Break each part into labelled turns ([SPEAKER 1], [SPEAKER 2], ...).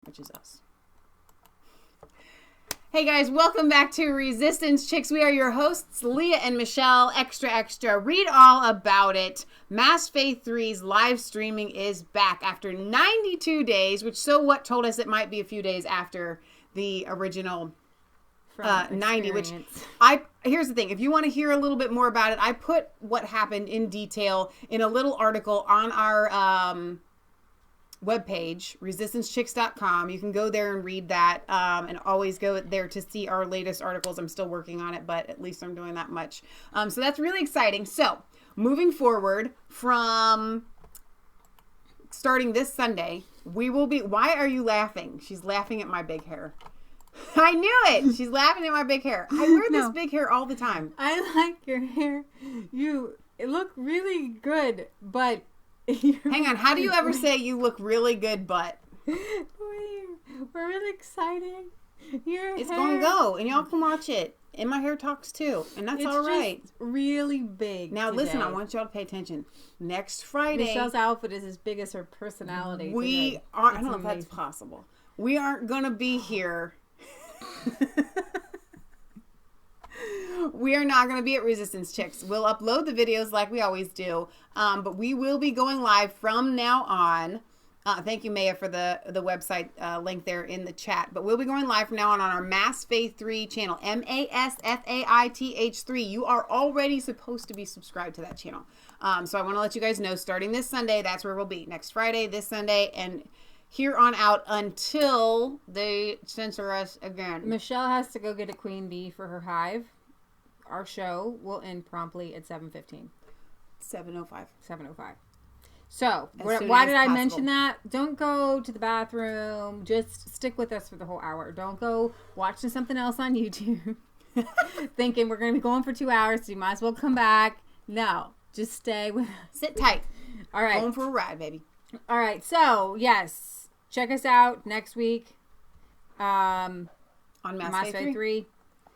[SPEAKER 1] which is us. Hey guys, welcome back to Resistance Chicks. We are your hosts, Leah and Michelle. Extra. Read all about it. Mass Faith 3's live streaming is back after 92 days, which So What told us it might be a few days after the original 90, which here's the thing. If you want to hear a little bit more about it, I put what happened in detail in a little article on our webpage, resistancechicks.com. You can go there and read that, and always go there to see our latest articles. I'm still working on it, but at least I'm doing that much. So that's really exciting. So moving forward from starting this Sunday, we will be, why are you laughing? She's laughing at my big hair. I knew it. She's laughing at my big hair. I wear this big hair all the time.
[SPEAKER 2] I like your hair. You look really good, but
[SPEAKER 1] hang on. How do you ever say you look really good, but?
[SPEAKER 2] We're really exciting.
[SPEAKER 1] It's going to go, and y'all can watch it. And my hair talks too, and that's all right.
[SPEAKER 2] It's really big.
[SPEAKER 1] Now
[SPEAKER 2] today.
[SPEAKER 1] listen, I want y'all to pay attention. Next Friday,
[SPEAKER 2] Michelle's outfit is as big as her personality.
[SPEAKER 1] We are. I don't know if that's possible. We aren't going to be here. We are not going to be at Resistance Chicks. We'll upload the videos like we always do, but we will be going live from now on. Thank you, Maia, for the website link there in the chat. But we'll be going live from now on our Mass Faith 3 channel, MASFAITH 3. You are already supposed to be subscribed to that channel. So I want to let you guys know, starting this Sunday, that's where we'll be. Next Friday, this Sunday, and here on out until they censor us again.
[SPEAKER 2] Michelle has to go get a queen bee for her hive. Our show will end promptly at 7:15.
[SPEAKER 1] 7:05.
[SPEAKER 2] 7:05. So, why did I mention that? Don't go to the bathroom. Just stick with us for the whole hour. Don't go watching something else on YouTube thinking we're going to be going for 2 hours, so you might as well come back. No, just stay with us.
[SPEAKER 1] Sit tight.
[SPEAKER 2] All right.
[SPEAKER 1] Going for a ride, baby.
[SPEAKER 2] All right. So, yes, check us out next week
[SPEAKER 1] on
[SPEAKER 2] Mass Faith 3.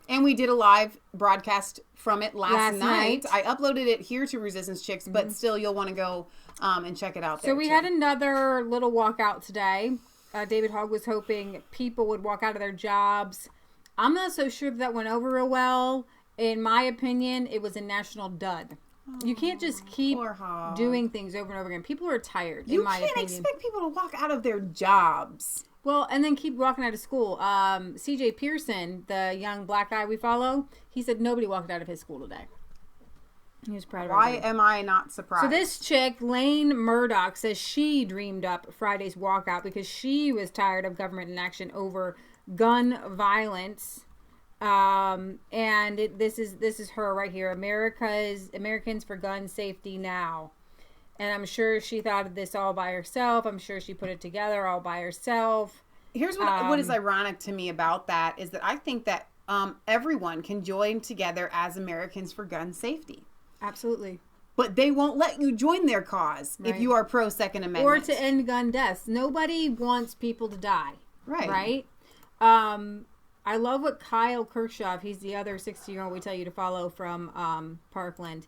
[SPEAKER 1] And we did a live broadcast from it last night. I uploaded it here to Resistance Chicks, but still you'll want to go and check it out there.
[SPEAKER 2] So we had another little walkout today. David Hogg was hoping people would walk out of their jobs. I'm not so sure that went over real well. In my opinion, it was a national dud. You can't just keep doing things over and over again. People are tired, in my opinion. You can't
[SPEAKER 1] expect people to walk out of their jobs.
[SPEAKER 2] Well, and then keep walking out of school. CJ Pearson, the young black guy we follow, he said nobody walked out of his school today. He was proud of
[SPEAKER 1] Why am I not surprised?
[SPEAKER 2] So this chick, Lane Murdoch, says she dreamed up Friday's walkout because she was tired of government inaction over gun violence. And this is her right here. Americans for Gun Safety Now. And I'm sure she thought of this all by herself. I'm sure she put it together all by herself.
[SPEAKER 1] Here's what is ironic to me about that is that I think that everyone can join together as Americans for gun safety.
[SPEAKER 2] Absolutely.
[SPEAKER 1] But they won't let you join their cause if you are pro Second Amendment.
[SPEAKER 2] Or to end gun deaths. Nobody wants people to die.
[SPEAKER 1] Right.
[SPEAKER 2] I love what Kyle Kirchhoff, he's the other 60-year-old we tell you to follow from Parkland.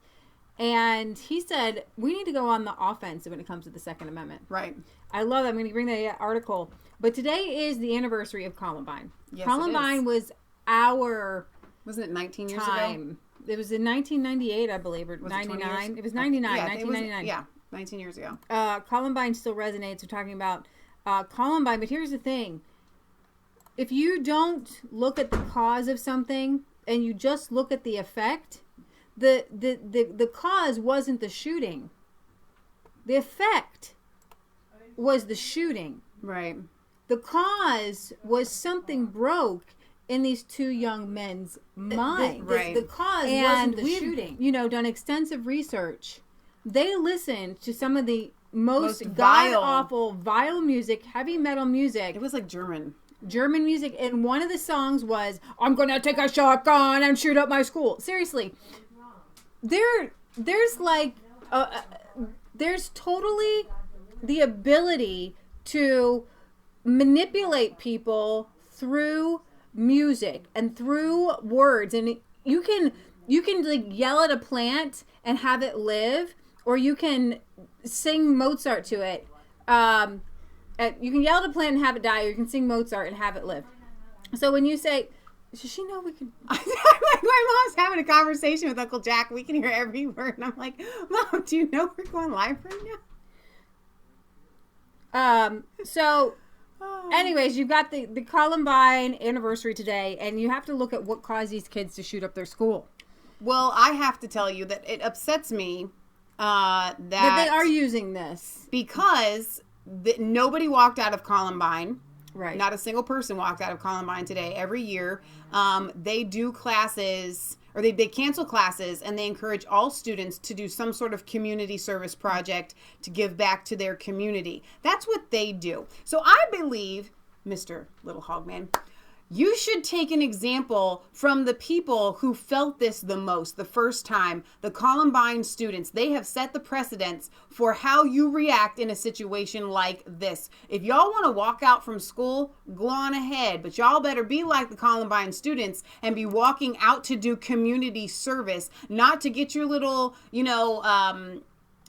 [SPEAKER 2] And he said, we need to go on the offensive when it comes to the Second Amendment.
[SPEAKER 1] Right.
[SPEAKER 2] I love that. I'm going to bring the article. But today is the anniversary of Columbine.
[SPEAKER 1] Yes,
[SPEAKER 2] Columbine was our
[SPEAKER 1] Wasn't it 19 years
[SPEAKER 2] time.
[SPEAKER 1] ago?
[SPEAKER 2] It was in 1998, I believe, or
[SPEAKER 1] was
[SPEAKER 2] 99. It was 99,
[SPEAKER 1] yeah,
[SPEAKER 2] 1999.
[SPEAKER 1] 19 years ago.
[SPEAKER 2] Columbine still resonates. We're talking about Columbine. But here's the thing. If you don't look at the cause of something and you just look at the effect, the cause wasn't the shooting. The effect was the shooting.
[SPEAKER 1] Right.
[SPEAKER 2] The cause was something broke in these two young men's minds. The cause wasn't the shooting. Done extensive research. They listened to some of the most god-awful, vile music, heavy metal music.
[SPEAKER 1] It was like German
[SPEAKER 2] music, and one of the songs was, I'm gonna take a shotgun and shoot up my school. Seriously. There's totally the ability to manipulate people through music and through words, and you can like yell at a plant and have it live, or you can sing Mozart to it, and You can yell at a plant and have it die, or you can sing Mozart and have it live. So when you say, does she know we can?
[SPEAKER 1] Like my mom's having a conversation with Uncle Jack. We can hear every word. And I'm like, Mom, do you know we're going live right now?
[SPEAKER 2] So anyways, you've got the Columbine anniversary today, and you have to look at what caused these kids to shoot up their school.
[SPEAKER 1] Well, I have to tell you that it upsets me that
[SPEAKER 2] they are using this.
[SPEAKER 1] Because nobody walked out of Columbine.
[SPEAKER 2] Right.
[SPEAKER 1] Not a single person walked out of Columbine today. Every year, they do classes, or they cancel classes, and they encourage all students to do some sort of community service project to give back to their community. That's what they do. So I believe, Mr. Little Hogman, you should take an example from the people who felt this the most the first time, the Columbine students. They have set the precedence for how you react in a situation like this. If y'all want to walk out from school, go on ahead. But y'all better be like the Columbine students and be walking out to do community service, not to get your little,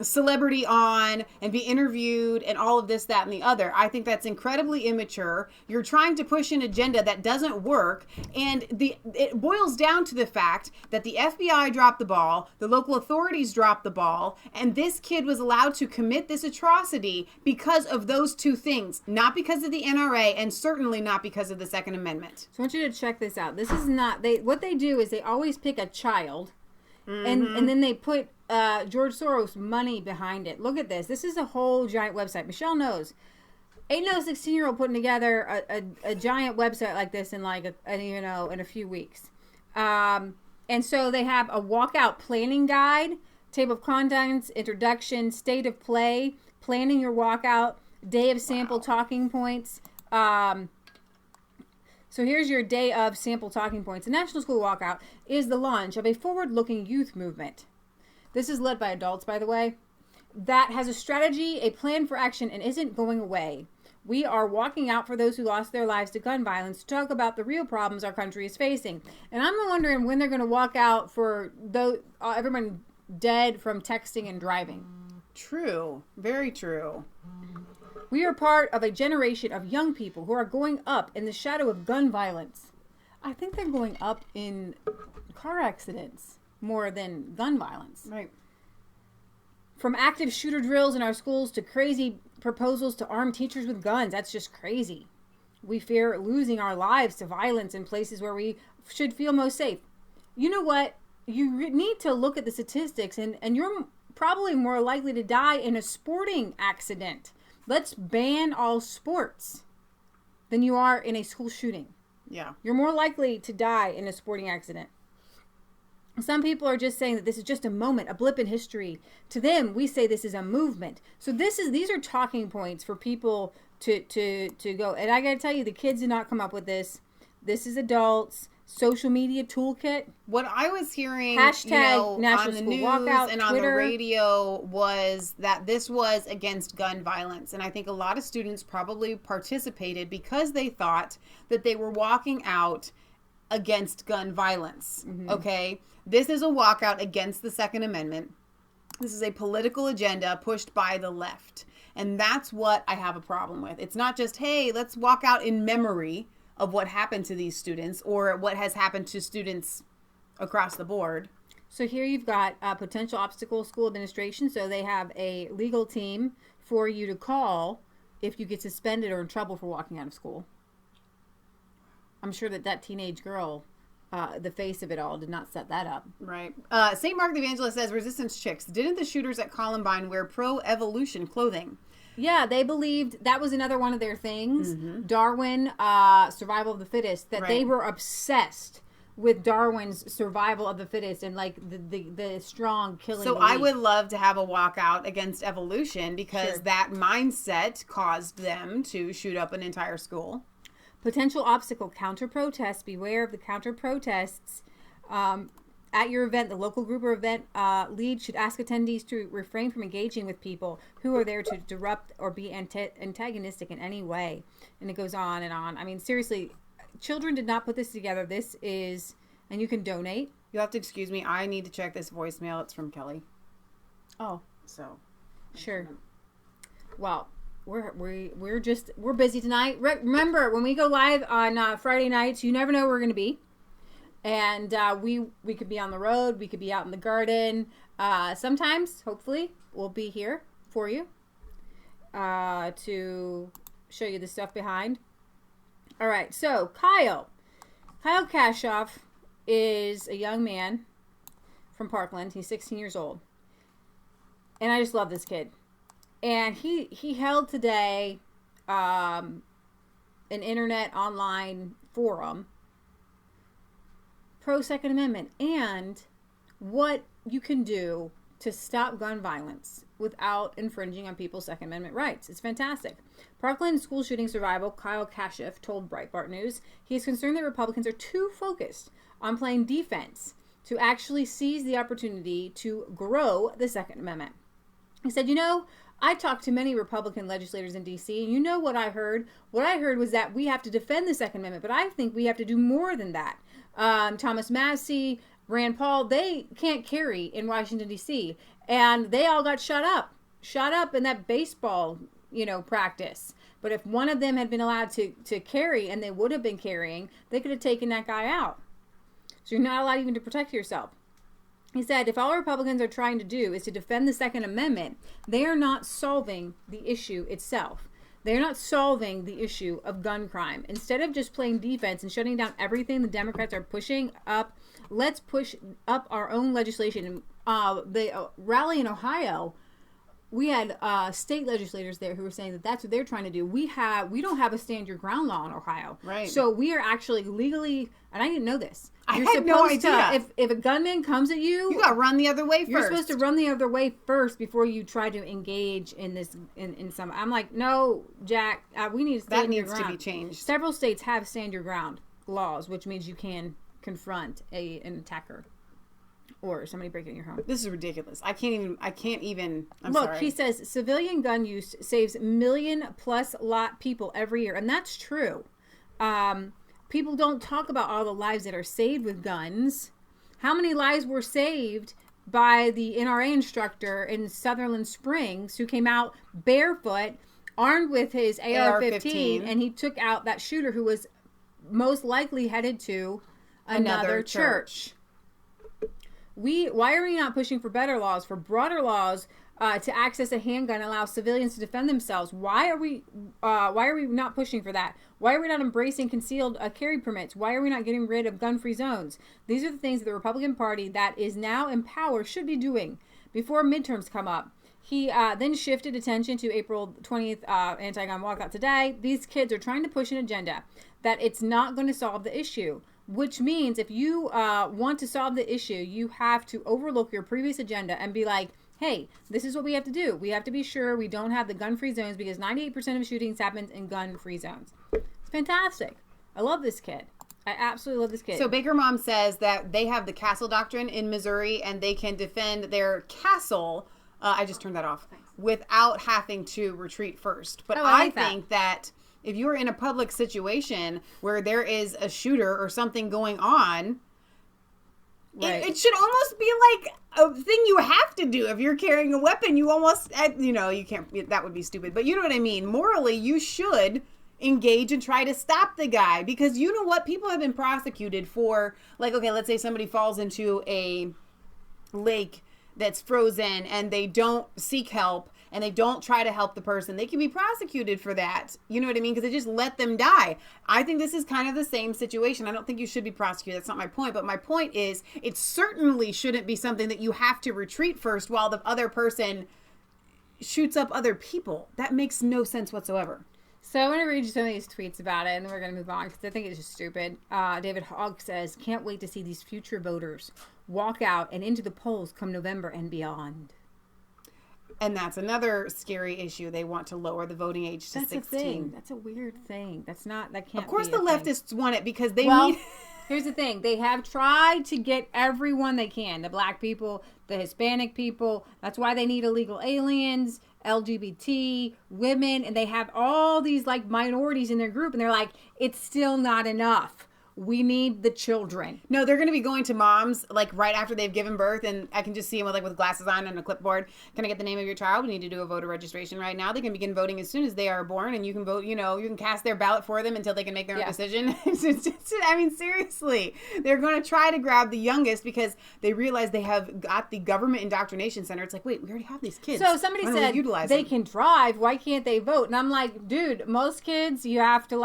[SPEAKER 1] celebrity on and be interviewed and all of this, that, and the other. I think that's incredibly immature. You're trying to push an agenda that doesn't work, and it boils down to the fact that the FBI dropped the ball, the local authorities dropped the ball, and this kid was allowed to commit this atrocity because of those two things, not because of the NRA, and certainly not because of the Second Amendment.
[SPEAKER 2] So I want you to check this out. This is not, what they do is they always pick a child, and then they put George Soros money behind it. Look at this. This is a whole giant website. Michelle knows. Ain't no 16-year-old putting together a giant website like this in in a few weeks. And so they have a walkout planning guide, table of contents, introduction, state of play, planning your walkout, day of sample talking points. So here's your day of sample talking points. The National School Walkout is the launch of a forward-looking youth movement. This is led by adults, by the way, that has a strategy, a plan for action, and isn't going away. We are walking out for those who lost their lives to gun violence to talk about the real problems our country is facing. And I'm wondering when they're going to walk out for everyone dead from texting and driving.
[SPEAKER 1] True. Very true.
[SPEAKER 2] We are part of a generation of young people who are going up in the shadow of gun violence. I think they're going up in car accidents more than gun violence.
[SPEAKER 1] Right.
[SPEAKER 2] From active shooter drills in our schools to crazy proposals to arm teachers with guns. That's just crazy. We fear losing our lives to violence in places where we should feel most safe. You know what? You need to look at the statistics, and you're probably more likely to die in a sporting accident. Let's ban all sports than you are in a school shooting.
[SPEAKER 1] Yeah. You're
[SPEAKER 2] more likely to die in a sporting accident. Some people are just saying that this is just a moment, a blip in history. To them, we say this is a movement. So these are talking points for people to go. And I got to tell you, the kids did not come up with this. This is adults. Social media toolkit.
[SPEAKER 1] What I was hearing
[SPEAKER 2] National
[SPEAKER 1] on the
[SPEAKER 2] School
[SPEAKER 1] news
[SPEAKER 2] Walkout,
[SPEAKER 1] and on
[SPEAKER 2] Twitter.
[SPEAKER 1] the radio was that this was against gun violence. And I think a lot of students probably participated because they thought that they were walking out against gun violence. Mm-hmm. Okay? This is a walkout against the Second Amendment. This is a political agenda pushed by the left. And that's what I have a problem with. It's not just, hey, let's walk out in memory of what happened to these students or what has happened to students across the board.
[SPEAKER 2] So here you've got potential obstacle school administration. So they have a legal team for you to call if you get suspended or in trouble for walking out of school. I'm sure that teenage girl, the face of it all, did not set that up.
[SPEAKER 1] Right. St. Mark the Evangelist says, Resistance Chicks, didn't the shooters at Columbine wear pro-evolution clothing?
[SPEAKER 2] Yeah, they believed that was another one of their things. Mm-hmm. Darwin, survival of the fittest, that They were obsessed with Darwin's survival of the fittest and like the strong killing.
[SPEAKER 1] So I would love to have a walkout against evolution because that mindset caused them to shoot up an entire school.
[SPEAKER 2] Potential obstacle counter-protests. Beware of the counter-protests. At your event, the local group or event lead should ask attendees to refrain from engaging with people who are there to disrupt or be antagonistic in any way. And it goes on and on. I mean, seriously, children did not put this together. This is, and you can donate.
[SPEAKER 1] You'll have to excuse me. I need to check this voicemail. It's from Kelly.
[SPEAKER 2] Oh.
[SPEAKER 1] So.
[SPEAKER 2] Sure. Well, we're busy tonight. Remember, when we go live on Friday nights, you never know where we're going to be. And we could be on the road. We could be out in the garden. Sometimes, hopefully, we'll be here for you to show you the stuff behind. All right, so Kyle Kashoff is a young man from Parkland. He's 16 years old. And I just love this kid. And he held today an internet online forum pro Second Amendment and what you can do to stop gun violence without infringing on people's Second Amendment rights. It's fantastic. Parkland school shooting survivor Kyle Kashoff told Breitbart News he is concerned that Republicans are too focused on playing defense to actually seize the opportunity to grow the Second Amendment. He said, I talked to many Republican legislators in D.C., and you know what I heard? What I heard was that we have to defend the Second Amendment, but I think we have to do more than that. Thomas Massie, Rand Paul, they can't carry in Washington, D.C., and they all got shot up in that baseball, practice. But if one of them had been allowed to carry, and they would have been carrying, they could have taken that guy out. So you're not allowed even to protect yourself. He said, if all Republicans are trying to do is to defend the Second Amendment, they are not solving the issue itself. They're not solving the issue of gun crime. Instead of just playing defense and shutting down everything the Democrats are pushing up, let's push up our own legislation. The rally in Ohio, we had state legislators there who were saying that that's what they're trying to do. We don't have a stand your ground law in Ohio.
[SPEAKER 1] Right.
[SPEAKER 2] So we are actually legally, and I didn't know this.
[SPEAKER 1] I had no idea.
[SPEAKER 2] If a gunman comes at you,
[SPEAKER 1] you got to run the other way first.
[SPEAKER 2] You're supposed to run the other way first before you try to engage in this. In some, I'm like, no, Jack, we need to stand your ground.
[SPEAKER 1] That needs to be changed.
[SPEAKER 2] Several states have stand your ground laws, which means you can confront an attacker or somebody breaking your home.
[SPEAKER 1] This is ridiculous. I can't even.
[SPEAKER 2] Look,
[SPEAKER 1] sorry.
[SPEAKER 2] He says civilian gun use saves million-plus lot people every year, and that's true. People don't talk about all the lives that are saved with guns. How many lives were saved by the NRA instructor in Sutherland Springs who came out barefoot, armed with his AR-15, and he took out that shooter who was most likely headed to another church. Why are we not pushing for better laws, for broader laws to access a handgun and allow civilians to defend themselves? Why are we not pushing for that? Why are we not embracing concealed carry permits? Why are we not getting rid of gun-free zones? These are the things that the Republican Party that is now in power should be doing before midterms come up. He then shifted attention to April 20th anti-gun walkout today. These kids are trying to push an agenda that it's not going to solve the issue, which means if you want to solve the issue, you have to overlook your previous agenda and be like, hey, this is what we have to do. We have to be sure we don't have the gun-free zones because 98% of shootings happen in gun-free zones. It's fantastic. I love this kid. I absolutely love this kid.
[SPEAKER 1] So Baker Mom says that they have the castle doctrine in Missouri and they can defend their castle. I just turned that off. Without having to retreat first. But I think that if you're in a public situation where there is a shooter or something going on, right, it should almost be like a thing you have to do. If you're carrying a weapon, you almost, you can't, that would be stupid. But you know what I mean? Morally, you should engage and try to stop the guy. Because you know what? People have been prosecuted for, like, okay, let's say somebody falls into a lake that's frozen and they don't seek help and they don't try to help the person. They can be prosecuted for that. You know what I mean? Because they just let them die. I think this is kind of the same situation. I don't think you should be prosecuted. That's not my point. But my point is it certainly shouldn't be something that you have to retreat first while the other person shoots up other people. That makes no sense whatsoever.
[SPEAKER 2] So I'm going to read you some of these tweets about it, and then we're going to move on because I think it's just stupid. David Hogg says, can't wait to see these future voters walk out and into the polls come November and beyond.
[SPEAKER 1] And that's another scary issue. They want to lower the voting age to 16.
[SPEAKER 2] That's a thing. That's a weird thing. That can't be
[SPEAKER 1] Of course
[SPEAKER 2] a
[SPEAKER 1] the
[SPEAKER 2] thing.
[SPEAKER 1] leftists want it because they need...
[SPEAKER 2] Here's the thing. They have tried to get everyone they can. The black people, the Hispanic people. That's why they need illegal aliens, LGBT, women. And they have all these like minorities in their group. And they're like, it's still not enough. We need the children.
[SPEAKER 1] No, they're going to be going to moms like right after they've given birth, and I can just see them with glasses on and a clipboard. Can I get the name of your child? We need to do a voter registration right now. They can begin voting as soon as they are born, and you can vote. You can cast their ballot for them until they can make their own decision. I mean, seriously, they're going to try to grab the youngest because they realize they have got the government indoctrination center. It's like, wait, we already have these kids.
[SPEAKER 2] So somebody said they can drive. Why can't they vote? And I'm like, dude, most kids you have to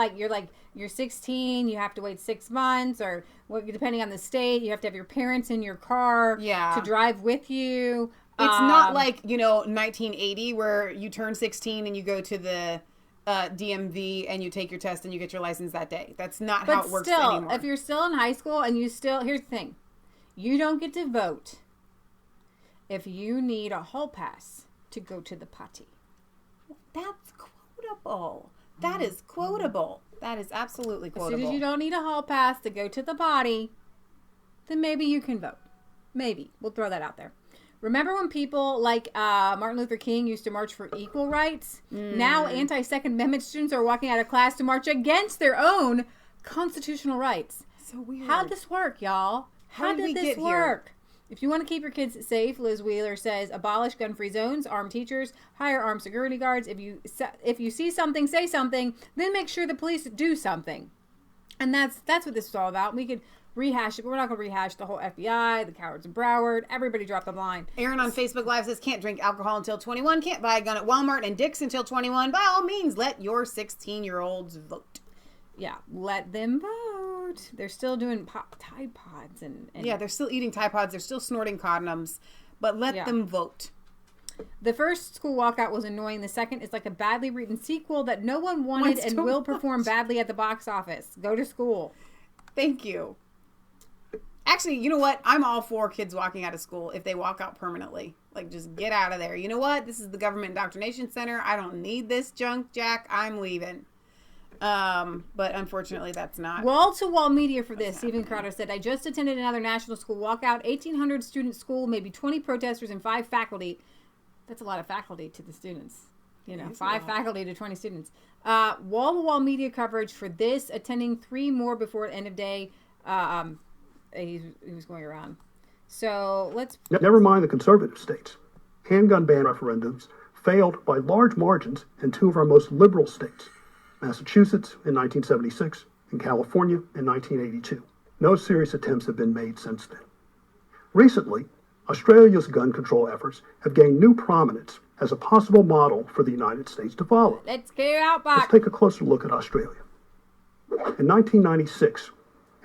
[SPEAKER 2] you're 16, you have to wait 6 months, or depending on the state, you have to have your parents in your car to drive with you.
[SPEAKER 1] It's not like, 1980 where you turn 16 and you go to the DMV and you take your test and you get your license that day. That's not how it works anymore.
[SPEAKER 2] But still, if you're still in high school and here's the thing. You don't get to vote if you need a hall pass to go to the potty.
[SPEAKER 1] That's quotable. That is quotable. That is absolutely quotable.
[SPEAKER 2] As soon as you don't need a hall pass to go to the potty, then maybe you can vote. Maybe. We'll throw that out there. Remember when people like Martin Luther King used to march for equal rights? Now anti-Second Amendment students are walking out of class to march against their own constitutional rights.
[SPEAKER 1] So weird.
[SPEAKER 2] How'd this work, y'all? How did this work? If you want to keep your kids safe, Liz Wheeler says, abolish gun-free zones, arm teachers, hire armed security guards. If you see something, say something, then make sure the police do something. And that's what this is all about. We could rehash it, but we're not going to rehash the whole FBI, the cowards of Broward. Everybody dropped the line.
[SPEAKER 1] Aaron on Facebook Live says, can't drink alcohol until 21, can't buy a gun at Walmart and Dick's until 21. By all means, let your 16-year-olds vote.
[SPEAKER 2] Yeah, let them vote. They're still doing Tide Pods and
[SPEAKER 1] yeah, they're still eating Tide Pods. They're still snorting condoms, but let them vote.
[SPEAKER 2] The first school walkout was annoying. The second is like a badly written sequel that no one wanted and will perform badly at the box office. Go to school.
[SPEAKER 1] Thank you. Actually, you know what? I'm all for kids walking out of school if they walk out permanently. Like, just get out of there. You know what? This is the government indoctrination center. I don't need this junk, Jack. I'm leaving. But unfortunately that's not.
[SPEAKER 2] Wall-to-wall media for this. Stephen Crowder said, I just attended another national school walkout, 1,800 student school, maybe 20 protesters and 5 faculty. That's a lot of faculty to the students. 5 faculty to 20 students. Wall-to-wall media coverage for this, attending 3 more before the end of day. He was going around. So let's...
[SPEAKER 3] Never mind the conservative states. Handgun ban referendums failed by large margins in 2 of our most liberal states. Massachusetts in 1976 and California in 1982. No serious attempts have been made since then. Recently, Australia's gun control efforts have gained new prominence as a possible model for the United States to follow.
[SPEAKER 2] Let's get out back.
[SPEAKER 3] Let's take a closer look at Australia. In 1996,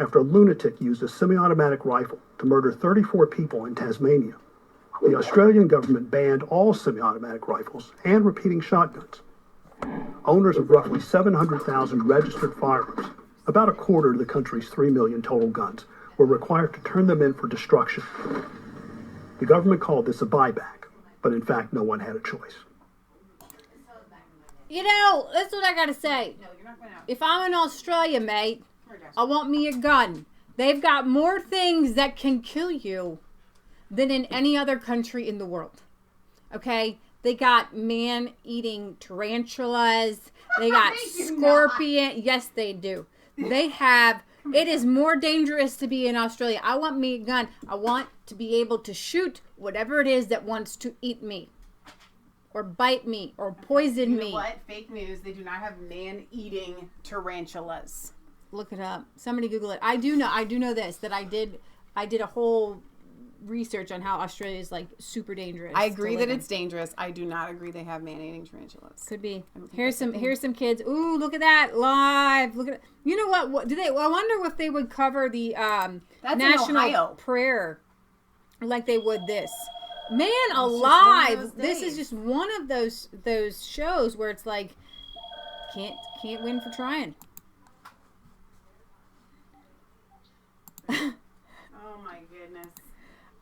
[SPEAKER 3] after a lunatic used a semi-automatic rifle to murder 34 people in Tasmania, the Australian government banned all semi-automatic rifles and repeating shotguns. Owners of roughly 700,000 registered firearms, about a quarter of the country's 3 million total guns, were required to turn them in for destruction. The government called this a buyback, but in fact no one had a choice.
[SPEAKER 2] That's what I gotta say. If I'm in Australia, mate, I want me a gun. They've got more things that can kill you than in any other country in the world. Okay? They got man-eating tarantulas. They got scorpion. Yes, they do. They have... It is more dangerous to be in Australia. I want me a gun. I want to be able to shoot whatever it is that wants to eat me. Or bite me. Or poison me.
[SPEAKER 1] You know what? Fake news. They do not have man-eating tarantulas.
[SPEAKER 2] Look it up. Somebody Google it. I do know this. That I did a whole... research on how Australia is like super dangerous.
[SPEAKER 1] I agree that it's dangerous. I do not agree they have man-eating tarantulas.
[SPEAKER 2] Could be. Here's some kids. Ooh, look at that live. Look at it. You know what do they? Well, I wonder if they would cover the national prayer like they would this. Man alive! This is just one of those shows where it's like can't win for trying.
[SPEAKER 1] Oh my goodness.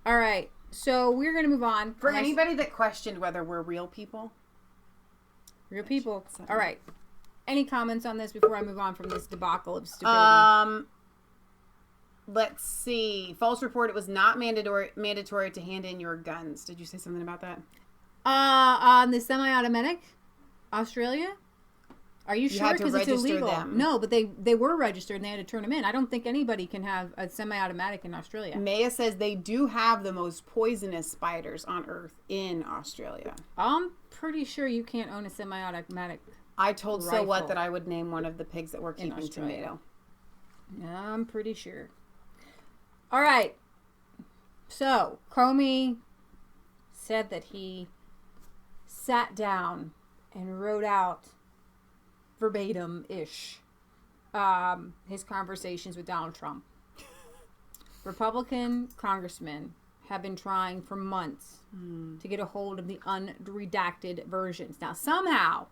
[SPEAKER 2] All right, so we're going to move on.
[SPEAKER 1] For anybody that questioned whether we're real people.
[SPEAKER 2] Real people. All right. Any comments on this before I move on from this debacle of stupidity?
[SPEAKER 1] Let's see. False report, it was not mandatory to hand in your guns. Did you say something about that?
[SPEAKER 2] On the semi-automatic, Australia? Are you sure?
[SPEAKER 1] had to
[SPEAKER 2] Because it's
[SPEAKER 1] register
[SPEAKER 2] illegal.
[SPEAKER 1] them.
[SPEAKER 2] No, but they were registered and they had to turn them in. I don't think anybody can have a semi-automatic in Australia.
[SPEAKER 1] Maya says they do have the most poisonous spiders on Earth in Australia.
[SPEAKER 2] I'm pretty sure you can't own a semi-automatic.
[SPEAKER 1] I told So
[SPEAKER 2] Rifle.
[SPEAKER 1] What that I would name one of the pigs that we're keeping
[SPEAKER 2] Australia.
[SPEAKER 1] Tomato.
[SPEAKER 2] I'm pretty sure. All right. So, Comey said that he sat down and wrote out verbatim-ish his conversations with Donald Trump. Republican congressmen have been trying for months to get a hold of the unredacted versions. Now, somehow,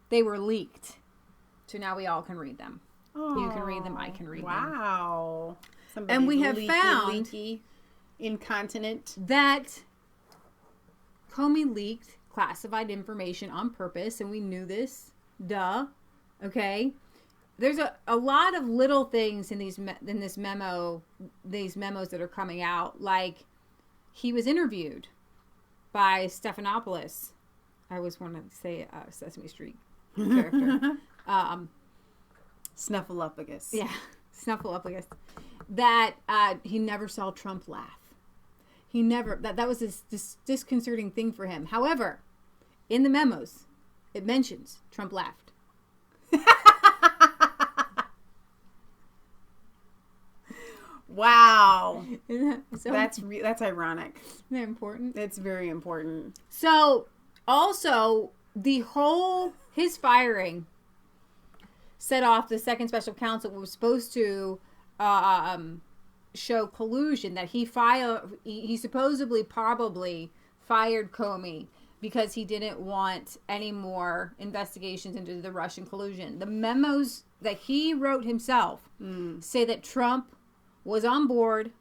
[SPEAKER 2] they were leaked. So now we all can read them. You can read them, I can read them.
[SPEAKER 1] Wow.
[SPEAKER 2] And we have found
[SPEAKER 1] leaky, incontinent.
[SPEAKER 2] that Comey leaked classified information on purpose, and we knew this. Duh. Okay. There's a lot of little things in this memo, these memos that are coming out. Like, he was interviewed by Stephanopoulos. I always want to say Sesame Street character.
[SPEAKER 1] Snuffleupagus.
[SPEAKER 2] Yeah, Snuffleupagus. That he never saw Trump laugh. He never, that was this disconcerting thing for him. However, in the memos, it mentions Trump laughed.
[SPEAKER 1] Wow.
[SPEAKER 2] So
[SPEAKER 1] That's ironic.
[SPEAKER 2] isn't that important?
[SPEAKER 1] It's very important.
[SPEAKER 2] So, also, his firing set off the second special counsel was supposed to show collusion, that he supposedly probably fired Comey because he didn't want any more investigations into the Russian collusion. The memos that he wrote himself say that Trump was on board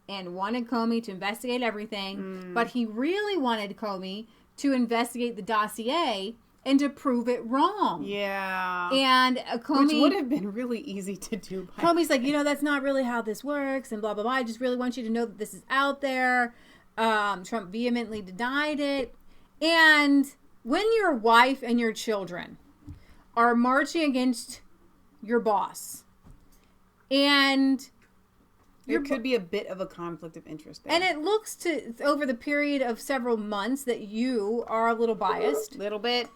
[SPEAKER 2] and wanted Comey to investigate everything, but he really wanted Comey to investigate the dossier and to prove it wrong.
[SPEAKER 1] Yeah.
[SPEAKER 2] And Comey...
[SPEAKER 1] Which would have been really easy to do.
[SPEAKER 2] Comey's like, that's not really how this works, and blah, blah, blah. I just really want you to know that this is out there. Trump vehemently denied it. And when your wife and your children are marching against your boss, and...
[SPEAKER 1] There could be a bit of a conflict of interest there.
[SPEAKER 2] And it looks to, over the period of several months, that you are a little biased.
[SPEAKER 1] Little bit.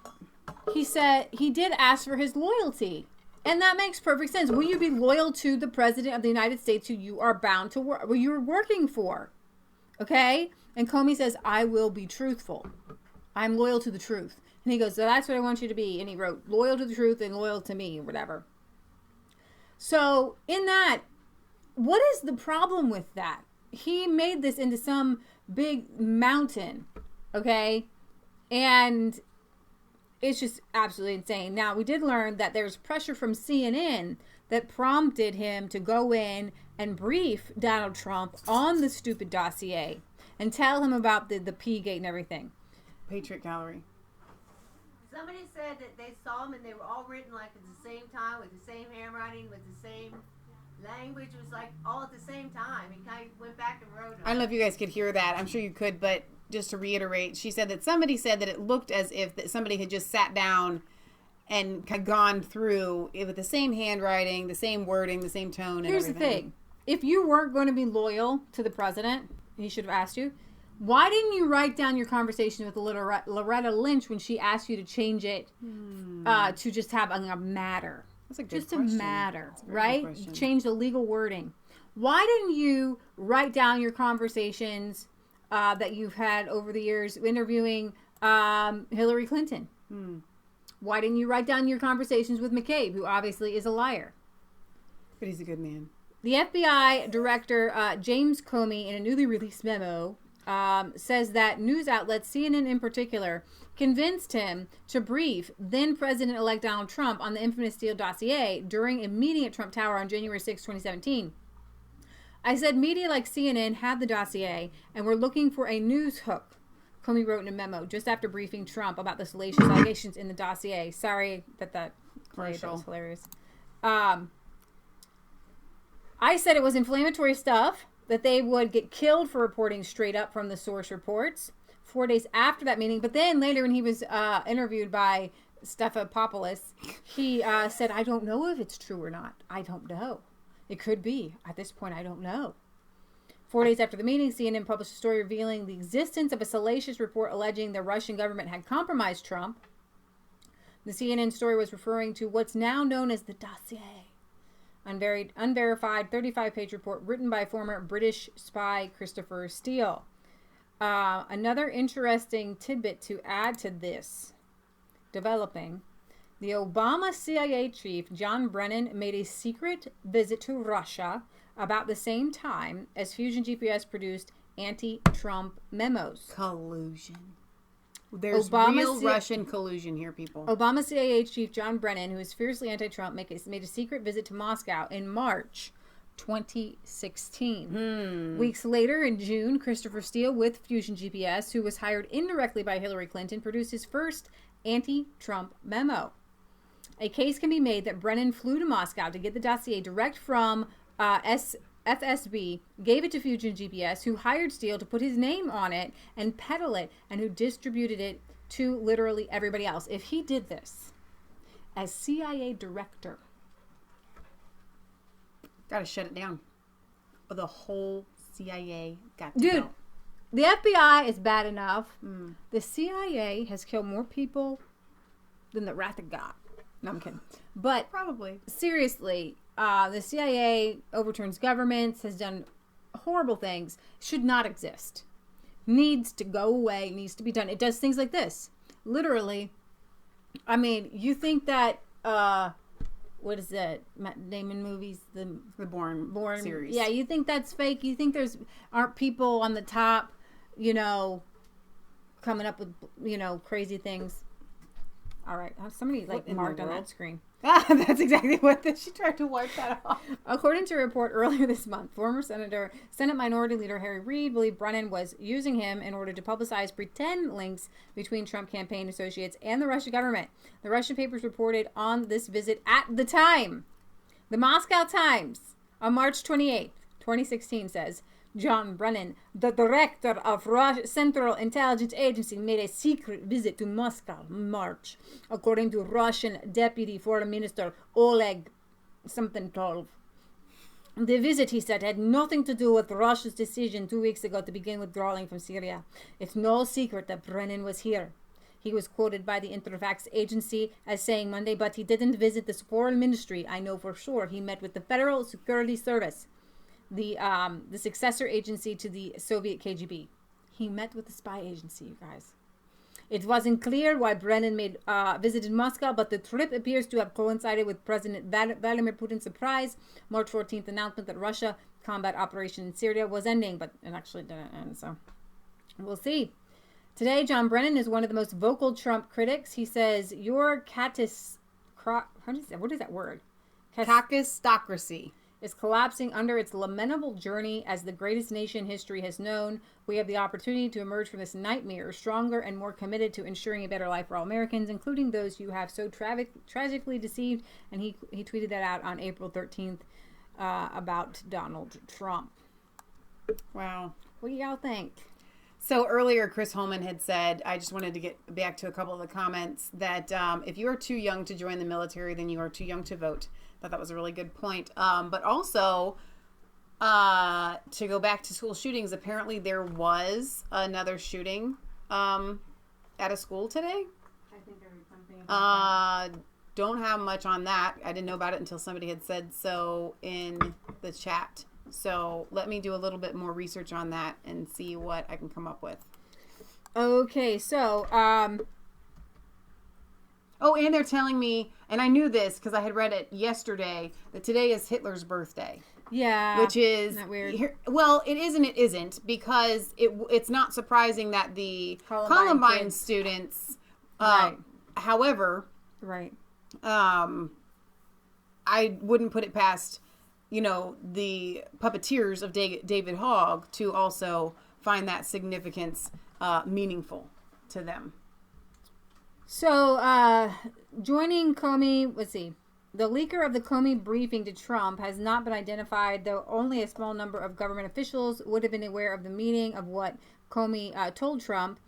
[SPEAKER 2] He said he did ask for his loyalty. And that makes perfect sense. Will you be loyal to the president of the United States who you are bound to work, who you're working for? Okay? And Comey says, I will be truthful. I'm loyal to the truth. And he goes, so that's what I want you to be. And he wrote, loyal to the truth and loyal to me, or whatever. So, in that, what is the problem with that? He made this into some big mountain, okay? And it's just absolutely insane. Now, we did learn that there's pressure from CNN that prompted him to go in and brief Donald Trump on the stupid dossier and tell him about the P-gate and everything.
[SPEAKER 1] Patriot Gallery.
[SPEAKER 4] Somebody said that they saw them and they were all written like at the same time with the same handwriting, with the same... language. Was like all at the same time. He kind of went back and wrote them.
[SPEAKER 1] I don't know if you guys could hear that. I'm sure you could, but just to reiterate, she said that somebody said that it looked as if that somebody had just sat down and had gone through it with the same handwriting, the same wording, the same tone, and
[SPEAKER 2] Here's
[SPEAKER 1] everything.
[SPEAKER 2] the thing. If you weren't going to be loyal to the president, he should have asked you, why didn't you write down your conversation with Loretta Lynch when she asked you to change it to just have a matter?
[SPEAKER 1] That's a good
[SPEAKER 2] just
[SPEAKER 1] question.
[SPEAKER 2] a matter,
[SPEAKER 1] That's a very
[SPEAKER 2] right?
[SPEAKER 1] good question.
[SPEAKER 2] Change the legal wording. Why didn't you write down your conversations that you've had over the years interviewing Hillary Clinton? Why didn't you write down your conversations with McCabe, who obviously is a liar?
[SPEAKER 1] But he's a good man.
[SPEAKER 2] The FBI director, James Comey, in a newly released memo, says that news outlets, CNN in particular, convinced him to brief then-President-elect Donald Trump on the infamous Steele dossier during a meeting at Trump Tower on January 6, 2017. I said media like CNN had the dossier and were looking for a news hook, Comey wrote in a memo just after briefing Trump about the salacious allegations in the dossier. Sorry that played. That was hilarious. I said it was inflammatory stuff, that they would get killed for reporting straight up from the source reports 4 days after that meeting. But then later when he was interviewed by Stephanopoulos, he said, I don't know if it's true or not. I don't know. It could be. At this point, I don't know. 4 days after the meeting, CNN published a story revealing the existence of a salacious report alleging the Russian government had compromised Trump. The CNN story was referring to what's now known as the dossier, unverified 35-page report written by former British spy Christopher Steele. Another interesting tidbit to add to this, developing, the Obama CIA chief John Brennan made a secret visit to Russia about the same time as Fusion GPS produced anti-Trump memos.
[SPEAKER 1] Collusion. There's real Russian collusion here, people.
[SPEAKER 2] Obama CIA chief John Brennan, who is fiercely anti-Trump, made a secret visit to Moscow in March 2016. Weeks later, in June, Christopher Steele with Fusion GPS, who was hired indirectly by Hillary Clinton, produced his first anti-Trump memo. A case can be made that Brennan flew to Moscow to get the dossier direct from FSB, gave it to Fusion GPS, who hired Steele to put his name on it and peddle it, and who distributed it to literally everybody else. If he did this as CIA director,
[SPEAKER 1] gotta shut it down. The whole CIA got to
[SPEAKER 2] dude,
[SPEAKER 1] go.
[SPEAKER 2] the FBI is bad enough. The CIA has killed more people than the wrath of God. No, I'm kidding. But
[SPEAKER 1] Probably.
[SPEAKER 2] seriously, the CIA overturns governments, has done horrible things, should not exist. Needs to go away, needs to be done. It does things like this. Literally, I mean, you think that, what is that? Matt Damon movies? The
[SPEAKER 1] Bourne series.
[SPEAKER 2] Yeah, you think that's fake? You think aren't people on the top, coming up with, crazy things? All right, somebody marked on that screen.
[SPEAKER 1] That's exactly what she tried to wipe that off.
[SPEAKER 2] According to a report earlier this month, former Senate Minority Leader Harry Reid believed Brennan was using him in order to publicize pretend links between Trump campaign associates and the Russian government. The Russian papers reported on this visit at the time. The Moscow Times on March 28th, 2016 says, John Brennan, the director of Central Intelligence Agency, made a secret visit to Moscow in March, according to Russian Deputy Foreign Minister Oleg Something-Tov. The visit, he said, had nothing to do with Russia's decision 2 weeks ago to begin withdrawing from Syria. It's no secret that Brennan was here. He was quoted by the Interfax agency as saying Monday, but he didn't visit the foreign ministry. I know for sure he met with the Federal Security Service, the successor agency to the Soviet KGB. He met with the spy agency, you guys. It wasn't clear why Brennan visited Moscow, but the trip appears to have coincided with President Vladimir Putin's surprise March 14th announcement that Russia combat operation in Syria was ending, but it actually didn't end, so we'll see. Today, John Brennan is one of the most vocal Trump critics. He says, what is that word?
[SPEAKER 1] Caucusocracy
[SPEAKER 2] is collapsing under its lamentable journey as the greatest nation history has known. We have the opportunity to emerge from this nightmare stronger and more committed to ensuring a better life for all Americans, including those you have so tragically deceived. And he tweeted that out on April 13th about Donald Trump.
[SPEAKER 1] Wow.
[SPEAKER 2] What do y'all think?
[SPEAKER 1] So earlier, Chris Holman had said, I just wanted to get back to a couple of the comments, that if you are too young to join the military, then you are too young to vote. I thought that was a really good point. But also, to go back to school shootings, apparently there was another shooting at a school today.
[SPEAKER 2] I think there was something.
[SPEAKER 1] Don't have much on that. I didn't know about it until somebody had said so in the chat. So let me do a little bit more research on that and see what I can come up with.
[SPEAKER 2] Okay, so
[SPEAKER 1] oh, and they're telling me, and I knew this because I had read it yesterday, that today is Hitler's birthday.
[SPEAKER 2] Yeah,
[SPEAKER 1] which is
[SPEAKER 2] isn't that weird?
[SPEAKER 1] Well, it is and it isn't, because it's not surprising that the Columbine students.
[SPEAKER 2] Right.
[SPEAKER 1] However,
[SPEAKER 2] right.
[SPEAKER 1] I wouldn't put it past, the puppeteers of David Hogg to also find that significance meaningful to them.
[SPEAKER 2] So, joining Comey, let's see. The leaker of the Comey briefing to Trump has not been identified, though only a small number of government officials would have been aware of the meaning of what Comey told Trump.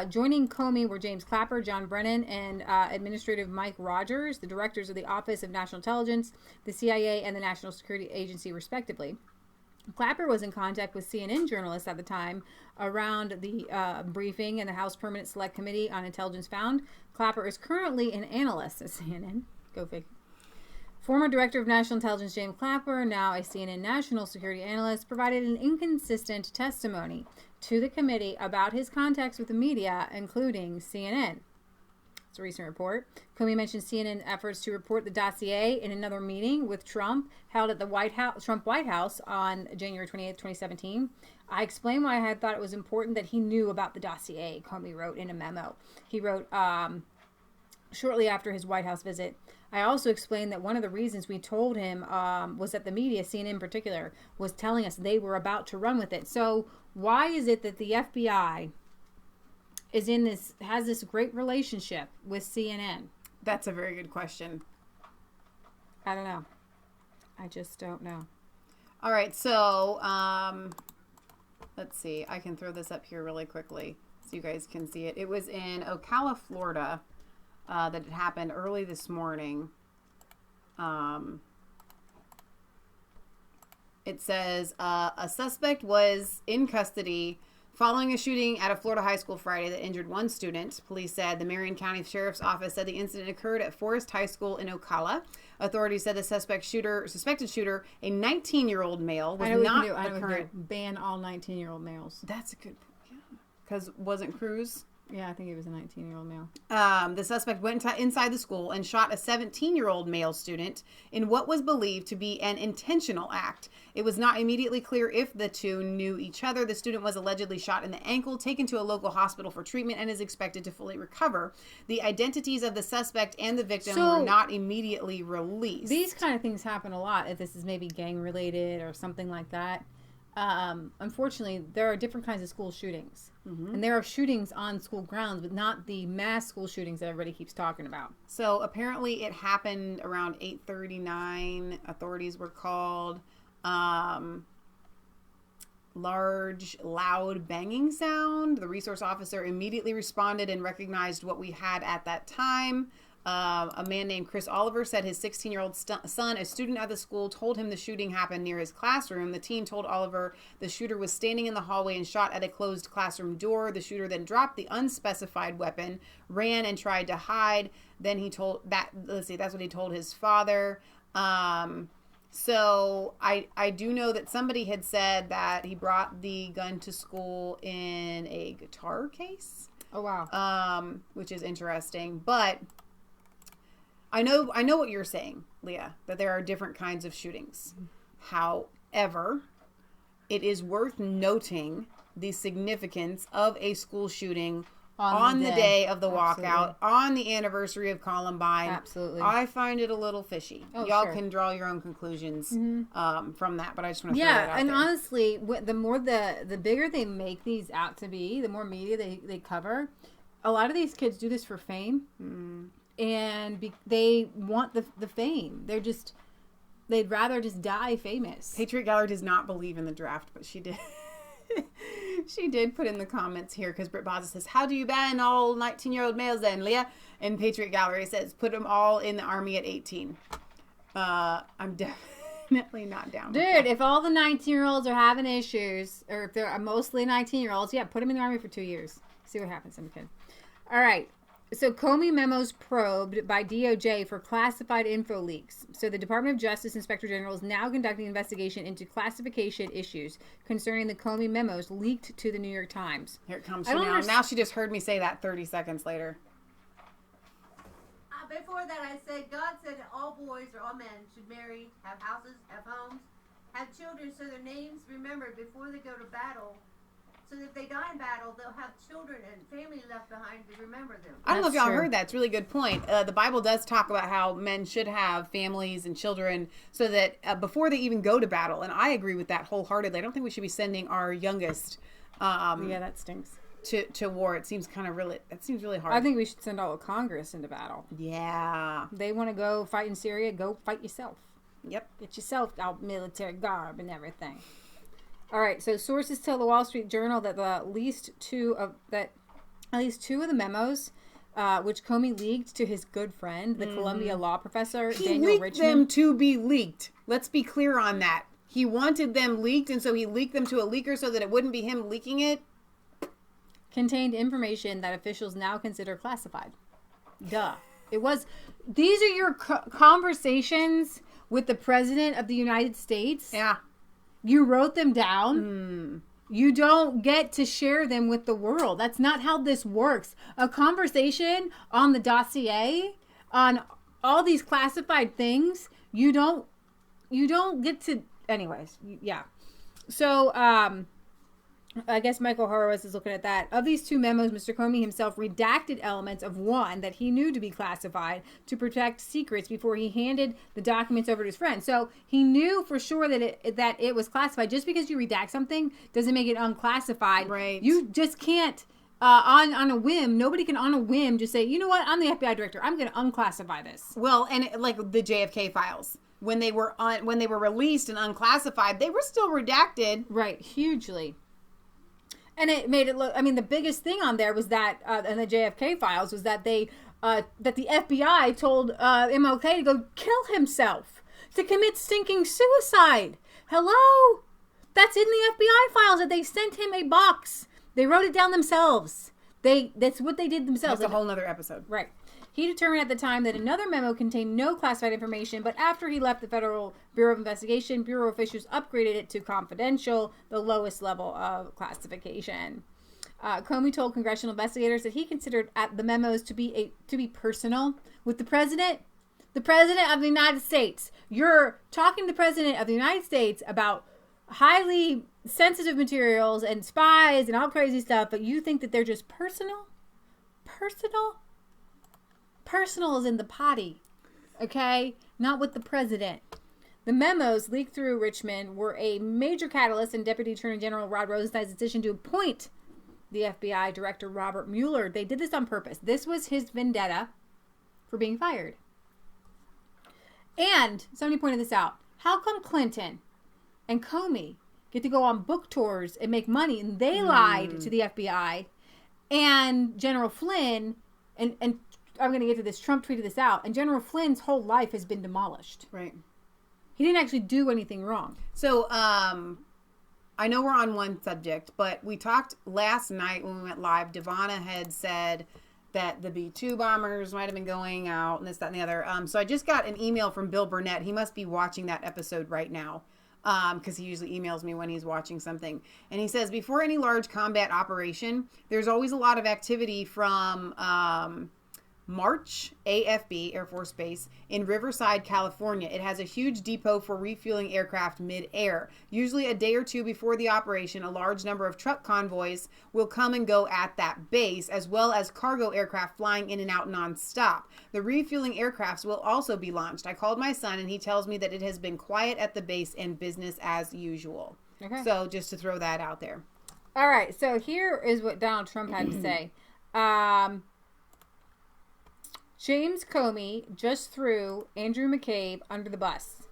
[SPEAKER 2] Joining Comey were James Clapper, John Brennan, and Administrative Mike Rodgers, the directors of the Office of National Intelligence, the CIA, and the National Security Agency, respectively. Clapper was in contact with CNN journalists at the time around the briefing and the House Permanent Select Committee on Intelligence found. Clapper is currently an analyst at CNN. Go figure. Former Director of National Intelligence James Clapper, now a CNN national security analyst, provided an inconsistent testimony to the committee about his contacts with the media, including CNN. It's a recent report. Comey mentioned CNN efforts to report the dossier in another meeting with Trump held at the Trump White House on January 28, 2017. I explained why I had thought it was important that he knew about the dossier, Comey wrote in a memo. He wrote shortly after his White House visit. I also explained that one of the reasons we told him was that the media, CNN in particular, was telling us they were about to run with it. So why is it that the FBI has this great relationship with CNN?
[SPEAKER 1] That's a very good question.
[SPEAKER 2] I don't know. I just don't know.
[SPEAKER 1] All right, so let's see. I can throw this up here really quickly so you guys can see it. It was in Ocala, Florida, that it happened early this morning. It says a suspect was in custody following a shooting at a Florida high school Friday that injured one student. Police said the Marion County Sheriff's Office said the incident occurred at Forest High School in Ocala. Authorities said the suspected shooter, a 19-year-old male, was not the current.
[SPEAKER 2] Ban all 19-year-old males.
[SPEAKER 1] That's a good point. Because wasn't Cruz?
[SPEAKER 2] Yeah, I think he was a 19-year-old male.
[SPEAKER 1] The suspect went inside the school and shot a 17-year-old male student in what was believed to be an intentional act. It was not immediately clear if the two knew each other. The student was allegedly shot in the ankle, taken to a local hospital for treatment, and is expected to fully recover. The identities of the suspect and the victim were not immediately released.
[SPEAKER 2] These kind of things happen a lot if this is maybe gang-related or something like that. Unfortunately, there are different kinds of school shootings. Mm-hmm. And there are shootings on school grounds, but not the mass school shootings that everybody keeps talking about.
[SPEAKER 1] So apparently it happened around 8:39. Authorities were called. Large, loud banging sound. The resource officer immediately responded and recognized what we had at that time. A man named Chris Oliver said his 16-year-old son, a student at the school, told him the shooting happened near his classroom. The teen told Oliver the shooter was standing in the hallway and shot at a closed classroom door. The shooter then dropped the unspecified weapon, ran and tried to hide. Then he told that's what he told his father. So I do know that somebody had said that he brought the gun to school in a guitar case.
[SPEAKER 2] Oh, wow.
[SPEAKER 1] Which is interesting, but I know what you're saying, Leah, that there are different kinds of shootings. However, it is worth noting the significance of a school shooting on the day of the walkout, on the anniversary of Columbine.
[SPEAKER 2] Absolutely.
[SPEAKER 1] I find it a little fishy.
[SPEAKER 2] Oh,
[SPEAKER 1] Y'all
[SPEAKER 2] sure.
[SPEAKER 1] can draw your own conclusions from that, but I just want to throw that out
[SPEAKER 2] and
[SPEAKER 1] there.
[SPEAKER 2] honestly, the more the bigger they make these out to be, the more media they cover. A lot of these kids do this for fame. And they want the fame. They'd rather just die famous.
[SPEAKER 1] Patriot Gallery does not believe in the draft, but she did. She did put in the comments here because Britt Baza says, "How do you ban all 19-year-old males then, Leah?" And Patriot Gallery says, "Put them all in the army at 18." I'm definitely not down.
[SPEAKER 2] Dude, if all the 19-year-olds are having issues, or if they're mostly 19-year-olds, yeah, put them in the army for 2 years. See what happens, some kid. All right. So Comey memos probed by DOJ for classified info leaks. So the Department of Justice Inspector General is now conducting an investigation into classification issues concerning the Comey memos leaked to the New York Times.
[SPEAKER 1] Here it comes now. Now she just heard me say that 30 seconds later.
[SPEAKER 4] Before that, I said, God said that all boys or all men should marry, have houses, have homes, have children, so their names remembered before they go to battle. So that if they die in battle, they'll have children and family left behind to remember them.
[SPEAKER 1] I don't know if y'all heard that. It's a really good point. The Bible does talk about how men should have families and children so that before they even go to battle. And I agree with that wholeheartedly. I don't think we should be sending our youngest
[SPEAKER 2] yeah, that stinks.
[SPEAKER 1] To war. It seems really hard.
[SPEAKER 2] I think we should send all of Congress into battle.
[SPEAKER 1] Yeah.
[SPEAKER 2] They want to go fight in Syria, go fight yourself.
[SPEAKER 1] Yep.
[SPEAKER 2] Get yourself out military garb and everything. All right, so sources tell the Wall Street Journal that at least 2 of the memos, which Comey leaked to his good friend, the Columbia law professor,
[SPEAKER 1] He
[SPEAKER 2] Daniel
[SPEAKER 1] leaked
[SPEAKER 2] Richmond.
[SPEAKER 1] them to be leaked. Let's be clear on that. He wanted them leaked, and so he leaked them to a leaker so that it wouldn't be him leaking it.
[SPEAKER 2] Contained information that officials now consider classified. Duh. It was. These are your conversations with the President of the United States.
[SPEAKER 1] Yeah.
[SPEAKER 2] You wrote them down. You don't get to share them with the world. That's not how this works. A conversation on the dossier, on all these classified things, you don't get to. Anyways, yeah. So, I guess Michael Horowitz is looking at that. Of these 2 memos, Mr. Comey himself redacted elements of one that he knew to be classified to protect secrets before he handed the documents over to his friend. So he knew for sure that it was classified. Just because you redact something doesn't make it unclassified.
[SPEAKER 1] Right.
[SPEAKER 2] You just can't, on a whim, nobody can on a whim just say, you know what, I'm the FBI director. I'm going to unclassify this.
[SPEAKER 1] Well, and like the JFK files. When they were released and unclassified, they were still redacted.
[SPEAKER 2] Right. Hugely. And it made it look, I mean, the biggest thing on there was that, in the JFK files, was that that the FBI told MLK to go kill himself, to commit stinking suicide. Hello? That's in the FBI files, that they sent him a box. They wrote it down themselves. That's what they did themselves.
[SPEAKER 1] That's a whole nother episode.
[SPEAKER 2] Right. He determined at the time that another memo contained no classified information, but after he left the Federal Bureau of Investigation, Bureau officials upgraded it to confidential, the lowest level of classification. Comey told congressional investigators that he considered the memos to be personal with the president of the United States. You're talking to the president of the United States about highly sensitive materials and spies and all crazy stuff, but you think that they're just personal? Personal? Personal is in the potty, okay? Not with the president. The memos leaked through Richmond were a major catalyst in Deputy Attorney General Rod Rosenstein's decision to appoint the FBI Director Robert Mueller. They did this on purpose. This was his vendetta for being fired. And somebody pointed this out. How come Clinton and Comey get to go on book tours and make money, and they lied to the FBI, and General Flynn and I'm going to get to this. Trump tweeted this out, and General Flynn's whole life has been demolished.
[SPEAKER 1] Right.
[SPEAKER 2] He didn't actually do anything wrong.
[SPEAKER 1] So, I know we're on one subject, but we talked last night when we went live. Devonna had said that the B-2 bombers might have been going out and this, that, and the other. So I just got an email from Bill Burnett. He must be watching that episode right now, because he usually emails me when he's watching something. And he says, before any large combat operation, there's always a lot of activity from March AFB, Air Force Base, in Riverside, California. It has a huge depot for refueling aircraft mid-air. Usually a day or two before the operation, a large number of truck convoys will come and go at that base, as well as cargo aircraft flying in and out non-stop. The refueling aircrafts will also be launched. I called my son, and he tells me that it has been quiet at the base and business as usual. Okay. So just to throw that out there.
[SPEAKER 2] All right. So here is what Donald Trump had to say. James Comey just threw Andrew McCabe under the bus.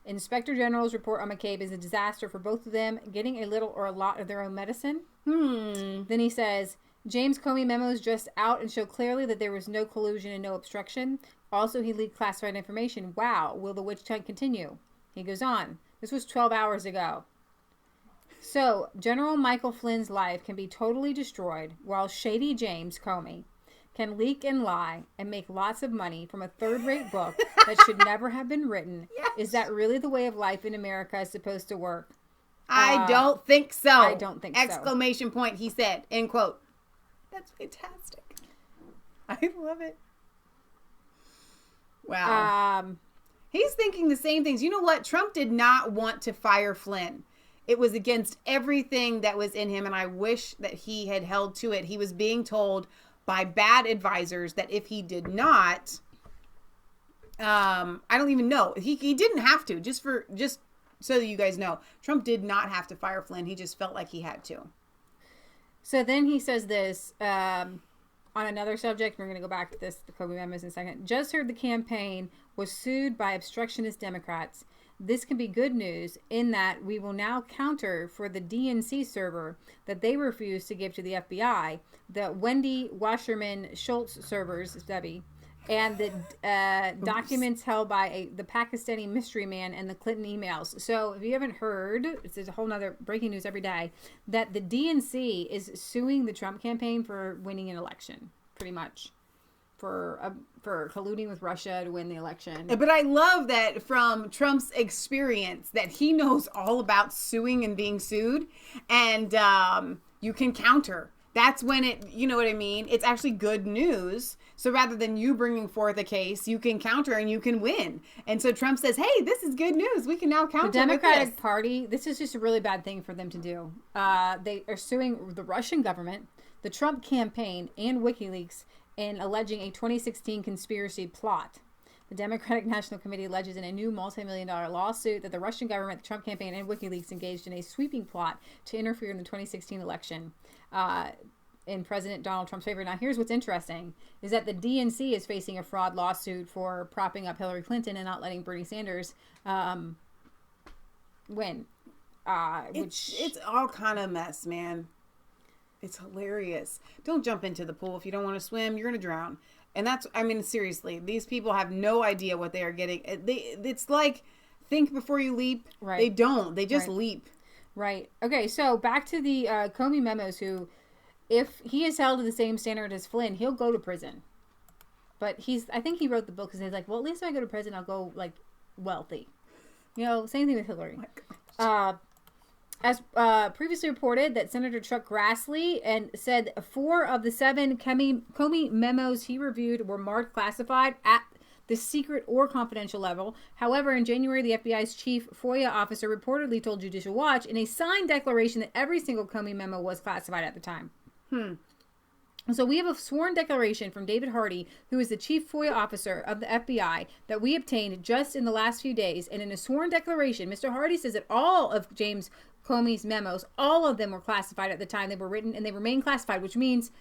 [SPEAKER 2] Inspector General's report on McCabe is a disaster for both of them, getting a little or a lot of their own medicine. Then he says, James Comey memos just out and show clearly that there was no collusion and no obstruction. Also, he leaked classified information. Wow, will the witch hunt continue? He goes on. This was 12 hours ago. So, General Michael Flynn's life can be totally destroyed while shady James Comey can leak and lie and make lots of money from a third-rate book that should never have been written. Yes. Is that really the way of life in America is supposed to work?
[SPEAKER 1] I don't think so.
[SPEAKER 2] I don't think so.
[SPEAKER 1] Exclamation point, he said. End quote. That's fantastic. I love it. Wow. He's thinking the same things. You know what? Trump did not want to fire Flynn. It was against everything that was in him, and I wish that he had held to it. He was being told by bad advisors that if he did not, I don't even know. He didn't have to, just so that you guys know. Trump did not have to fire Flynn. He just felt like he had to.
[SPEAKER 2] So then he says this, on On another subject, we're going to go back to the Comey memos in a second. Just heard the campaign was sued by obstructionist Democrats. This can be good news in that we will now counter for the DNC server that they refused to give to the FBI, the Wendy Wasserman Schultz servers, Debbie, and the documents held by the Pakistani mystery man and the Clinton emails. So if you haven't heard, it's a whole nother breaking news every day, that the DNC is suing the Trump campaign for winning an election, pretty much. For colluding with Russia to win the election.
[SPEAKER 1] But I love that from Trump's experience that he knows all about suing and being sued, and you can counter. That's when it, you know what I mean? It's actually good news. So rather than you bringing forth a case, you can counter and you can win. And so Trump says, hey, this is good news. We can now counter
[SPEAKER 2] the Democratic
[SPEAKER 1] with this.
[SPEAKER 2] Party, this is just a really bad thing for them to do. They are suing the Russian government, the Trump campaign, and WikiLeaks, and alleging a 2016 conspiracy plot. The Democratic National Committee alleges in a new multi-million-dollar lawsuit that the Russian government, the Trump campaign, and WikiLeaks engaged in a sweeping plot to interfere in the 2016 election in President Donald Trump's favor. Now, here's what's interesting, is that the DNC is facing a fraud lawsuit for propping up Hillary Clinton and not letting Bernie Sanders win.
[SPEAKER 1] It's all kind of mess, man. It's hilarious. Don't jump into the pool if you don't want to swim. You're going to drown. And that's, I mean, seriously, these people have no idea what they are getting. It's like, think before you leap.
[SPEAKER 2] Right.
[SPEAKER 1] They don't. They just leap.
[SPEAKER 2] Right. Okay, so back to the Comey memos, who, if he is held to the same standard as Flynn, he'll go to prison. But I think he wrote the book because he's like, well, at least if I go to prison, I'll go, like, wealthy. You know, same thing with Hillary. As previously reported, that Senator Chuck Grassley said 4 of the 7 Comey memos he reviewed were marked classified at the secret or confidential level. However, in January, the FBI's chief FOIA officer reportedly told Judicial Watch in a signed declaration that every single Comey memo was classified at the time. So we have a sworn declaration from David Hardy, who is the chief FOIA officer of the FBI, that we obtained just in the last few days. And in a sworn declaration, Mr. Hardy says that all of James Comey's memos, all of them were classified at the time they were written, and they remain classified, which means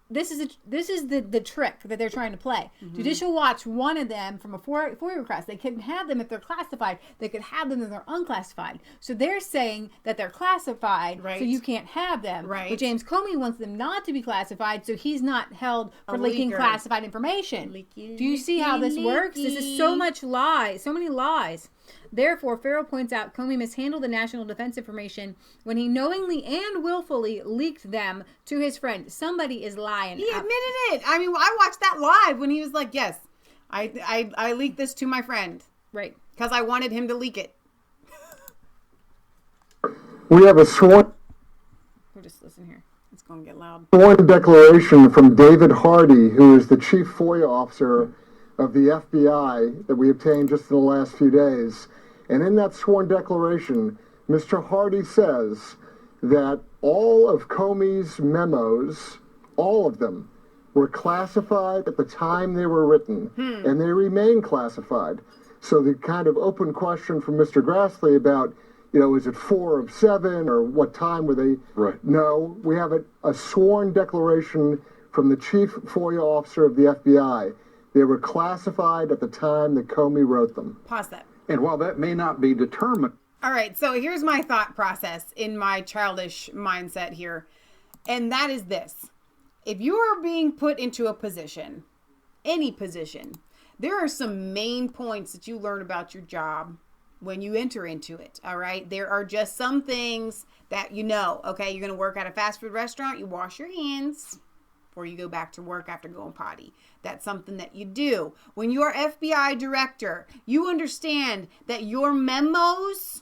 [SPEAKER 2] this is the trick that they're trying to play. Judicial Watch wanted them from a FOIA request. They couldn't have them if they're classified. They could have them if they're unclassified. So they're saying that they're classified, so you can't have them.
[SPEAKER 1] Right.
[SPEAKER 2] But James Comey wants them not to be classified, so he's not held for leaking classified information. Do you see how this works? This is so much lies, so many lies. Therefore, Farrell points out Comey mishandled the national defense information when he knowingly and willfully leaked them to his friend. Somebody is lying.
[SPEAKER 1] He admitted it. I mean, I watched that live when he was like, yes, I leaked this to my friend.
[SPEAKER 2] Right.
[SPEAKER 1] Because I wanted him to leak it.
[SPEAKER 3] We have a sworn...
[SPEAKER 2] We'll just listen here.
[SPEAKER 1] It's going to get loud.
[SPEAKER 3] Sworn declaration from David Hardy, who is the chief FOIA officer of the FBI that we obtained just in the last few days. And in that sworn declaration, Mr. Hardy says that all of Comey's memos, all of them, were classified at the time they were written, and they remain classified. So the kind of open question from Mr. Grassley about, you know, is it 4 of 7, or what time were they? Right. No, we have a sworn declaration from the chief FOIA officer of the FBI. They were classified at the time that Comey wrote them.
[SPEAKER 1] Pause that.
[SPEAKER 5] And while that may not be determined...
[SPEAKER 1] All right, so here's my thought process in my childish mindset here. And that is this. If you are being put into a position, any position, there are some main points that you learn about your job when you enter into it, all right? There are just some things that you know, okay? You're going to work at a fast food restaurant, you wash your hands before you go back to work after going potty. That's something that you do. When you are FBI director, you understand that your memos,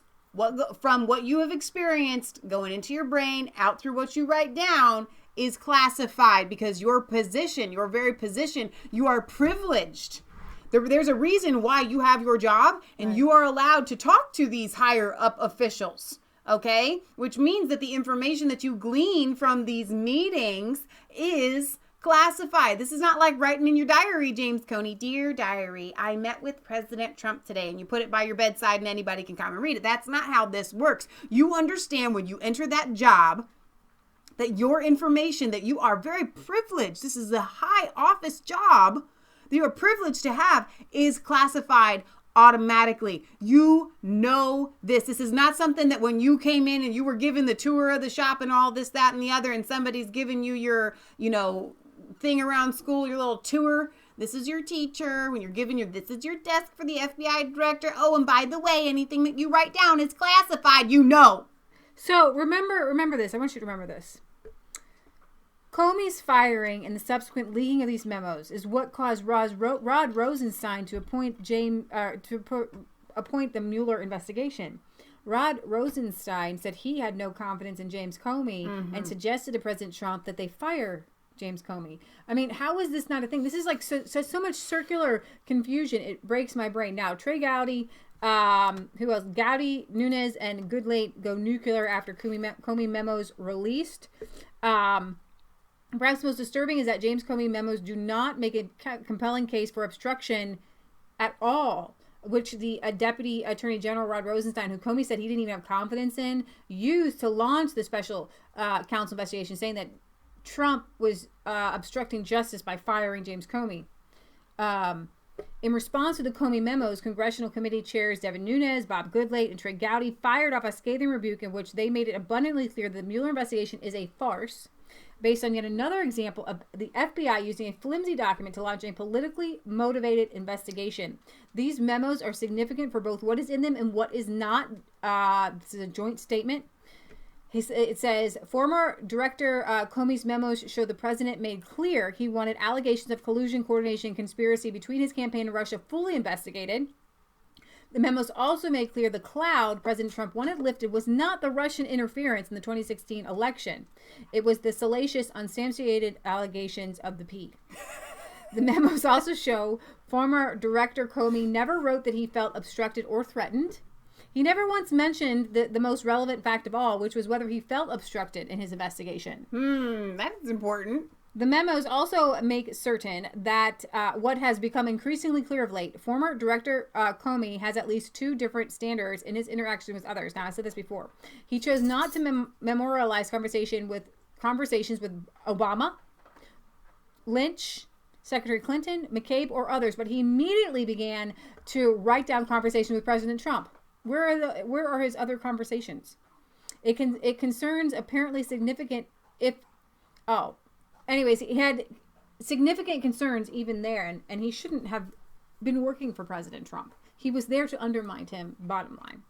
[SPEAKER 1] from what you have experienced, going into your brain, out through what you write down, is classified because your position, your very position, you are privileged. There's a reason why you have your job, and you are allowed to talk to these higher up officials. Okay? Which means that the information that you glean from these meetings is classified. This is not like writing in your diary, James Comey. Dear diary, I met with President Trump today, and you put it by your bedside and anybody can come and read it. That's not how this works. You understand when you enter that job that your information, that you are very privileged, this is a high office job that you're privileged to have, is classified automatically. You know this. This is not something that when you came in and you were given the tour of the shop and all this, that, and the other, and somebody's giving you your, thing around school, your little tour. This is your teacher. When you're giving this is your desk for the FBI director. Oh, and by the way, anything that you write down is classified,
[SPEAKER 2] So remember this. I want you to remember this. Comey's firing and the subsequent leaking of these memos is what caused Rod Rosenstein to appoint appoint the Mueller investigation. Rod Rosenstein said he had no confidence in James Comey and suggested to President Trump that they fire James Comey. I mean, how is this not a thing? This is like so much circular confusion. It breaks my brain. Now, Trey Gowdy, who else? Gowdy, Nunes, and Goodlate go nuclear after Comey memos released. Perhaps most disturbing is that James Comey memos do not make a compelling case for obstruction at all, which the Deputy Attorney General Rod Rosenstein, who Comey said he didn't even have confidence in, used to launch the special counsel investigation, saying that Trump was obstructing justice by firing James Comey. In response to the Comey memos, Congressional Committee chairs Devin Nunes, Bob Goodlate, and Trey Gowdy fired off a scathing rebuke in which they made it abundantly clear that the Mueller investigation is a farce, based on yet another example of the FBI using a flimsy document to launch a politically motivated investigation. These memos are significant for both what is in them and what is not. This is a joint statement. It says, former Director Comey's memos show the president made clear he wanted allegations of collusion, coordination, and conspiracy between his campaign and Russia fully investigated. The memos also made clear the cloud President Trump wanted lifted was not the Russian interference in the 2016 election. It was the salacious, unsubstantiated allegations of the P. The memos also show former Director Comey never wrote that he felt obstructed or threatened. He never once mentioned the most relevant fact of all, which was whether he felt obstructed in his investigation.
[SPEAKER 1] That's important.
[SPEAKER 2] The memos also make certain that what has become increasingly clear of late, former Director Comey has at least two different standards in his interaction with others. Now, I said this before. He chose not to memorialize conversations with Obama, Lynch, Secretary Clinton, McCabe, or others, but he immediately began to write down conversations with President Trump. Where are his other conversations? It concerns apparently significant Anyways, he had significant concerns even there, and he shouldn't have been working for President Trump. He was there to undermine him, bottom line.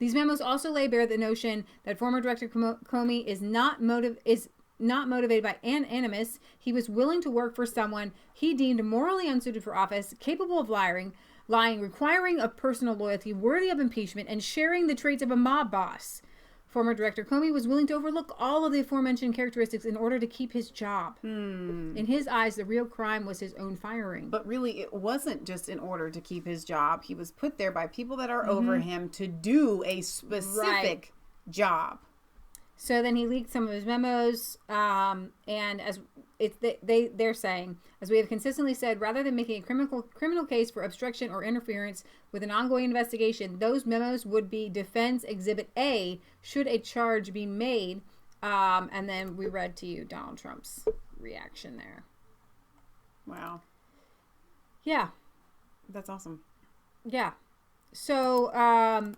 [SPEAKER 2] These memos also lay bare the notion that former Director Comey is not motivated by animus. He was willing to work for someone he deemed morally unsuited for office, capable of lying, requiring of personal loyalty, worthy of impeachment, and sharing the traits of a mob boss. Former Director Comey was willing to overlook all of the aforementioned characteristics in order to keep his job. In his eyes, the real crime was his own firing.
[SPEAKER 1] But really, it wasn't just in order to keep his job. He was put there by people that are over him to do a specific job.
[SPEAKER 2] So then he leaked some of his memos, and as they're saying, as we have consistently said, rather than making a criminal case for obstruction or interference with an ongoing investigation, those memos would be Defense Exhibit A should a charge be made. And then we read to you Donald Trump's reaction there.
[SPEAKER 1] Wow.
[SPEAKER 2] Yeah.
[SPEAKER 1] That's awesome.
[SPEAKER 2] Yeah. So,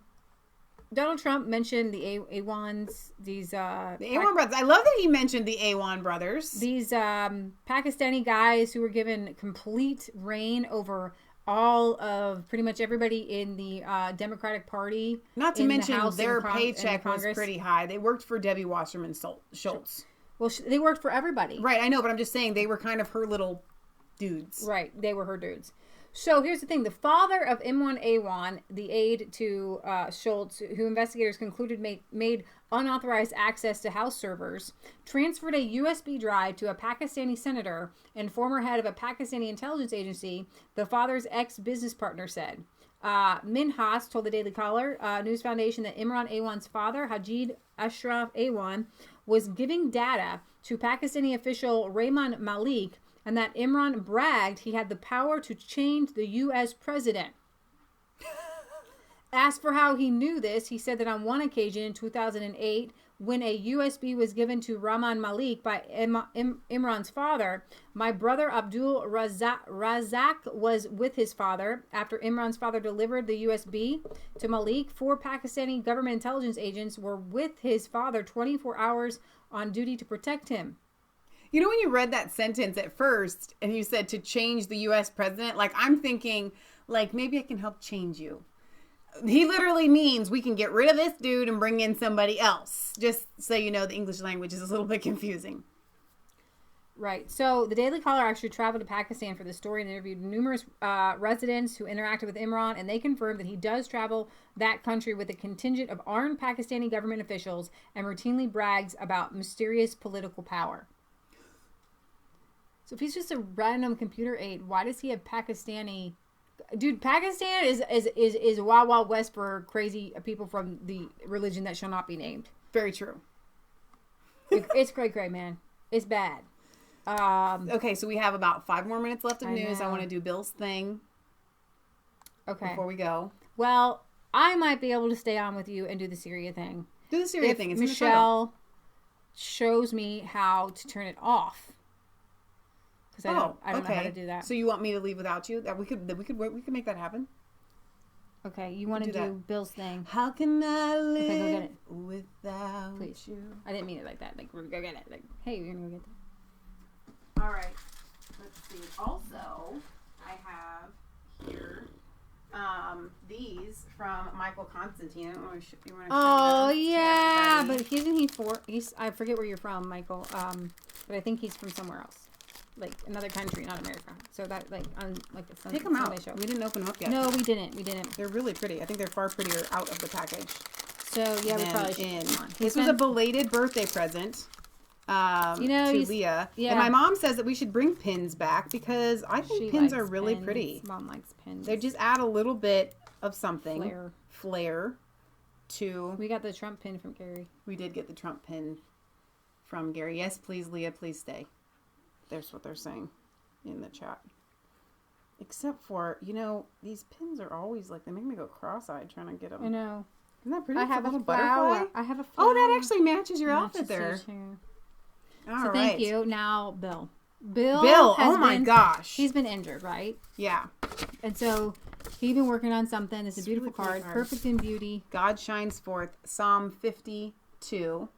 [SPEAKER 2] Donald Trump mentioned the Awans, the
[SPEAKER 1] Awan brothers. I love that he mentioned the Awan brothers.
[SPEAKER 2] These Pakistani guys who were given complete reign over all of pretty much everybody in the Democratic Party.
[SPEAKER 1] Not to mention their paycheck was pretty high. They worked for Debbie Wasserman Schultz.
[SPEAKER 2] Well, they worked for everybody.
[SPEAKER 1] Right, I know, but I'm just saying they were kind of her little dudes.
[SPEAKER 2] Right, they were her dudes. So here's the thing. The father of Imran Awan, the aide to Schultz, who investigators concluded made unauthorized access to House servers, transferred a USB drive to a Pakistani senator and former head of a Pakistani intelligence agency, the father's ex-business partner said. Minhas told the Daily Caller News Foundation that Imran Awan's father, Hajid Ashraf Awan, was giving data to Pakistani official Rehman Malik, and that Imran bragged he had the power to change the U.S. president. Asked for how he knew this, he said that on one occasion in 2008, when a USB was given to Rahman Malik by Imran's father, my brother Abdul Razak was with his father. After Imran's father delivered the USB to Malik, 4 Pakistani government intelligence agents were with his father 24 hours on duty to protect him.
[SPEAKER 1] You know, when you read that sentence at first and you said to change the U.S. president, like, I'm thinking, like, maybe I can help change you. He literally means we can get rid of this dude and bring in somebody else. Just so you know, the English language is a little bit confusing.
[SPEAKER 2] Right. So the Daily Caller actually traveled to Pakistan for the story and interviewed numerous residents who interacted with Imran, and they confirmed that he does travel that country with a contingent of armed Pakistani government officials and routinely brags about mysterious political power. So if he's just a random computer aide, why does he have Pakistani? Dude, Pakistan is Wild Wild West for crazy people from the religion that shall not be named.
[SPEAKER 1] Very true.
[SPEAKER 2] It's cray, man. It's bad.
[SPEAKER 1] Okay, so we have about 5 more minutes left of news. I want to do Bill's thing.
[SPEAKER 2] Okay.
[SPEAKER 1] Before we go.
[SPEAKER 2] Well, I might be able to stay on with you and do the Syria thing.
[SPEAKER 1] Do the Syria thing. It's
[SPEAKER 2] Michelle shows me how to turn it off. Because I don't know how to do that.
[SPEAKER 1] So you want me to leave without you? That we could make that happen.
[SPEAKER 2] Okay, you want to do Bill's thing.
[SPEAKER 1] How can I live
[SPEAKER 2] go get it.
[SPEAKER 1] without
[SPEAKER 2] Please.
[SPEAKER 1] you?
[SPEAKER 2] I didn't mean it like that. Like, we're gonna go get it. Like, hey, you're gonna go get
[SPEAKER 1] that. All right. Let's see. Also, I have here these from Michael Constantine.
[SPEAKER 2] Oh yeah, but I forget where you're from, Michael. But I think he's from somewhere else. Like another country, not America. So that on the
[SPEAKER 1] take them out.
[SPEAKER 2] Show.
[SPEAKER 1] We didn't open them up yet.
[SPEAKER 2] No, we didn't.
[SPEAKER 1] They're really pretty. I think they're far prettier out of the package.
[SPEAKER 2] So yeah, we probably should.
[SPEAKER 1] This was a belated birthday present. To Leah. Yeah. And my mom says that we should bring pins back because I think pins are really pretty.
[SPEAKER 2] Mom likes pins.
[SPEAKER 1] They just add a little bit of something. Flair. To.
[SPEAKER 2] We got the Trump pin from Gary.
[SPEAKER 1] We did get the Trump pin from Gary. Yes, please, Leah, please stay. There's what they're saying in the chat. Except for, these pins are always like, they make me go cross-eyed trying to get them.
[SPEAKER 2] I know.
[SPEAKER 1] Isn't that pretty?
[SPEAKER 2] I have a
[SPEAKER 1] little
[SPEAKER 2] flower.
[SPEAKER 1] Butterfly.
[SPEAKER 2] I have a flower.
[SPEAKER 1] Oh, that actually matches your outfit there.
[SPEAKER 2] So thank you. Now, Bill.
[SPEAKER 1] Oh my gosh.
[SPEAKER 2] He's been injured, right?
[SPEAKER 1] Yeah.
[SPEAKER 2] And so he's been working on something. It's a beautiful card. Perfect in beauty.
[SPEAKER 1] God shines forth. Psalm 52.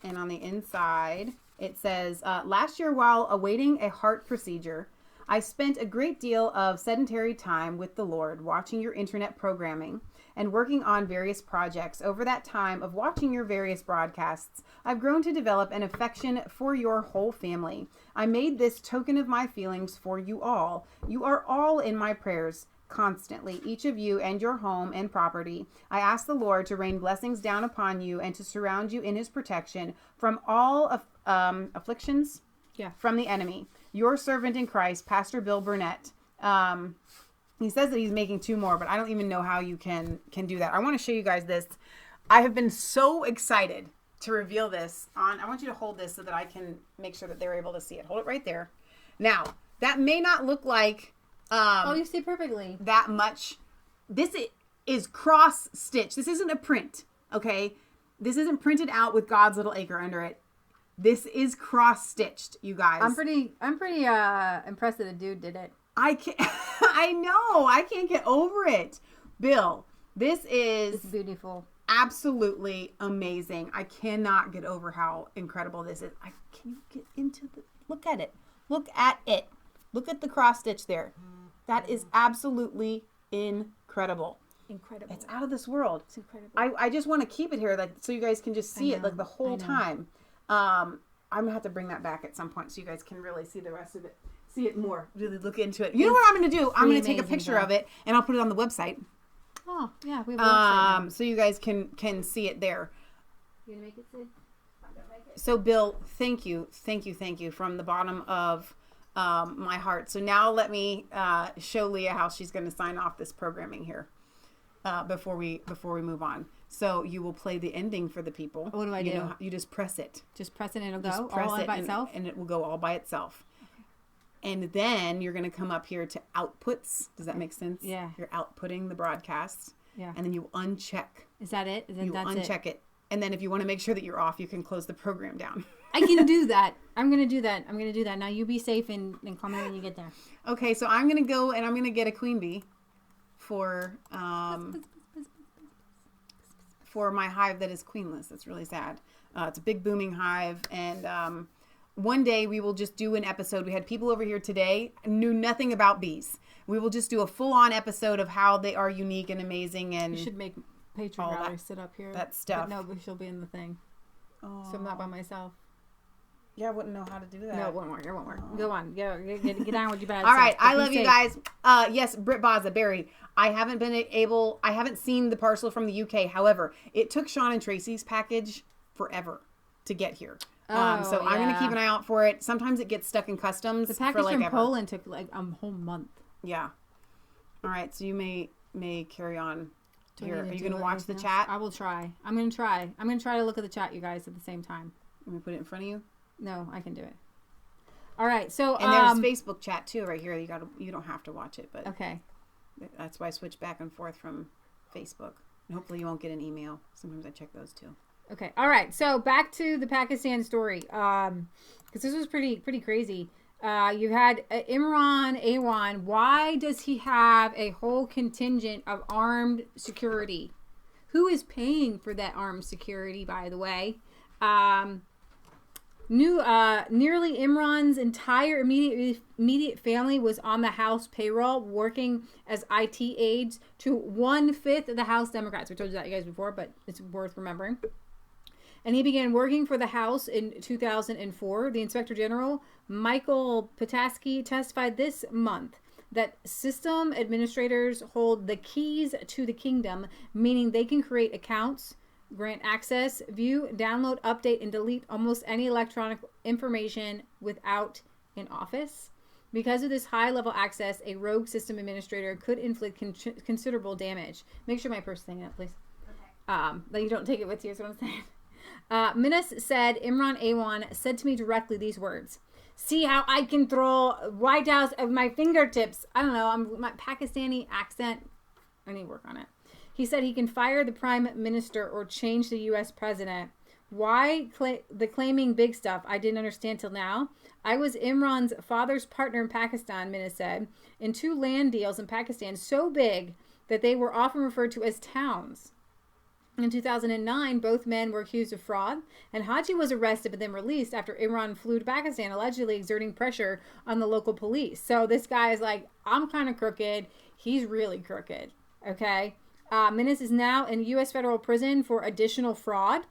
[SPEAKER 1] And on the inside, it says, last year while awaiting a heart procedure, I spent a great deal of sedentary time with the Lord watching your internet programming and working on various projects. Over that time of watching your various broadcasts, I've grown to develop an affection for your whole family. I made this token of my feelings for you all. You are all in my prayers constantly, each of you and your home and property. I ask the Lord to rain blessings down upon you and to surround you in his protection from all afflictions from the enemy. Your servant in Christ, Pastor Bill Burnett. He says that he's making 2 more, but I don't even know how you can do that. I want to show you guys this. I have been so excited to reveal this I want you to hold this so that I can make sure that they're able to see it. Hold it right there. Now, that may not look like
[SPEAKER 2] you see perfectly.
[SPEAKER 1] That much. This is cross stitch. This isn't a print, okay? This isn't printed out with God's little acre under it. This is cross stitched, you guys.
[SPEAKER 2] I'm pretty impressed that a dude did it.
[SPEAKER 1] I know. I can't get over it. Bill, it's
[SPEAKER 2] beautiful.
[SPEAKER 1] Absolutely amazing. I cannot get over how incredible this is. Can you get into look at it. Look at it. Look at the cross stitch there. That is absolutely incredible.
[SPEAKER 2] Incredible.
[SPEAKER 1] It's out of this world.
[SPEAKER 2] It's incredible.
[SPEAKER 1] I just want to keep it here so you guys can just see it like the whole time. I'm going to have to bring that back at some point so you guys can really see the rest of it. See it more. Really look into it. You know what I'm going to do? I'm going to take a picture of it and I'll put it on the website.
[SPEAKER 2] Oh, yeah. We have a website now.
[SPEAKER 1] So you guys can see it there.
[SPEAKER 2] You going to make it, Sid?
[SPEAKER 1] So Bill, thank you from the bottom of my heart. So now let me show Leah how she's going to sign off this programming here before we move on. So you will play the ending for the people.
[SPEAKER 2] What do I do?
[SPEAKER 1] You just press it.
[SPEAKER 2] Just press it and it'll go all by itself?
[SPEAKER 1] And it will go all by itself. Okay. And then you're going to come up here to outputs. Does that make sense?
[SPEAKER 2] Yeah.
[SPEAKER 1] You're outputting the broadcast.
[SPEAKER 2] Yeah.
[SPEAKER 1] And then you uncheck.
[SPEAKER 2] Is that it?
[SPEAKER 1] You uncheck it. And then if you want to make sure that you're off, you can close the program down.
[SPEAKER 2] I can do that. I'm going to do that. Now you be safe and call me when you get there.
[SPEAKER 1] Okay, so I'm going to go and I'm going to get a queen bee for my hive that is queenless. It's really sad. It's a big booming hive, and one day we will just do an episode. We had people over here today, knew nothing about bees. We will just do a full-on episode of how they are unique and amazing. And
[SPEAKER 2] you should make Patreon gallery sit up here.
[SPEAKER 1] That stuff.
[SPEAKER 2] But no, but she'll be in the thing.
[SPEAKER 1] Oh.
[SPEAKER 2] So I'm not by myself.
[SPEAKER 1] Yeah, I wouldn't know how to do that.
[SPEAKER 2] No, it won't work. It won't work. Go on. Get down with your bad
[SPEAKER 1] All right.
[SPEAKER 2] self.
[SPEAKER 1] I love you guys. Yes, Britt Baza, Barry. I haven't seen the parcel from the UK. However, it took Sean and Tracy's package forever to get here. So I'm going to keep an eye out for it. Sometimes it gets stuck in customs.
[SPEAKER 2] The package from Poland took like a whole month.
[SPEAKER 1] Yeah. All right. So you may carry on here. Are you going to watch the
[SPEAKER 2] else?
[SPEAKER 1] chat?
[SPEAKER 2] I will try. I'm going to try. I'm going to try to look at the chat, you guys, at the same time.
[SPEAKER 1] Let me put it in front of you.
[SPEAKER 2] No, I can do it. All right. So
[SPEAKER 1] and there's Facebook chat too right here. You don't have to watch it, but
[SPEAKER 2] okay.
[SPEAKER 1] That's why I switch back and forth from Facebook. And hopefully you won't get an email. Sometimes I check those too.
[SPEAKER 2] Okay. All right. So back to the Pakistan story, because this was pretty crazy. You had Imran Awan. Why does he have a whole contingent of armed security? Who is paying for that armed security, by the way? Nearly Imran's entire immediate family was on the House payroll working as IT aides to 1/5 of the House Democrats. We told you that, you guys, before, but it's worth remembering. And he began working for the House in 2004. The Inspector General, Michael Pataski, testified this month that system administrators hold the keys to the kingdom, meaning they can create accounts, grant access, view, download, update, and delete almost any electronic information without an office. Because of this high-level access, a rogue system administrator could inflict considerable damage. Make sure my purse is hanging up, please. Okay. That you don't take it with you is what I'm saying. Minas said, Imran Awan said to me directly these words: "See how I control White House of my fingertips." I don't know, my Pakistani accent, I need to work on it. He said he can fire the prime minister or change the U.S. president. Why the claiming big stuff? I didn't understand till now. I was Imran's father's partner in Pakistan, Minas said, in 2 land deals in Pakistan so big that they were often referred to as towns. In 2009, both men were accused of fraud, and Haji was arrested but then released after Imran flew to Pakistan, allegedly exerting pressure on the local police. So this guy is like, I'm kind of crooked. He's really crooked. Okay? Minas is now in U.S. federal prison for additional fraud.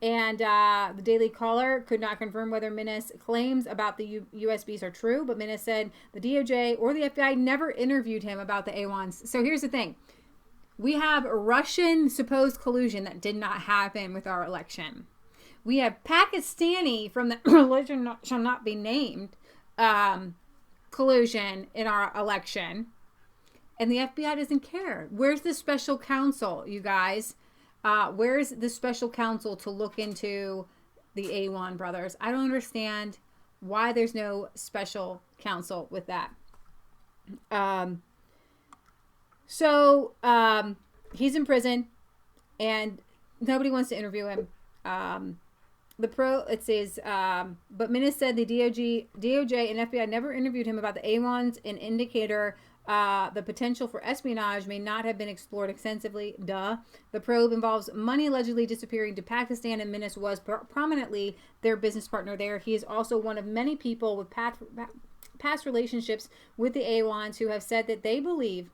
[SPEAKER 2] And the Daily Caller could not confirm whether Minas' claims about the USBs are true, but Minas said the DOJ or the FBI never interviewed him about the A1s. So here's the thing. We have Russian supposed collusion that did not happen with our election. We have Pakistani from the religion shall not be named collusion in our election. And the FBI doesn't care. Where's the special counsel, you guys? Where's the special counsel to look into the A1 brothers? I don't understand why there's no special counsel with that. So he's in prison and nobody wants to interview him. It says, but Minas said the DOJ and FBI never interviewed him about the A1s, an indicator the potential for espionage may not have been explored extensively. The probe involves money allegedly disappearing to Pakistan, and Minas was prominently their business partner there. He is also one of many people with past relationships with the A1s who have said that they believe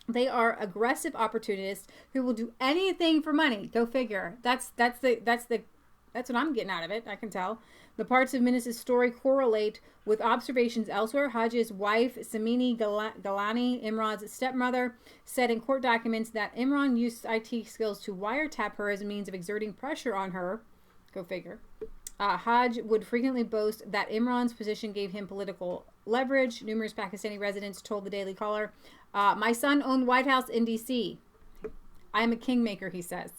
[SPEAKER 2] they are aggressive opportunists who will do anything for money. Go figure. That's what I'm getting out of it. I can tell. The parts of Minas' story correlate with observations elsewhere. Haji's wife, Samini Galani, Imran's stepmother, said in court documents that Imran used IT skills to wiretap her as a means of exerting pressure on her. Go figure. Haj would frequently boast that Imran's position gave him political leverage. Numerous Pakistani residents told the Daily Caller, my son owned White House in D.C. I am a kingmaker, he says.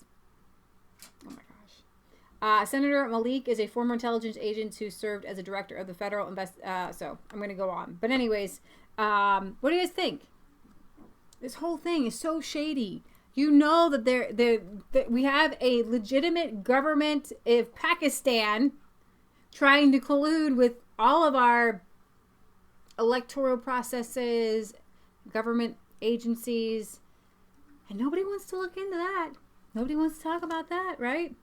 [SPEAKER 2] Oh my gosh. Senator Malik is a former intelligence agent who served as a director of the federal so I'm going to go on. But anyways, what do you guys think? This whole thing is so shady. You know that we have a legitimate government of Pakistan trying to collude with all of our electoral processes, government agencies, and nobody wants to look into that. Nobody wants to talk about that, right?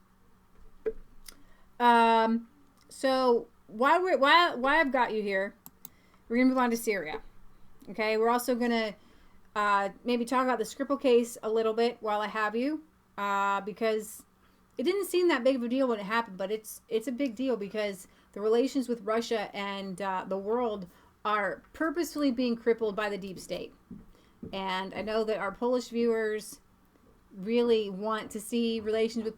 [SPEAKER 2] So why I've got you here, we're gonna move on to Syria. Okay, we're also gonna maybe talk about the Skripal case a little bit while I have you, because it didn't seem that big of a deal when it happened, but it's a big deal because the relations with Russia and the world are purposefully being crippled by the deep state. And I know that our Polish viewers really want to see relations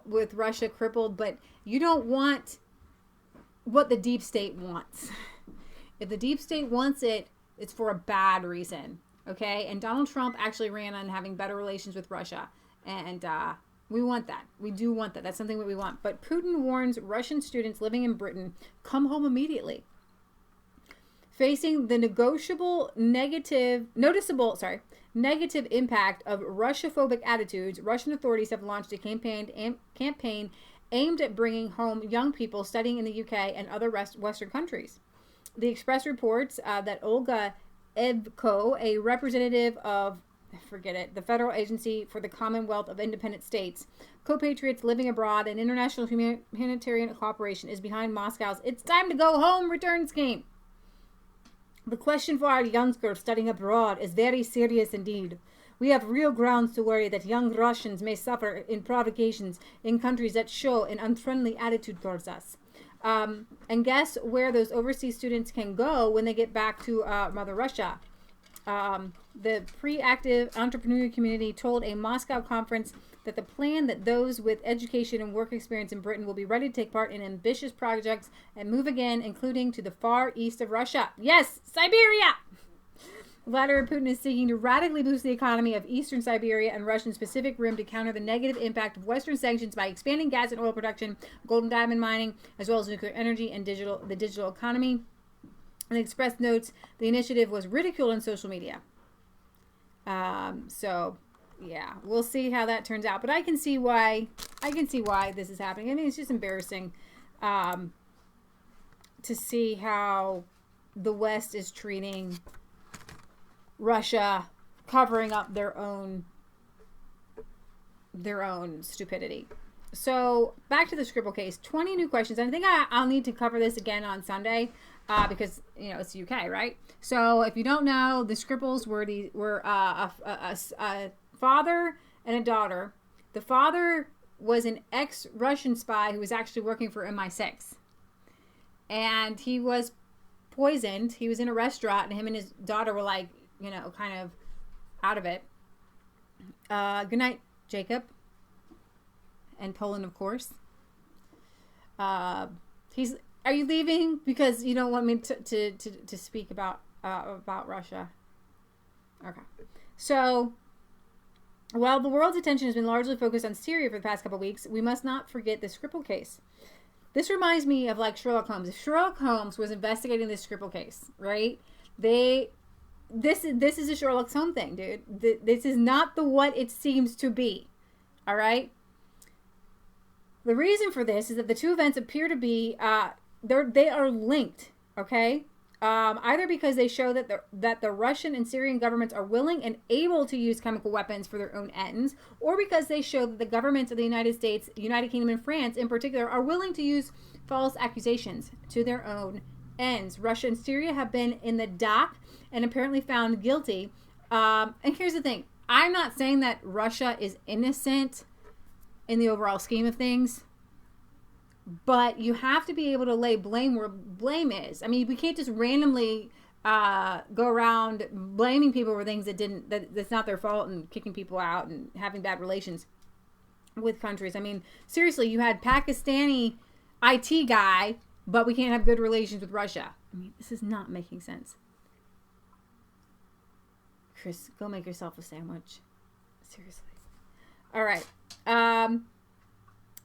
[SPEAKER 2] with Russia crippled, but you don't want what the deep state wants. If the deep state wants it, it's for a bad reason. Okay, and Donald Trump actually ran on having better relations with Russia, and we want that. We do want that. That's something that we want. But Putin warns Russian students living in Britain, come home immediately. Facing the noticeable negative impact of Russia-phobic attitudes, Russian authorities have launched a campaign aimed at bringing home young people studying in the UK and other Western countries. The Express reports that Olga Evko, a representative of, the Federal Agency for the Commonwealth of Independent States, compatriots living abroad and international humanitarian cooperation, is behind Moscow's "It's time to go home" return scheme. The question for our youngsters studying abroad is very serious indeed. We have real grounds to worry that young Russians may suffer in provocations in countries that show an unfriendly attitude towards us. And guess where those overseas students can go when they get back to Mother Russia? The pre-active entrepreneur community told a Moscow conference that the plan that those with education and work experience in Britain will be ready to take part in ambitious projects and move again, including to the far east of Russia. Yes, Siberia! Vladimir Putin is seeking to radically boost the economy of eastern Siberia and Russian Pacific Rim to counter the negative impact of Western sanctions by expanding gas and oil production, gold and diamond mining, as well as nuclear energy and the digital economy. And the Express notes the initiative was ridiculed on social media. So, yeah, we'll see how that turns out. But I can see why this is happening. I mean, it's just embarrassing to see how the West is treating Russia, covering up their own stupidity. So back to the Skripal case, 20 new questions. And I think I'll need to cover this again on Sunday because it's the UK, right? So if you don't know, the Skripals were a father and a daughter. The father was an ex-Russian spy who was actually working for MI6, and he was poisoned. He was in a restaurant, and him and his daughter were like, kind of out of it. Good night, Jacob. And Poland, of course. Are you leaving because you don't want me to speak about Russia? Okay. So, while the world's attention has been largely focused on Syria for the past couple of weeks, we must not forget the Skripal case. This reminds me of like Sherlock Holmes. If Sherlock Holmes was investigating this Skripal case, right? This is a Sherlock Holmes thing, dude. This is not the what it seems to be. All right? The reason for this is that the two events appear to be, they are linked, okay? Either because they show that the Russian and Syrian governments are willing and able to use chemical weapons for their own ends, or because they show that the governments of the United States, United Kingdom, and France in particular are willing to use false accusations to their own ends. Russia and Syria have been in the dock and apparently found guilty. And here's the thing. I'm not saying that Russia is innocent in the overall scheme of things, but you have to be able to lay blame where blame is. I mean, we can't just randomly go around blaming people for things that's not their fault and kicking people out and having bad relations with countries. I mean, seriously, you had Pakistani IT guy, but we can't have good relations with Russia. I mean, this is not making sense. Chris, go make yourself a sandwich. Seriously. All right.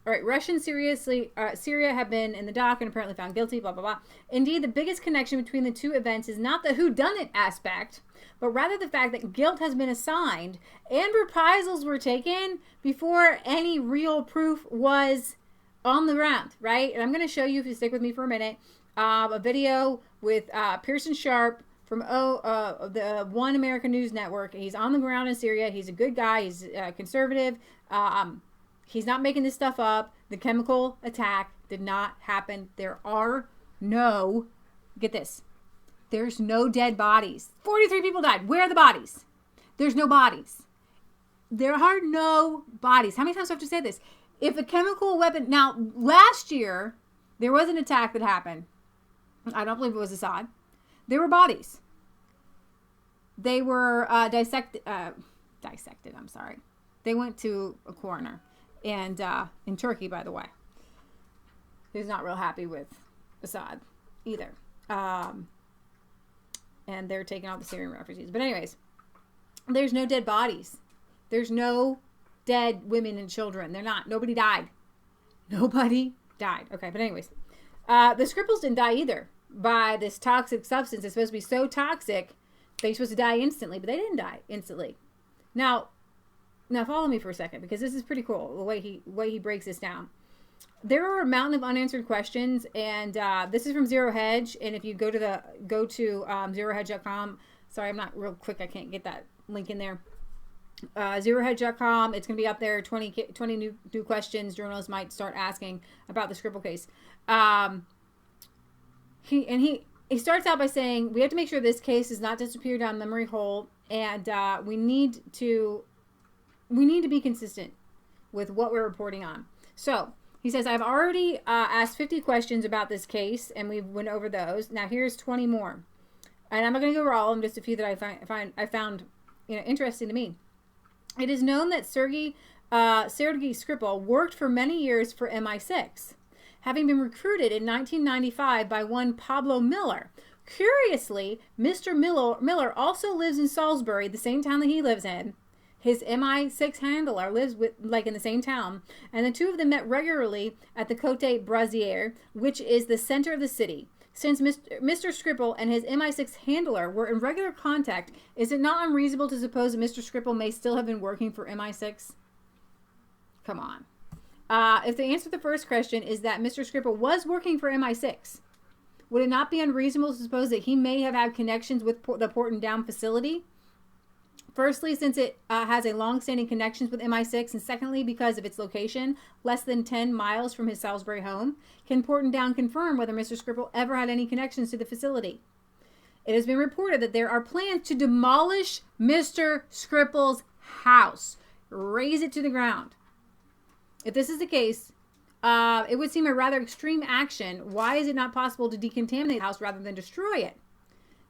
[SPEAKER 2] Russia and Syria have been in the dock and apparently found guilty, blah, blah, blah. Indeed, the biggest connection between the two events is not the whodunit aspect, but rather the fact that guilt has been assigned and reprisals were taken before any real proof was on the ground, right? And I'm going to show you, if you stick with me for a minute, a video with Pearson Sharp from the One American News Network. He's on the ground in Syria. He's a good guy. He's conservative. He's not making this stuff up. The chemical attack did not happen. There are no, get this, there's no dead bodies. 43 people died. Where are the bodies? There's no bodies. There are no bodies. How many times do I have to say this? If a chemical weapon, now last year, there was an attack that happened. I don't believe it was Assad. There were bodies. They were dissected, I'm sorry. They went to a coroner. And in Turkey, by the way. Who's not real happy with Assad either. And they're taking all the Syrian refugees. But anyways, there's no dead bodies. There's no dead women and children. They're not. Nobody died. Nobody died. Okay, but anyways. The Skripals didn't die either by this toxic substance. It's supposed to be so toxic, they're supposed to die instantly, but they didn't die instantly. Now follow me for a second, because this is pretty cool, the way he breaks this down. There are a mountain of unanswered questions, and this is from Zero Hedge. And if you go to zerohedge.com, sorry, I'm not real quick. I can't get that link in there. Zerohedge.com. It's going to be up there. 20 new questions journalists might start asking about the Skripal case. He starts out by saying, we have to make sure this case does not disappear down memory hole, and we need to be consistent with what we're reporting on. So he says, I've already asked 50 questions about this case, and we went over those. Now here's 20 more, and I'm not going to go over all of them, just a few that I found interesting to me. It is known that Sergei Skripal worked for many years for MI6, having been recruited in 1995 by one Pablo Miller. Curiously, Mr. Miller also lives in Salisbury, the same town that he lives in. His MI6 handler lives in the same town, and the two of them met regularly at the Côte Brasier, which is the center of the city. Since Mr. Skripal and his MI6 handler were in regular contact, is it not unreasonable to suppose that Mr. Skripal may still have been working for MI6? Come on. If the answer to the first question is that Mr. Skripal was working for MI6, would it not be unreasonable to suppose that he may have had connections with the Porton Down facility? Firstly, since it has a long-standing connections with MI6, and secondly, because of its location, less than 10 miles from his Salisbury home, can Porton Down confirm whether Mr. Skripal ever had any connections to the facility? It has been reported that there are plans to demolish Mr. Skripal's house, raze it to the ground. If this is the case, it would seem a rather extreme action. Why is it not possible to decontaminate the house rather than destroy it?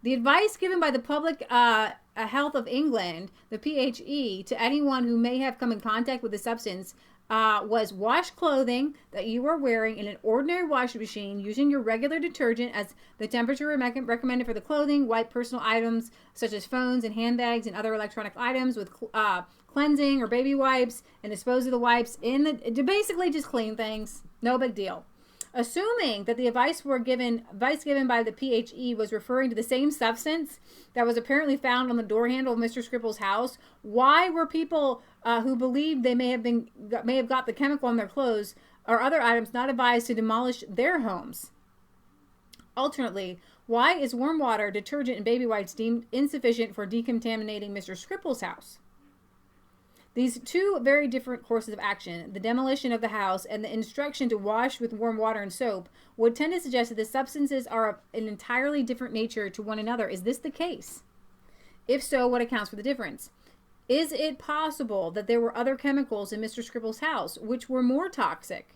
[SPEAKER 2] The advice given by the Public Health of England, the PHE, to anyone who may have come in contact with the substance was wash clothing that you are wearing in an ordinary washing machine using your regular detergent as the temperature recommended for the clothing, wipe personal items such as phones and handbags and other electronic items with cleansing or baby wipes, and dispose of the wipes to basically just clean things. No big deal. Assuming that the advice given by the PHE was referring to the same substance that was apparently found on the door handle of Mr. Skripal's house, why were people who believed they may have got the chemical on their clothes or other items not advised to demolish their homes? Alternately, why is warm water, detergent, and baby wipes deemed insufficient for decontaminating Mr. Skripal's house? These two very different courses of action, the demolition of the house and the instruction to wash with warm water and soap, would tend to suggest that the substances are of an entirely different nature to one another. Is this the case? If so, what accounts for the difference? Is it possible that there were other chemicals in Mr. Skripal's house which were more toxic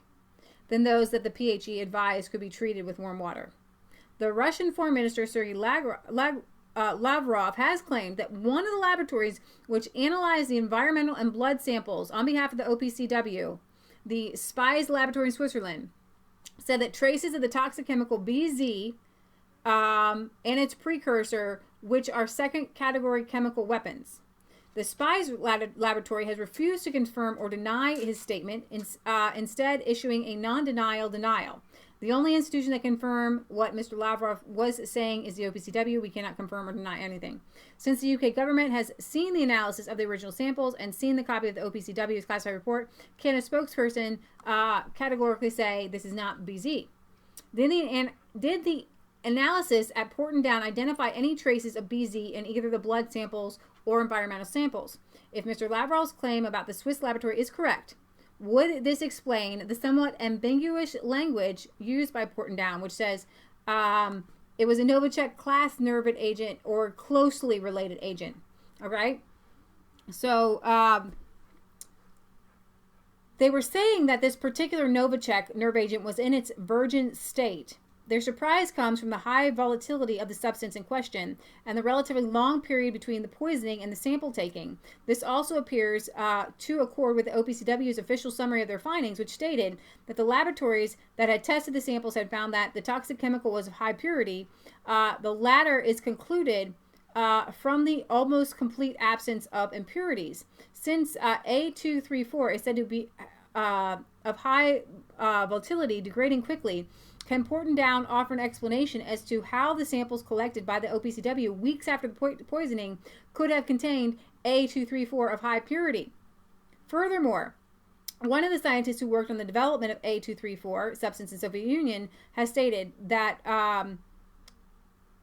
[SPEAKER 2] than those that the PHE advised could be treated with warm water? The Russian Foreign Minister, Sergei Lavrov, has claimed that one of the laboratories which analyzed the environmental and blood samples on behalf of the OPCW, the Spies Laboratory in Switzerland, said that traces of the toxic chemical BZ and its precursor, which are second category chemical weapons. The Spies Laboratory has refused to confirm or deny his statement, instead issuing a non-denial denial. The only institution that can confirm what Mr. Lavrov was saying is the OPCW. We cannot confirm or deny anything. Since the UK government has seen the analysis of the original samples and seen the copy of the OPCW's classified report, can a spokesperson categorically say this is not BZ? Did the analysis at Portendown identify any traces of BZ in either the blood samples or environmental samples? If Mr. Lavrov's claim about the Swiss laboratory is correct, would this explain the somewhat ambiguous language used by Portendown, which says it was a Novichok class nervine agent or closely related agent? All right. So they were saying that this particular Novichok nerve agent was in its virgin state. Their surprise comes from the high volatility of the substance in question and the relatively long period between the poisoning and the sample taking. This also appears to accord with the OPCW's official summary of their findings, which stated that the laboratories that had tested the samples had found that the toxic chemical was of high purity. The latter is concluded from the almost complete absence of impurities. Since A234 is said to be of high volatility, degrading quickly, can Portendown offer an explanation as to how the samples collected by the OPCW weeks after the poisoning could have contained A234 of high purity? Furthermore, one of the scientists who worked on the development of A234 substance in the Soviet Union has stated that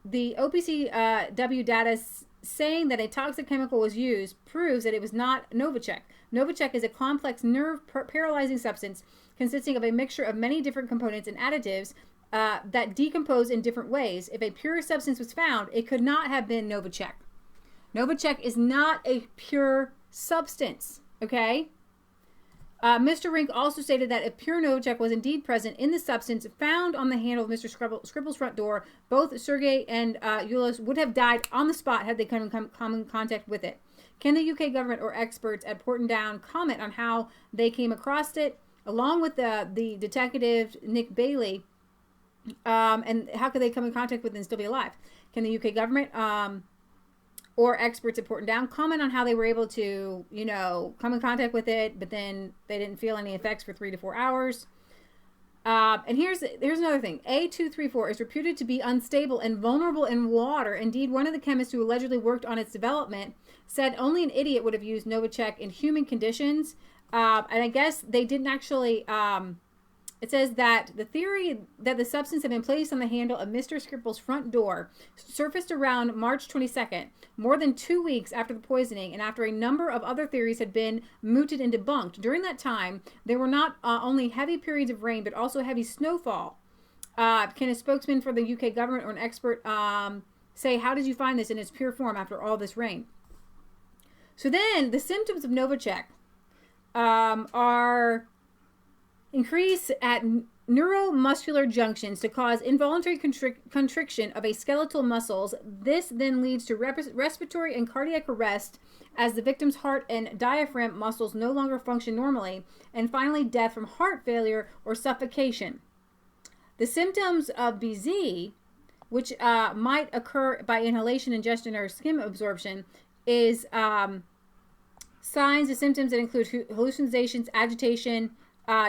[SPEAKER 2] the OPCW data saying that a toxic chemical was used proves that it was not Novichok. Novichok is a complex nerve paralyzing substance consisting of a mixture of many different components and additives that decompose in different ways. If a pure substance was found, it could not have been Novichok. Novichok is not a pure substance, okay? Mr. Rink also stated that if pure Novichok was indeed present in the substance found on the handle of Mr. Scribble's front door, both Sergei and Yulis would have died on the spot had they come in contact with it. Can the UK government or experts at Portendown comment on how they came across it, along with the detective Nick Bailey, and how could they come in contact with it and still be alive? Can the UK government or experts at Portendown comment on how they were able to, come in contact with it, but then they didn't feel any effects for 3 to 4 hours? And here's another thing. A234 is reputed to be unstable and vulnerable in water. Indeed, one of the chemists who allegedly worked on its development said only an idiot would have used Novichok in human conditions. And I guess they didn't actually... It says that the theory that the substance had been placed on the handle of Mr. Scribble's front door surfaced around March 22nd, more than 2 weeks after the poisoning, and after a number of other theories had been mooted and debunked. During that time, there were not only heavy periods of rain, but also heavy snowfall. Can a spokesman for the UK government or an expert say, how did you find this in its pure form after all this rain? So then, the symptoms of Novichok are... increase at neuromuscular junctions to cause involuntary constriction of a skeletal muscles. This then leads to respiratory and cardiac arrest as the victim's heart and diaphragm muscles no longer function normally, and finally death from heart failure or suffocation. The symptoms of BZ, which might occur by inhalation, ingestion, or skin absorption, is signs and symptoms that include hallucinations, agitation,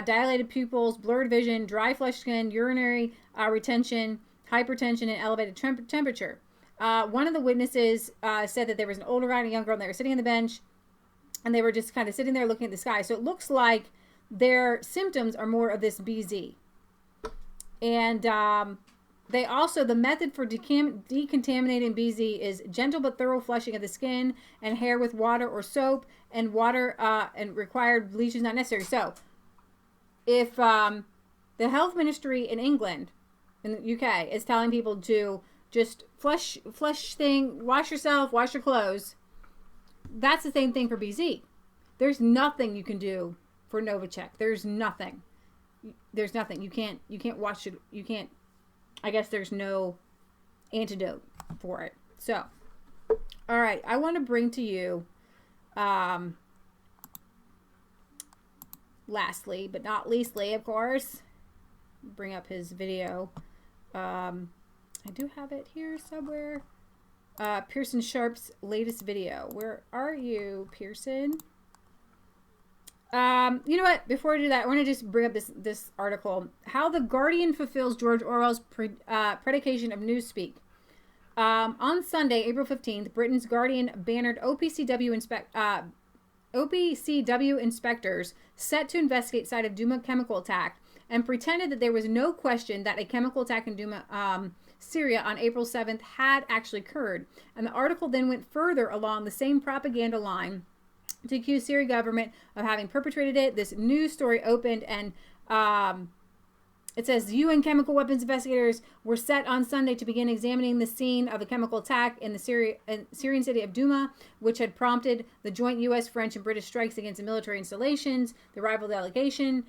[SPEAKER 2] dilated pupils, blurred vision, dry flesh skin, urinary retention, hypertension, and elevated temperature. One of the witnesses said that there was an older guy and a young girl, and they were sitting on the bench, and they were just kind of sitting there looking at the sky. So it looks like their symptoms are more of this BZ. And they also, the method for decontaminating BZ is gentle but thorough flushing of the skin and hair with water or soap, and water and required bleach is not necessary. So, if the health ministry in England, in the UK, is telling people to just flush thing, wash yourself, wash your clothes, that's the same thing for BZ. There's nothing you can do for Novichok. There's nothing. You can't wash it. You can't. I guess there's no antidote for it. So, all right. I want to bring to you. Lastly, but not leastly, of course, bring up his video. I do have it here somewhere. Pearson Sharp's latest video. Where are you, Pearson? You know what? Before I do that, I want to just bring up this article. How the Guardian fulfills George Orwell's predication of newspeak. On Sunday, April 15th, Britain's Guardian bannered OPCW inspectors set to investigate site of Douma chemical attack and pretended that there was no question that a chemical attack in Douma, Syria on April 7th had actually occurred. And the article then went further along the same propaganda line to accuse Syria government of having perpetrated it. This news story opened and it says UN chemical weapons investigators were set on Sunday to begin examining the scene of the chemical attack in the Syrian city of Douma, which had prompted the joint U.S., French, and British strikes against the military installations. The rival delegation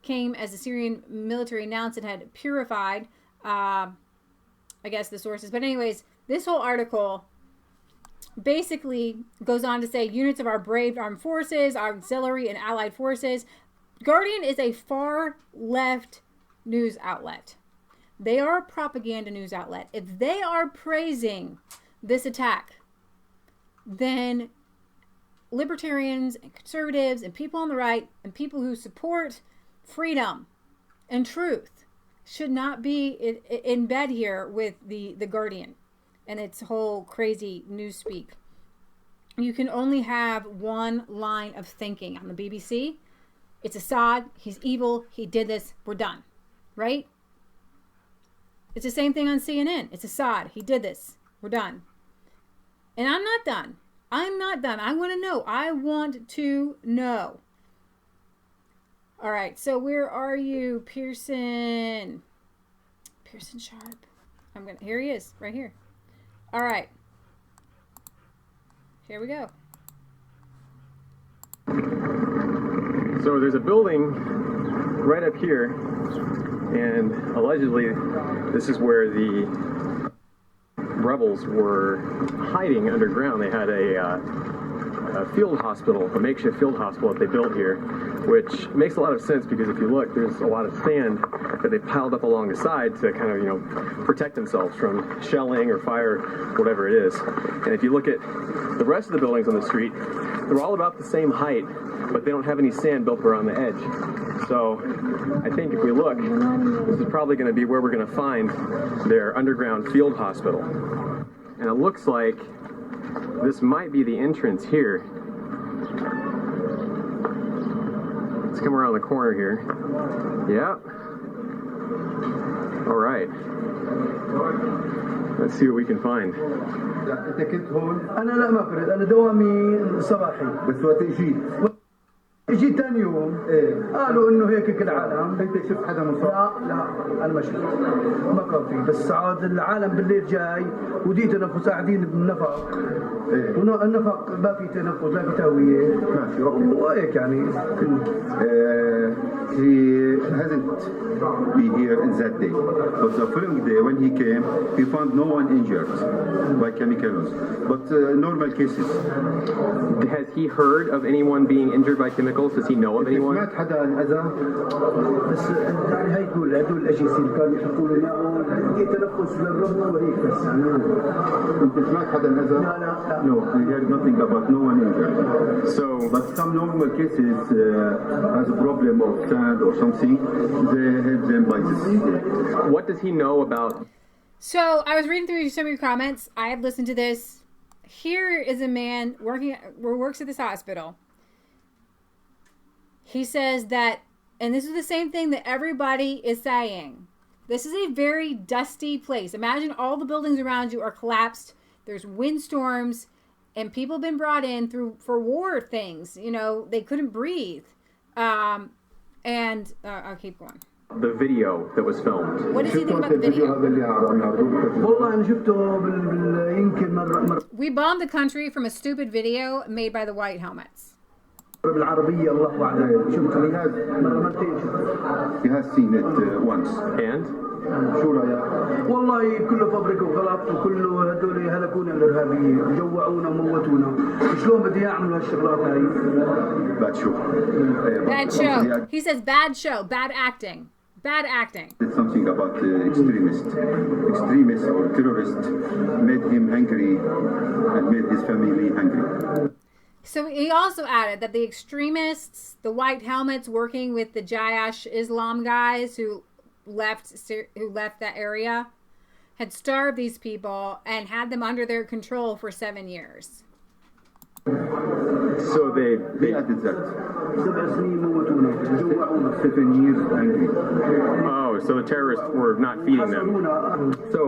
[SPEAKER 2] came as the Syrian military announced it had purified, I guess, the sources. But anyways, this whole article basically goes on to say units of our brave armed forces, our auxiliary and allied forces. Guardian is a far left news outlet. They are a propaganda news outlet. If they are praising this attack, then libertarians and conservatives and people on the right and people who support freedom and truth should not be in bed here with the Guardian and its whole crazy newspeak. You can only have one line of thinking on the BBC. It's Assad. He's evil. He did this. We're done. Right? It's the same thing on CNN. It's Assad. He did this. We're done. And I'm not done. I'm not done. I want to know. I want to know. All right. So where are you, Pearson? Pearson Sharp. Here he is. Right here. All right. Here we go.
[SPEAKER 6] So there's a building right up here, and allegedly this is where the rebels were hiding underground. They had a field hospital, a makeshift field hospital that they built here, which makes a lot of sense because if you look, there's a lot of sand that they piled up along the side to kind of, protect themselves from shelling or fire, whatever it is. And if you look at the rest of the buildings on the street, they're all about the same height, but they don't have any sand built around the edge. So I think if we look, this is probably going to be where we're going to find their underground field hospital. And it looks like this might be the entrance here. Let's come around the corner here. Yep. All right. Let's see what we can find.
[SPEAKER 7] انت كنت هون؟ انا لا ما كنت، انا دوامي صباحي. بس وقت اجيت ثاني يوم قالوا انه هيك كالعالم. انت شفت حدا مصاب؟ لا انا ما شفت. ما كان في، بس عاد العالم بالليل جاي وديت تنفس قاعدين بالنفق. والنفق ما في تنفس لا في تهويه. ماشي وهيك يعني.
[SPEAKER 8] He hasn't been here in that day. But the following day when he came, he found no one injured by chemicals, but normal cases.
[SPEAKER 6] Has he heard of anyone being injured by chemicals? Does he know of anyone?
[SPEAKER 7] سمعت حدا أذى بس يعني هاي هدول الأجهزة اللي كانوا يحكوا لنا بدي تنفس للرب وهيك بس.
[SPEAKER 8] أنت سمعت حدا أذى؟ لا. No, we heard nothing about no one injured.
[SPEAKER 6] So,
[SPEAKER 8] but some normal cases has a problem of sand or something. They help them by this.
[SPEAKER 6] What does he know about?
[SPEAKER 2] So I was reading through some of your comments. I have listened to this. Here is a man works at this hospital. He says that, and this is the same thing that everybody is saying. This is a very dusty place. Imagine all the buildings around you are collapsed. There's windstorms, and people have been brought in for war things. They couldn't breathe. And I'll keep going.
[SPEAKER 6] The video that was filmed.
[SPEAKER 2] What does he think about the video? We bombed the country from a stupid video made by the white helmets.
[SPEAKER 8] بالعربية الله أعلم. He has seen it once.
[SPEAKER 6] And?
[SPEAKER 7] شو رأيك؟ والله كله فبركة وغلط وكله هدول هلكونا الإرهابيين جوعونا وموتونا. شلون بدي يعملوا هالشغلات هاي؟
[SPEAKER 8] Bad show.
[SPEAKER 2] Bad show. He says bad show. Bad acting. Bad acting.
[SPEAKER 8] It's something about extremists or terrorists made him hungry and made his family hungry.
[SPEAKER 2] So he also added that the extremists, the white helmets working with the Jaish Islam guys who left that area, had starved these people and had them under their control for 7 years.
[SPEAKER 6] So they
[SPEAKER 8] added that. 7 years angry.
[SPEAKER 6] Oh, so the terrorists were not feeding them. So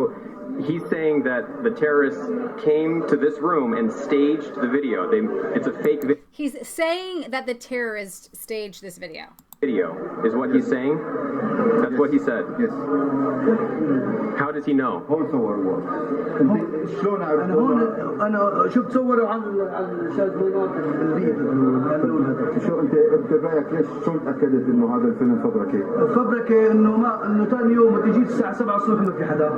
[SPEAKER 6] he's saying that the terrorists came to this room and staged the video. It's a fake video.
[SPEAKER 2] He's saying that the terrorists staged this video.
[SPEAKER 6] Video is what he's saying? That's what he said.
[SPEAKER 8] Yes.
[SPEAKER 6] How does he know?
[SPEAKER 8] شلون
[SPEAKER 7] انا هون انا شفت صوره على الشاذلينات الفيديو.
[SPEAKER 8] شو انت برايك ليش شلون تاكدت انه هذا الفيلم فبركه؟
[SPEAKER 7] فبركه انه ثاني يوم تجي الساعه 7 الصبح ما في حدا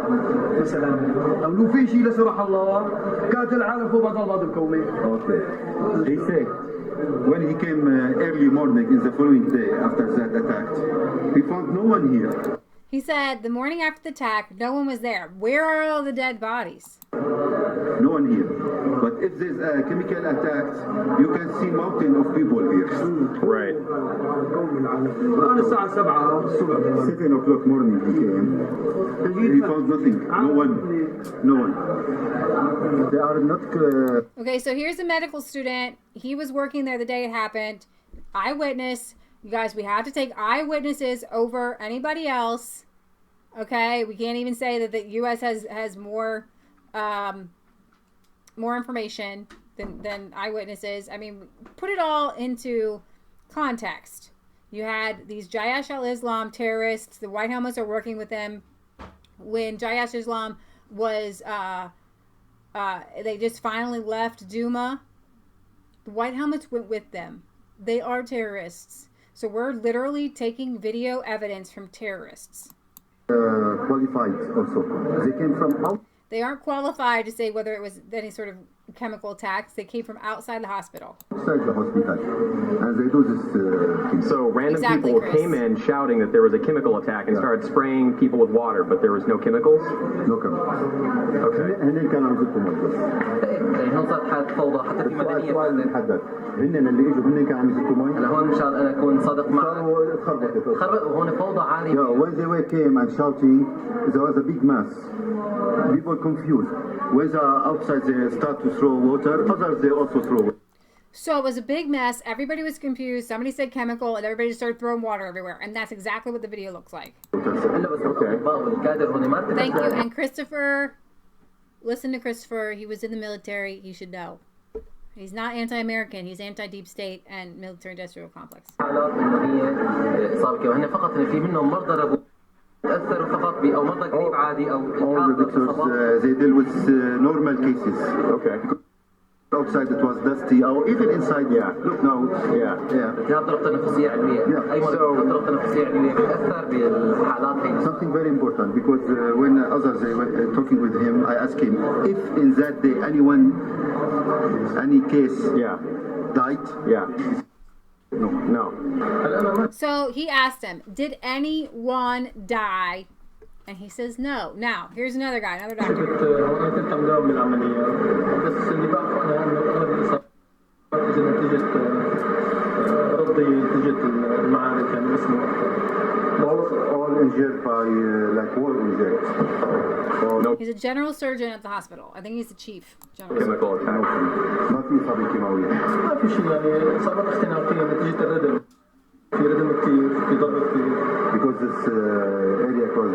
[SPEAKER 7] مثلا، او لو في شيء لا سمح الله كانت العالم فوق بعض الكومي.
[SPEAKER 8] Okay. He said when he came early morning in the following day after that attack, he found no one here.
[SPEAKER 2] He said the morning after the attack, no one was there. Where are all the dead bodies?
[SPEAKER 8] No one here. But if there's a chemical attack, you can see mountain of people here.
[SPEAKER 6] Right.
[SPEAKER 7] أنا الساعة 7 الصبح.
[SPEAKER 8] 7 o'clock morning he came. He found nothing. No one. No one. They are not...
[SPEAKER 2] Okay, so here's a medical student. He was working there the day it happened. Eyewitness. You guys, we have to take eyewitnesses over anybody else. Okay? We can't even say that the U.S. has more information than eyewitnesses. I mean, put it all into context. You had these Jaish al-Islam terrorists. The White Helmets are working with them. When Jaish Islam was, they just finally left Duma, the White Helmets went with them. They are terrorists. So we're literally taking video evidence from terrorists.
[SPEAKER 8] Qualified also. They came from out.
[SPEAKER 2] They aren't qualified to say whether it was any sort of chemical attacks. They came from outside the hospital.
[SPEAKER 8] Outside the hospital. And they do this thing.
[SPEAKER 6] So random people
[SPEAKER 2] Chris.
[SPEAKER 6] came in shouting that there was a chemical attack and started spraying people with water, but there was no chemicals?
[SPEAKER 8] No chemicals.
[SPEAKER 6] Okay.
[SPEAKER 8] هن كانوا عم يزقوا مي.
[SPEAKER 9] يعني هون صارت حالة فوضى حتى في مدنية.
[SPEAKER 8] السؤال محدد. هن اللي اجوا هن كانوا عم يزقوا مي.
[SPEAKER 9] هلا هون مشان انا اكون صادق معك.
[SPEAKER 8] صاروا تخربطت.
[SPEAKER 9] وهون فوضى عالية.
[SPEAKER 8] Yeah, when they were came and shouting, there was a big mass. People confused. When the outside they start to throw water, others they also throw.
[SPEAKER 2] So it was a big mess. Everybody was confused. Somebody said chemical, and everybody just started throwing water everywhere. And that's exactly what the video looks like.
[SPEAKER 8] Okay.
[SPEAKER 2] Thank you. And Christopher, listen to Christopher. He was in the military. He should know. He's not anti-American. He's anti-deep state and military-industrial complex.
[SPEAKER 8] All the doctors, they deal with normal cases.
[SPEAKER 6] Okay.
[SPEAKER 8] Outside it was dusty, or even inside. Yeah. Look now.
[SPEAKER 6] Yeah.
[SPEAKER 8] Something very important, because when others they were talking with him, I asked him if in that day any case died.
[SPEAKER 6] Yeah. No.
[SPEAKER 2] So he asked him, did anyone die? And he says no. Now, here's another guy, another doctor.
[SPEAKER 8] All injured by like war injured.
[SPEAKER 2] He's a general surgeon at the hospital. I think he's the chief general
[SPEAKER 6] Chemical attack.
[SPEAKER 8] ما في إصابة كيماوية.
[SPEAKER 7] ما في شيء يعني إصابات اختناقية نتيجة الردم. في ردم كثير، في ضرب كثير.
[SPEAKER 8] Because this area was.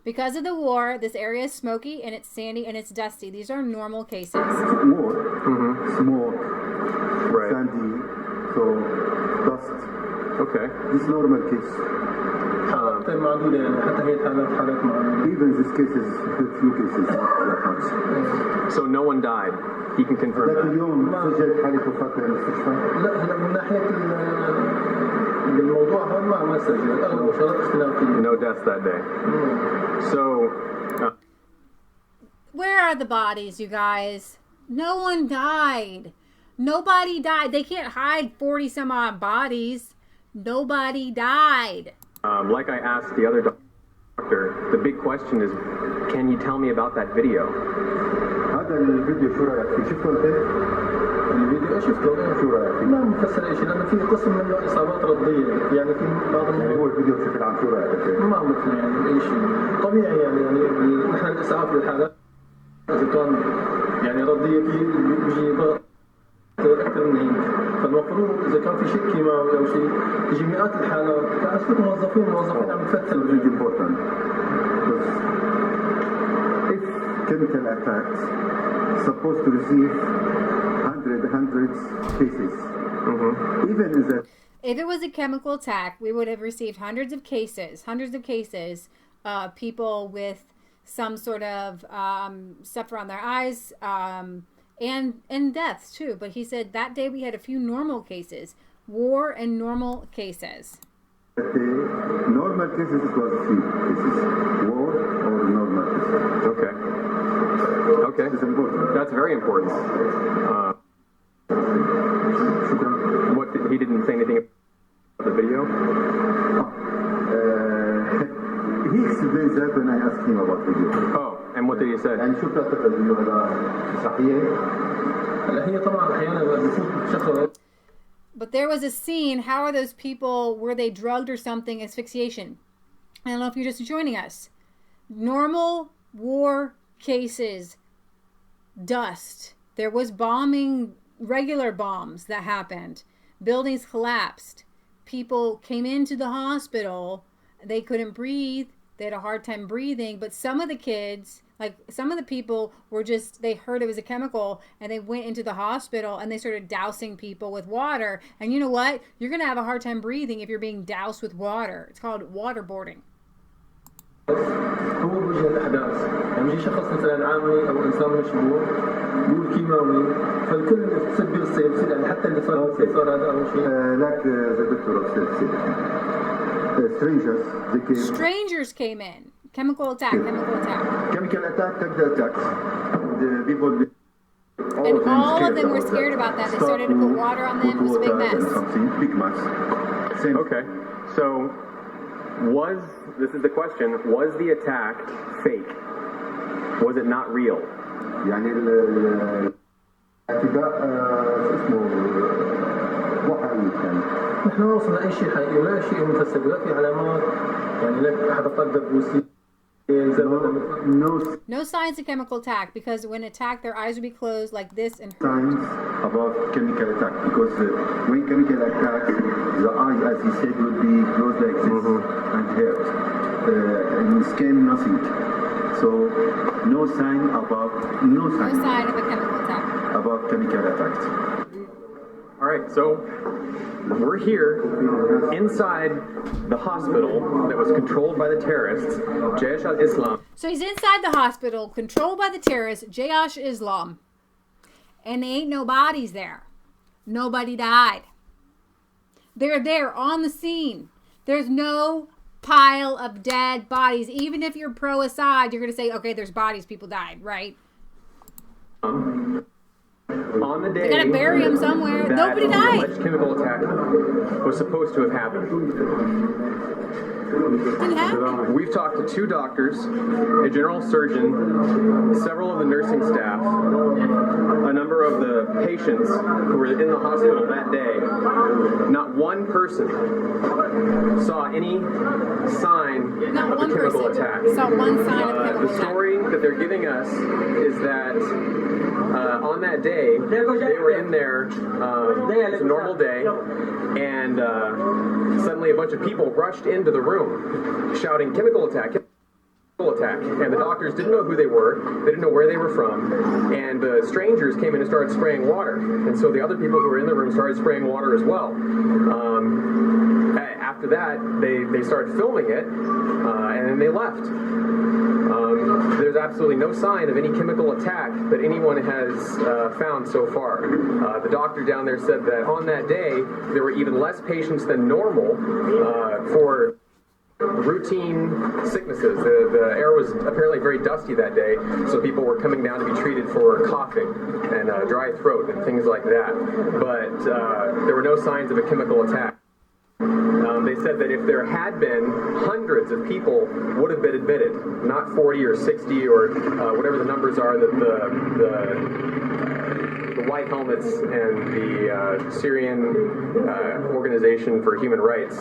[SPEAKER 2] Because of the war, this area is smoky and it's sandy and it's dusty. These are normal cases.
[SPEAKER 8] War, smoke, sandy, so dust.
[SPEAKER 6] Okay.
[SPEAKER 8] This is normal case. Even this case is few cases, not that much.
[SPEAKER 6] So no one died. He can confirm that.
[SPEAKER 8] اليوم سجل حالة وفاة في المستشفى.
[SPEAKER 7] لا هلا من ناحية الموضوع هون ما سجل، أغلب شغلات اختناقية.
[SPEAKER 6] No deaths that day. So.
[SPEAKER 2] Where are the bodies, you guys? No one died. Nobody died. They can't hide 40 some odd bodies. Nobody died.
[SPEAKER 6] Like I asked the other doctor, the big question is, can you tell me about that video?
[SPEAKER 8] هذا الفيديو شو رأيك فيه؟ شفته أنت؟
[SPEAKER 6] الفيديو شفته شو رايك؟ ما مفسر شيء لانه في قسم منه اصابات رديه يعني في بعض
[SPEAKER 8] يعني هو الفيديو بشكل عام شو رايك؟
[SPEAKER 6] ما مثل يعني اي شيء طبيعي يعني نحن الاسعاف للحالات اذا كان يعني رديه بيجي ضغط اكثر من هيك فالمفروض اذا كان في شيء كيماوي او شيء تجي مئات الحالات فاشوف موظفين عم يفتحوا
[SPEAKER 8] important if chemical attacks supposed to receive hundreds cases even in that
[SPEAKER 2] If it was a chemical attack, we would have received hundreds of cases, people with some sort of stuff around their eyes, and deaths too. But he said that day we had a few normal cases, war and normal cases.
[SPEAKER 8] normal cases it was a few cases, war or normal cases.
[SPEAKER 6] Okay.
[SPEAKER 8] It's important.
[SPEAKER 6] That's very important. What he didn't say anything about the video?
[SPEAKER 8] He explained that when I asked him about video.
[SPEAKER 6] Oh, and what did he say?
[SPEAKER 8] يعني شو بتعتقد الفيديو هذا صحيح؟
[SPEAKER 6] هلا هي طبعا احيانا بفوت شخص
[SPEAKER 2] But there was a scene. How are those people? Were they drugged or something? Asphyxiation. I don't know if you're just joining us. Normal war cases. Dust. There was bombing, regular bombs that happened. Buildings collapsed. People came into the hospital. They couldn't breathe. They had a hard time breathing. But some of the kids, like some of the people were just, they heard it was a chemical and they went into the hospital and they started dousing people with water. And you know what? You're going to have a hard time breathing if you're being doused with water. It's called waterboarding.
[SPEAKER 6] هو بوجه الاحداث يعني يجي شخص مثلا عامي او انسان مشبوه يقول كيماوي فالكل بتصير بيصير يعني حتى اللي صار هذا اول شيء
[SPEAKER 8] like the doctor said
[SPEAKER 2] strangers came in. Chemical attack.
[SPEAKER 8] Chemical attack, attacks. The people
[SPEAKER 2] and all of them were scared about that. They started to put water on them. It was a big mess.
[SPEAKER 8] Big mess.
[SPEAKER 6] Okay, so this is the question, was the attack fake? Was it not real?
[SPEAKER 8] يعني الاعتداء اسمه وحي كان
[SPEAKER 6] نحن ما وصلنا اي شيء حقيقي ولا شيء مفسر لا في علامات يعني لا حركات دبوسيه
[SPEAKER 2] No signs of chemical attack because when attacked their eyes would be closed like this and
[SPEAKER 8] signs about chemical attack because when chemical attack the eyes as he said would be closed like this and hurt and skin nothing so no sign of
[SPEAKER 2] a chemical attack
[SPEAKER 8] about chemical attacks.
[SPEAKER 6] All right, so we're here inside the hospital that was controlled by the terrorists, Jaish al-Islam.
[SPEAKER 2] So he's inside the hospital controlled by the terrorists, Jaish Islam. And there ain't no bodies there. Nobody died. They're there on the scene. There's no pile of dead bodies. Even if you're pro-Assad, you're going to say, okay, there's bodies, people died, right?
[SPEAKER 6] On the day
[SPEAKER 2] they gotta bury him somewhere. Nobody died.
[SPEAKER 6] Alleged chemical attack was supposed to have happened.
[SPEAKER 2] Didn't happen.
[SPEAKER 6] We've talked to 2 doctors, a general surgeon, several of the nursing staff, a number of the patients who were in the hospital that day. Not one person saw any sign of a chemical attack.
[SPEAKER 2] Saw one sign of a chemical
[SPEAKER 6] attack. The story that they're giving us is that on that day, they were in there, it's a normal day, and suddenly a bunch of people rushed into the room shouting chemical attack, and the doctors didn't know who they were, they didn't know where they were from, and the strangers came in and started spraying water, and so the other people who were in the room started spraying water as well. After that, they started filming it, and then they left. There's absolutely no sign of any chemical attack that anyone has found so far. The doctor down there said that on that day, there were even less patients than normal for routine sicknesses. The air was apparently very dusty that day, so people were coming down to be treated for coughing and dry throat and things like that. But there were no signs of a chemical attack. They said that if there had been, hundreds of people would have been admitted, not 40 or 60 or whatever the numbers are that the White Helmets and the Syrian Organization for Human Rights,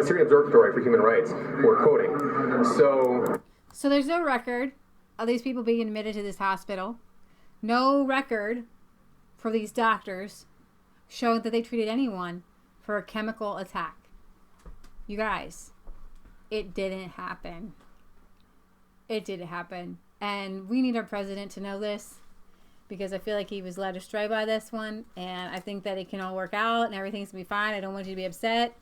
[SPEAKER 6] Syrian Observatory for Human Rights, were quoting.
[SPEAKER 2] So there's no record of these people being admitted to this hospital. No record for these doctors showing that they treated anyone for a chemical attack. You guys, it didn't happen. It didn't happen. And we need our president to know this, because I feel like he was led astray by this one. And I think that it can all work out and everything's going to be fine. I don't want you to be upset.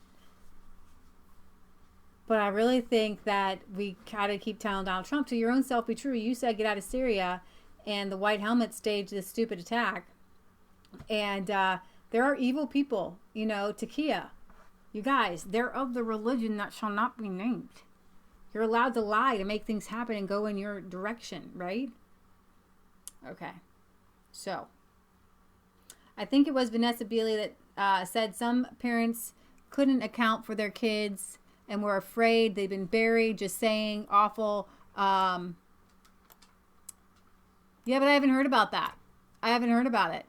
[SPEAKER 2] But I really think that we gotta keep telling Donald Trump, to your own self be true. You said get out of Syria, and the White Helmets staged this stupid attack. And there are evil people, you know, Takia. You guys, they're of the religion that shall not be named. You're allowed to lie to make things happen and go in your direction, right? Okay. So, I think it was Vanessa Beeley that said some parents couldn't account for their kids and were afraid they've been buried, just saying awful. Yeah, but I haven't heard about that. I haven't heard about it.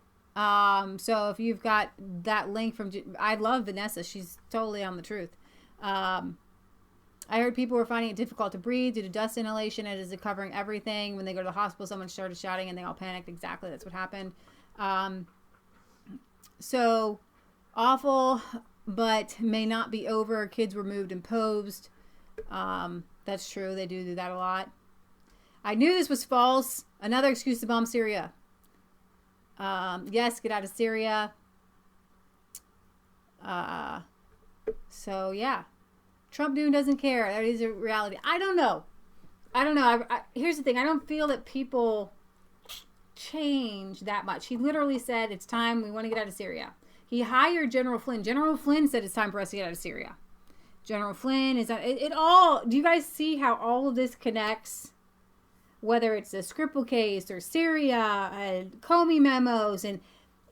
[SPEAKER 2] So if you've got that link from, I love Vanessa. She's totally on the truth. I heard people were finding it difficult to breathe due to dust inhalation. It is covering everything. When they go to the hospital, someone started shouting and they all panicked. Exactly. That's what happened. So awful, but may not be over. Kids were moved and posed. That's true. They do that a lot. I knew this was false. Another excuse to bomb Syria. Yes, get out of Syria. So, yeah. Trump dude doesn't care. That is a reality. I don't know. Here's the thing. I don't feel that people change that much. He literally said, it's time. We want to get out of Syria. He hired General Flynn. General Flynn said it's time for us to get out of Syria. General Flynn is... It all... Do you guys see how all of this connects? Whether it's the Skripal case or Syria and Comey memos, and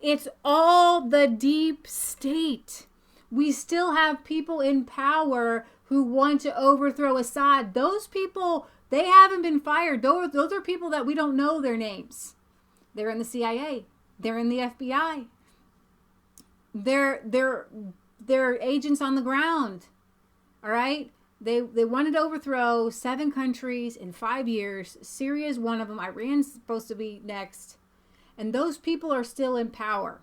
[SPEAKER 2] it's all the deep state. We still have people in power who want to overthrow Assad. Those people, they haven't been fired. Those are people that we don't know their names. They're in the CIA. They're in the FBI. They're agents on the ground. All right? They wanted to overthrow 7 countries in 5 years. Syria is one of them. Iran's supposed to be next. And those people are still in power.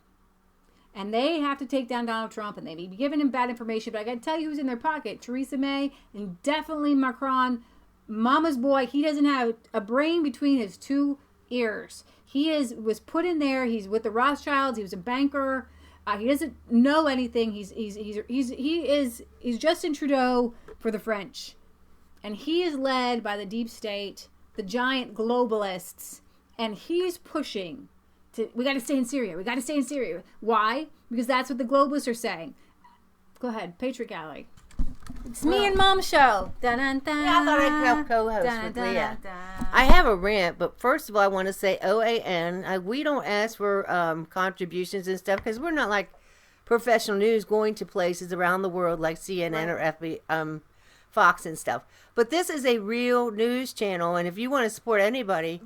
[SPEAKER 2] And they have to take down Donald Trump, and they may be giving him bad information. But I got to tell you who's in their pocket. Theresa May and definitely Macron. Mama's boy. He doesn't have a brain between his 2 ears. He was put in there. He's with the Rothschilds. He was a banker. He doesn't know anything. He's Justin Trudeau for the French. And he is led by the deep state, the giant globalists. And he's pushing we got to stay in Syria. We got to stay in Syria. Why? Because that's what the globalists are saying. Go ahead, Patriot Gallery. It's me and Mom show. Dun, dun, dun.
[SPEAKER 10] Yeah, I thought I'd help co-host
[SPEAKER 2] Dun,
[SPEAKER 10] with
[SPEAKER 2] dun,
[SPEAKER 10] Leah.
[SPEAKER 2] dun, dun.
[SPEAKER 10] I have a rant, but first of all, I want to say OAN. We don't ask for contributions and stuff because we're not like professional news going to places around the world like CNN or Fox and stuff. But this is a real news channel, and if you want to support anybody,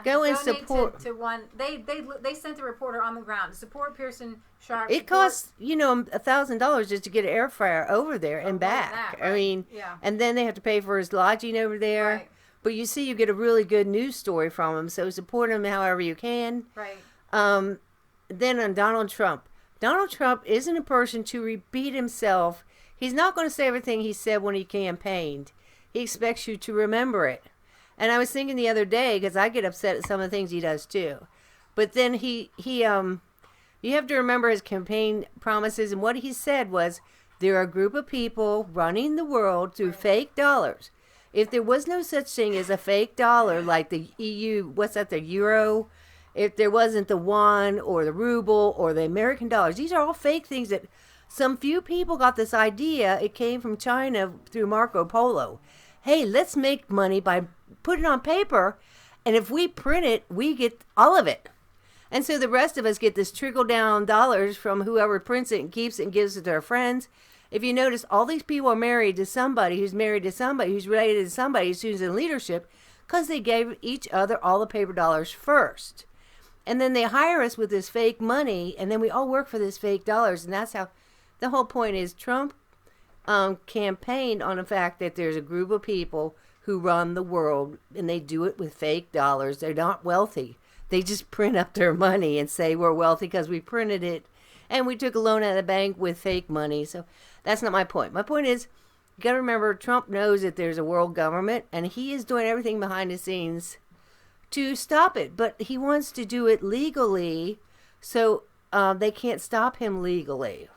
[SPEAKER 10] go and support.
[SPEAKER 2] To one, they sent a reporter on the ground to support Pearson Sharp.
[SPEAKER 10] It costs $1,000 just to get an air fryer over there and back.
[SPEAKER 2] Right.
[SPEAKER 10] I mean, and then they have to pay for his lodging over there.
[SPEAKER 2] Right.
[SPEAKER 10] But you see, you get a really good news story from him, so support him however you can.
[SPEAKER 2] Right.
[SPEAKER 10] Then on Donald Trump. Donald Trump isn't a person to repeat himself. He's not going to say everything he said when he campaigned. He expects you to remember it. And I was thinking the other day, because I get upset at some of the things he does too. But then you have to remember his campaign promises. And what he said was, there are a group of people running the world through fake dollars. If there was no such thing as a fake dollar, like the EU, the euro, if there wasn't the won or the ruble or the American dollars, these are all fake things that some few people got this idea. It came from China through Marco Polo. Hey, let's make money by putting it on paper, and if we print it, we get all of it. And so the rest of us get this trickle-down dollars from whoever prints it and keeps it and gives it to their friends. If you notice, all these people are married to somebody who's married to somebody who's related to somebody who's in leadership because they gave each other all the paper dollars first. And then they hire us with this fake money, and then we all work for this fake dollars. And that's how the whole point is. Trump campaigned on the fact that there's a group of people who run the world, and they do it with fake dollars. They're not wealthy. They just print up their money and say we're wealthy because we printed it, and we took a loan out of the bank with fake money. So that's not my point. My point is, you got to remember, Trump knows that there's a world government, and he is doing everything behind the scenes to stop it. But he wants to do it legally, so they can't stop him legally.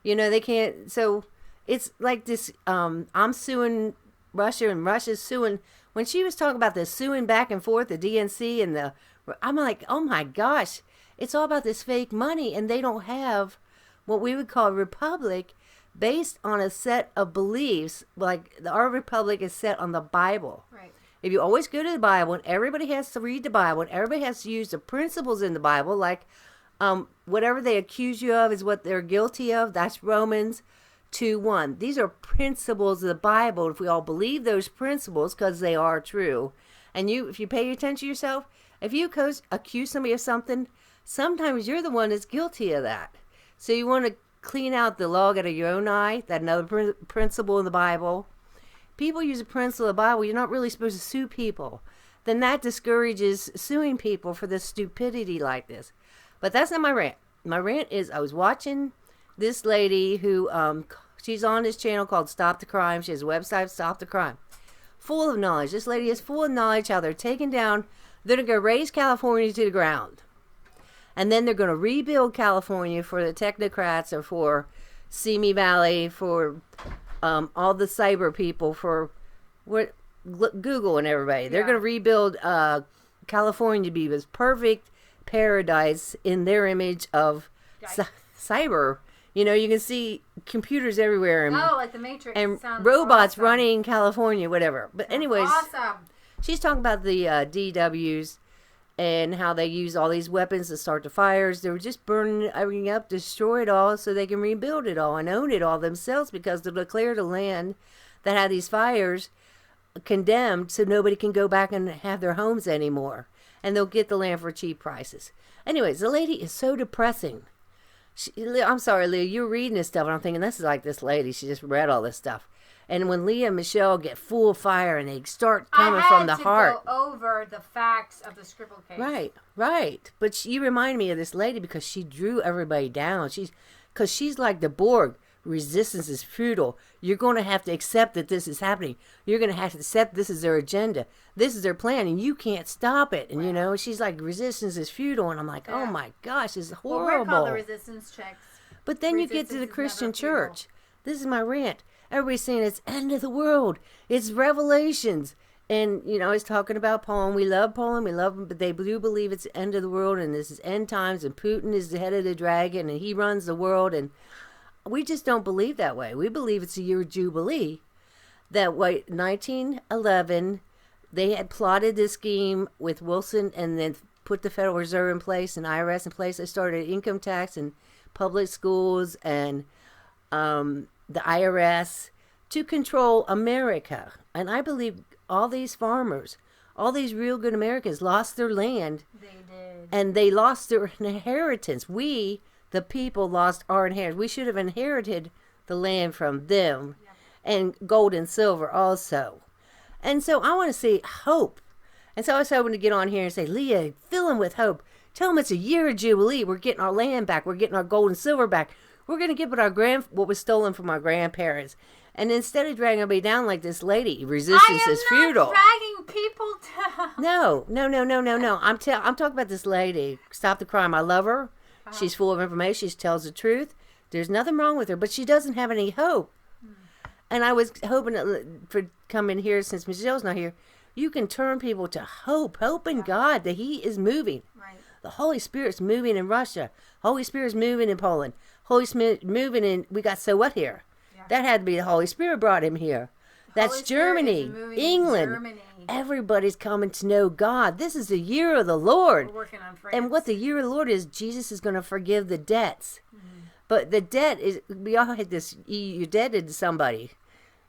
[SPEAKER 10] You know, they can't. So it's like this, I'm suing Russia, and Russia's suing. When she was talking about the suing back and forth, the DNC and I'm like, oh my gosh, it's all about this fake money, and they don't have what we would call a republic based on a set of beliefs. Like our republic is set on the Bible.
[SPEAKER 2] Right.
[SPEAKER 10] If you always go to the Bible, and everybody has to read the Bible, and everybody has to use the principles in the Bible, like whatever they accuse you of is what they're guilty of. That's Romans 2:1. These are principles of the Bible. If we all believe those principles, because they are true, and if you pay attention to yourself, if you accuse somebody of something, sometimes you're the one that's guilty of that. So you want to clean out the log out of your own eye. That another principle in the Bible. People use a principle of the Bible. You're not really supposed to sue people. Then that discourages suing people for this stupidity like this. But that's not my rant. My rant is I was watching this lady who, she's on this channel called Stop the Crime. She has a website, Stop the Crime. Full of knowledge. This lady is full of knowledge how they're taking down, they're going to raise California to the ground. And then they're going to rebuild California for the technocrats or for Simi Valley, for all the cyber people, for Google and everybody. They're going to rebuild California to be this perfect paradise in their image of cyber. You know, you can see computers everywhere and
[SPEAKER 2] like the Matrix,
[SPEAKER 10] and robots running California, whatever. But anyways,
[SPEAKER 2] awesome.
[SPEAKER 10] She's talking about the DWs and how they use all these weapons to start the fires. They were just burning everything up, destroy it all so they can rebuild it all and own it all themselves, because they'll declare the land that had these fires condemned so nobody can go back and have their homes anymore. And they'll get the land for cheap prices. Anyways, the lady is so depressing. I'm sorry, Leah, you're reading this stuff, and I'm thinking, this is like this lady. She just read all this stuff. And when Leah and Michelle get full of fire and they start coming from the heart.
[SPEAKER 2] I had to go over the facts of the Skripal case.
[SPEAKER 10] Right. But you remind me of this lady because she drew everybody down. Because she's like the Borg. Resistance is futile. You're going to have to accept that this is happening. You're going to have to accept this is their agenda. This is their plan, and you can't stop it. And, you know, she's like, resistance is futile. And I'm like, oh, my gosh, it's horrible.
[SPEAKER 2] Well, we're called the resistance checks.
[SPEAKER 10] But then you get to the Christian church. This is my rant. Everybody's saying it's end of the world. It's Revelations. And, you know, it's talking about Poland. We love Poland. We love them. But they do believe it's the end of the world. And this is end times. And Putin is the head of the dragon. And he runs the world. And we just don't believe that way. We believe it's a year of Jubilee. That 1911, they had plotted this scheme with Wilson and then put the Federal Reserve in place and IRS in place. They started income tax and public schools and the IRS to control America. And I believe all these farmers, all these real good Americans lost their land.
[SPEAKER 2] They did.
[SPEAKER 10] And they lost their inheritance. We, the people, lost our inheritance. We should have inherited the land from them. And gold and silver also. And so I want to see hope. And so I was hoping to get on here and say, Leah, fill them with hope. Tell them it's a year of Jubilee. We're getting our land back. We're getting our gold and silver back. We're going to get what was stolen from our grandparents. And instead of dragging everybody down like this lady, resistance is futile.
[SPEAKER 2] I am not dragging people down.
[SPEAKER 10] No. I'm talking about this lady. Stop the crime. I love her. She's full of information. She tells the truth. There's nothing wrong with her, but she doesn't have any hope. And I was hoping for coming here, since Michelle's not here, you can turn people to hope in God that He is moving.
[SPEAKER 2] Right.
[SPEAKER 10] The Holy Spirit's moving in Russia. Holy Spirit's moving in Poland. Holy Spirit moving in, we got So What here. Yeah. That had to be the Holy Spirit brought him here. That's Germany, England. Germany. Everybody's coming to know God. This is the year of the Lord.
[SPEAKER 2] We're working on France.
[SPEAKER 10] And what the year of the Lord is, Jesus is going to forgive the debts. Mm-hmm. But the debt is, we all had this, you're indebted to somebody.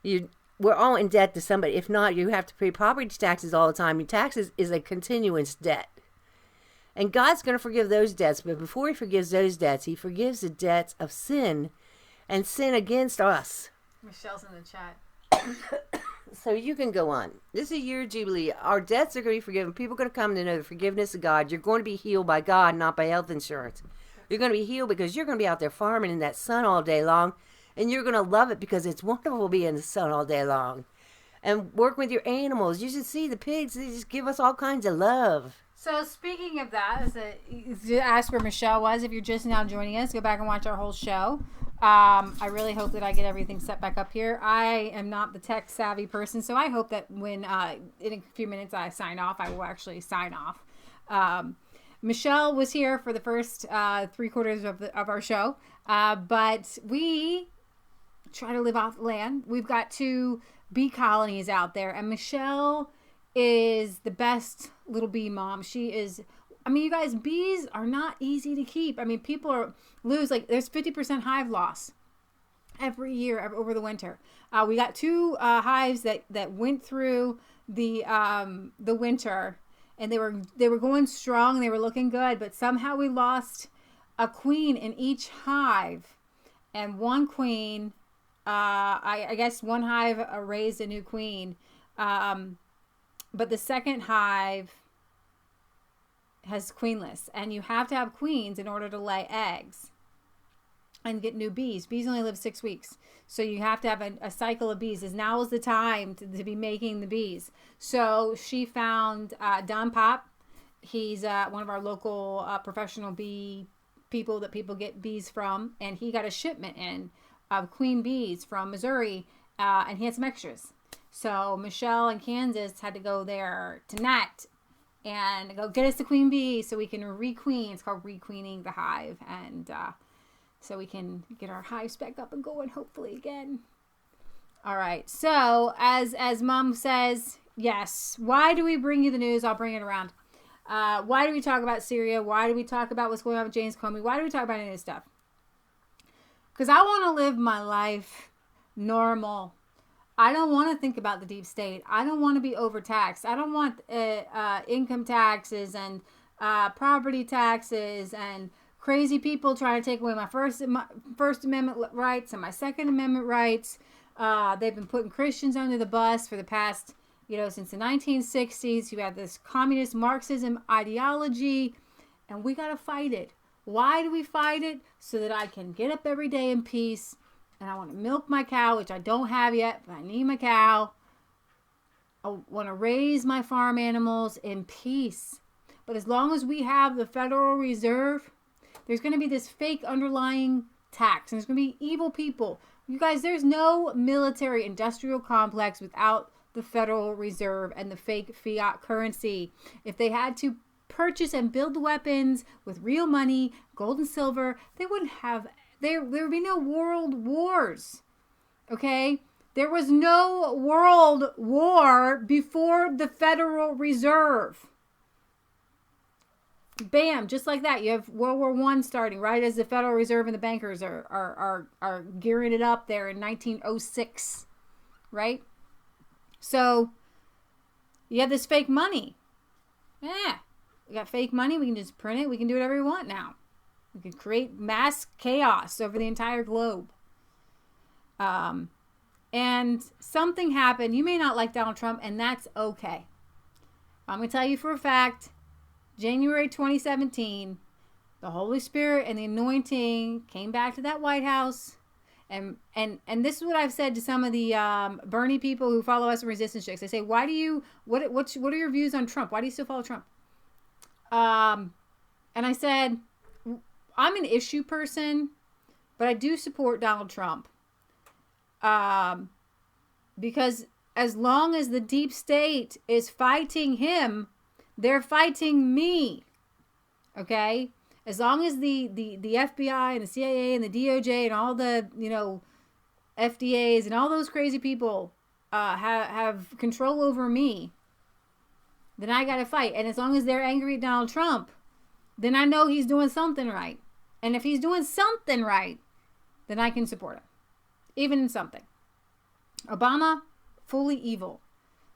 [SPEAKER 10] We're all in debt to somebody. If not, you have to pay property taxes all the time. Your taxes is a continuous debt. And God's going to forgive those debts. But before he forgives those debts, he forgives the debts of sin and sin against us.
[SPEAKER 2] Michelle's in the chat.
[SPEAKER 10] So you can go on. This is a year of Jubilee. Our debts are going to be forgiven. People are going to come to know the forgiveness of God. You're going to be healed by God, not by health insurance. You're going to be healed because you're going to be out there farming in that sun all day long. And you're going to love it because it's wonderful to be in the sun all day long. And work with your animals. You should see the pigs. They just give us all kinds of love.
[SPEAKER 2] So speaking of that, ask where Michelle was. If you're just now joining us, go back and watch our whole show. I really hope that I get everything set back up here. I am not the tech savvy person, so I hope that when in a few minutes I sign off, I will actually sign off. Michelle was here for the first 3/4 of our show, but we try to live off the land. We've got 2 bee colonies out there, and Michelle is the best little bee mom. She is. I mean, you guys, bees are not easy to keep. I mean, people lose, like, there's 50% hive loss every year over the winter. We got 2 hives that went through the winter, and they were going strong. They were looking good, but somehow we lost a queen in each hive, and one queen, I guess one hive raised a new queen, but the second hive has queenless, and you have to have queens in order to lay eggs and get new bees. Bees only live 6 weeks, so you have to have a cycle of bees. Now is the time to be making the bees. So she found Don Pop. He's one of our local professional bee people that people get bees from, and he got a shipment in of queen bees from Missouri, and he had some extras. So Michelle in Kansas had to go there tonight and go get us the queen bee so we can requeen. It's called requeening the hive, and so we can get our hives back up and going, hopefully again. All right. So as Mom says, yes. Why do we bring you the news? I'll bring it around. Why do we talk about Syria? Why do we talk about what's going on with James Comey? Why do we talk about any of this stuff? Because I want to live my life normal. I don't want to think about the deep state. I don't want to be overtaxed. I don't want income taxes and property taxes and crazy people trying to take away my First Amendment rights and my Second Amendment rights. They've been putting Christians under the bus for the past, since the 1960s. You have this communist Marxism ideology, and we got to fight it. Why do we fight it? So that I can get up every day in peace. And I want to milk my cow, which I don't have yet, but I need my cow. I want to raise my farm animals in peace. But as long as we have the Federal Reserve, there's going to be this fake underlying tax. And there's going to be evil people. You guys, there's no military industrial complex without the Federal Reserve and the fake fiat currency. If they had to purchase and build the weapons with real money, gold and silver, they wouldn't have... There would be no world wars, okay? There was no world war before the Federal Reserve. Bam, just like that. You have World War I starting, right, as the Federal Reserve and the bankers are gearing it up there in 1906, right? So you have this fake money. Yeah, we got fake money. We can just print it. We can do whatever we want now. We can create mass chaos over the entire globe. And something happened. You may not like Donald Trump, and that's okay. I'm going to tell you for a fact, January 2017, the Holy Spirit and the anointing came back to that White House. And this is what I've said to some of the Bernie people who follow us in Resistance Chicks. They say, what are your views on Trump? Why do you still follow Trump? And I said, I'm an issue person, but I do support Donald Trump. Because as long as the deep state is fighting him, they're fighting me. Okay? As long as the FBI and the CIA and the DOJ and all the, FDAs and all those crazy people have control over me, then I got to fight. And as long as they're angry at Donald Trump, then I know he's doing something right. And if he's doing something right, then I can support him. Even in something. Obama, fully evil.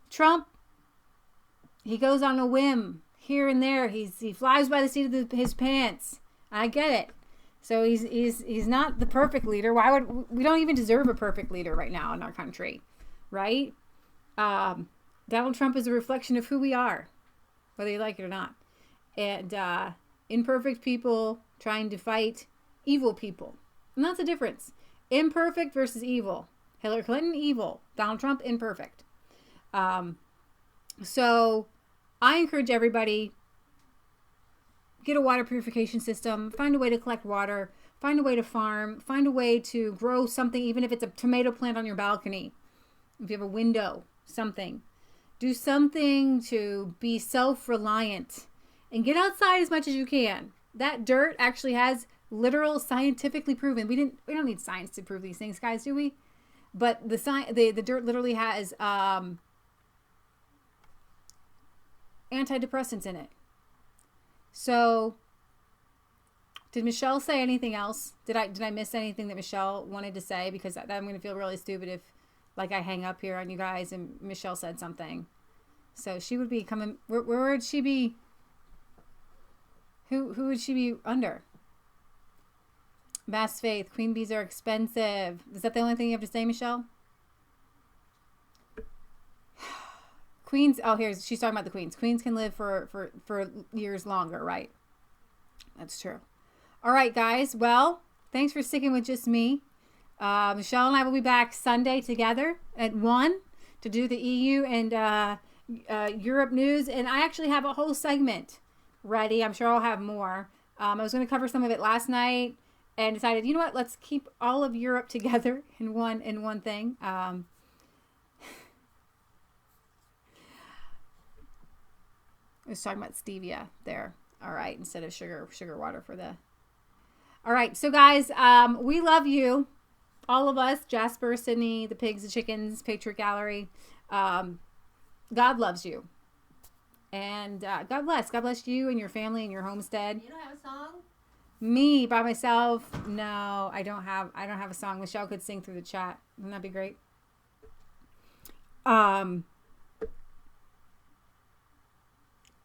[SPEAKER 2] Trump, he goes on a whim. here and there. He flies by the seat of his pants. I get it. So he's not the perfect leader. We don't even deserve a perfect leader right now in our country, right? Donald Trump is a reflection of who we are, whether you like it or not. And imperfect people trying to fight evil people. And that's the difference. Imperfect versus evil. Hillary Clinton, evil. Donald Trump, imperfect. So I encourage everybody, get a water purification system, find a way to collect water, find a way to farm, find a way to grow something, even if it's a tomato plant on your balcony. If you have a window, something. Do something to be self-reliant and get outside as much as you can. That dirt actually has literal scientifically proven. We don't need science to prove these things, guys, do we? But the dirt literally has antidepressants in it. So, did Michelle say anything else? Did I miss anything that Michelle wanted to say? Because I'm going to feel really stupid if, like, I hang up here on you guys and Michelle said something. So she would be coming. Where would she be? Who would she be under? Mass faith. Queen bees are expensive. Is that the only thing you have to say, Michelle? Queens. Oh, she's talking about the queens. Queens can live for years longer, right? That's true. All right, guys. Well, thanks for sticking with just me. Michelle and I will be back Sunday together at 1 to do the EU and Europe news. And I actually have a whole segment ready. I'm sure I'll have more. I was going to cover some of it last night and decided, you know what? Let's keep all of Europe together in one thing. I was talking about stevia there. All right, instead of sugar water for the. All right, so guys, we love you, all of us. Jasper, Sydney, the pigs, the chickens, Patriot Gallery. God loves you, and God bless you and your family and your homestead.
[SPEAKER 4] You don't have a song?
[SPEAKER 2] Me by myself? No, I don't have a song. Michelle could sing through the chat. Wouldn't that be great?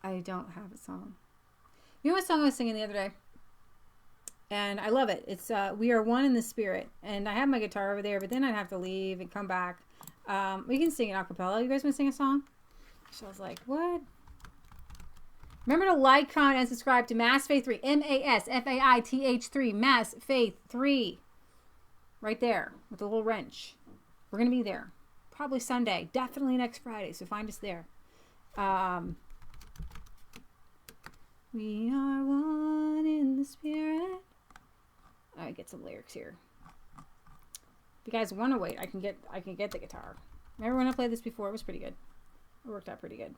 [SPEAKER 2] I don't have a song. You know what song I was singing the other day? And I love it. It's We Are One in the Spirit. And I have my guitar over there, but then I'd have to leave and come back. We can sing it a cappella. You guys want to sing a song? So I was like, what? Remember to like, comment, and subscribe to Mass Faith 3. MASFAITH 3. Mass Faith 3. Right there with a little wrench. We're going to be there. Probably Sunday. Definitely next Friday. So find us there. We are one in the spirit. I get some lyrics here. If you guys want to wait, I can get the guitar. Remember when I played this before? It was pretty good. It worked out pretty good.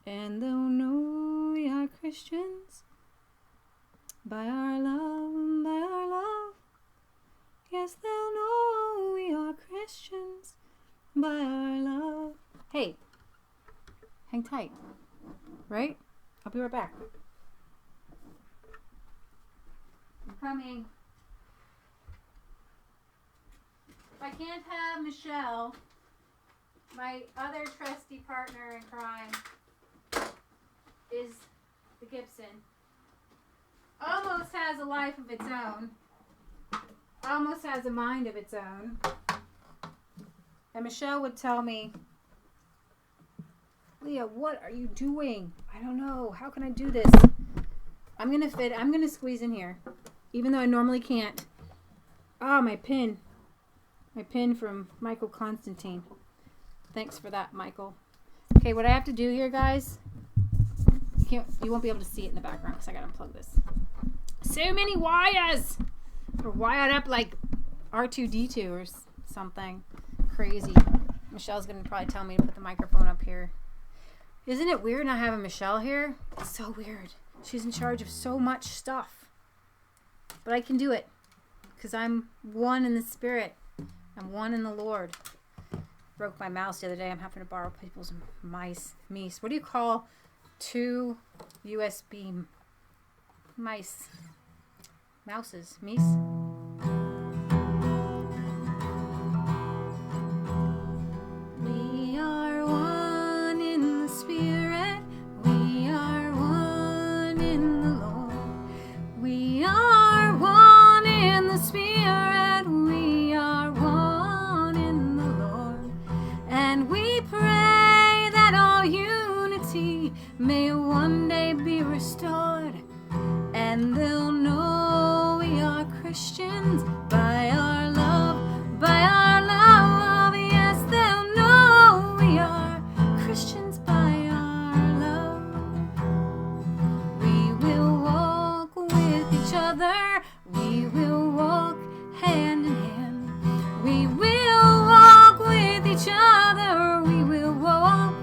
[SPEAKER 2] And they'll know we are Christians by our love. Yes, they'll know we are Christians by our love. Hey, hang tight. Right? I'll be right back. I'm coming. If I can't have Michelle, my other trusty partner in crime is the Gibson. Almost has a life of its own. Almost has a mind of its own. And Michelle would tell me, Leah, what are you doing? I don't know. How can I do this? I'm going to squeeze in here. Even though I normally can't. Ah, my pin. My pin from Michael Constantine. Thanks for that, Michael. Okay, what I have to do here, guys. You won't be able to see it in the background because I got to unplug this. So many wires. We're wired up like R2-D2 or something. Crazy. Michelle's going to probably tell me to put the microphone up here. Isn't it weird not having Michelle here? It's so weird. She's in charge of so much stuff. But I can do it. Because I'm one in the Spirit. I'm one in the Lord. Broke my mouse the other day. I'm having to borrow people's mice. What do you call 2 USB mice? Mouses. Meese? We are one in the Spirit. in the Lord. We are one in the Spirit. We are one in the Lord. And we pray that all unity may one day be restored. And they'll know we are Christians by our love, by our love. Yes, they'll know we are Christians by our love. We will walk with each other. We will walk hand in hand. We will walk with each other. We will walk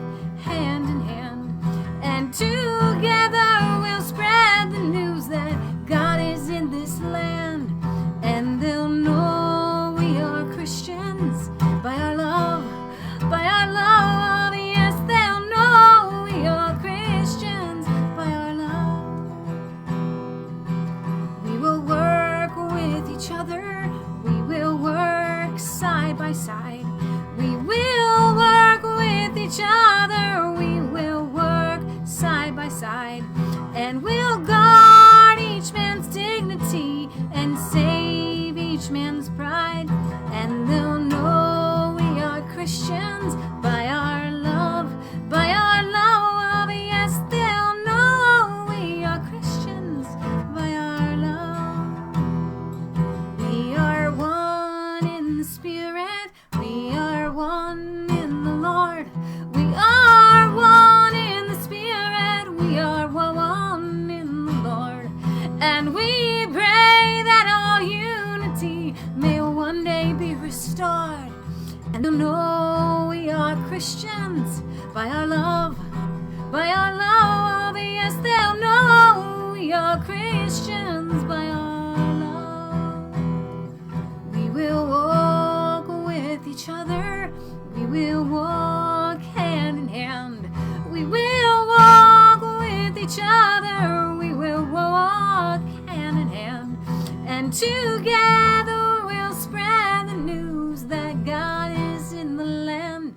[SPEAKER 2] hand in hand. And together we'll spread the news that God is in this land. And they'll know we are Christians by our love, by our love. Yes, they'll know we are Christians by our love. We will work with each other. We will work side by side. We will work with each other. We will work side by side. And we'll guard each man's dignity and save each man's pride. And they'll know we are Christians by our love, by our love. Yes, they'll know we are Christians by our love. We are one in the Spirit. We are one in the Lord. We are one in the Spirit. We are one in the Lord. And we pray that all unity may one day be restored. And they'll know we are Christians by our love, by our love. Yes, they'll know we are Christians by our love. We will walk with each other. We will walk hand in hand. We will walk with each other. We will walk hand in hand. And together we'll spread the news that God is in the land.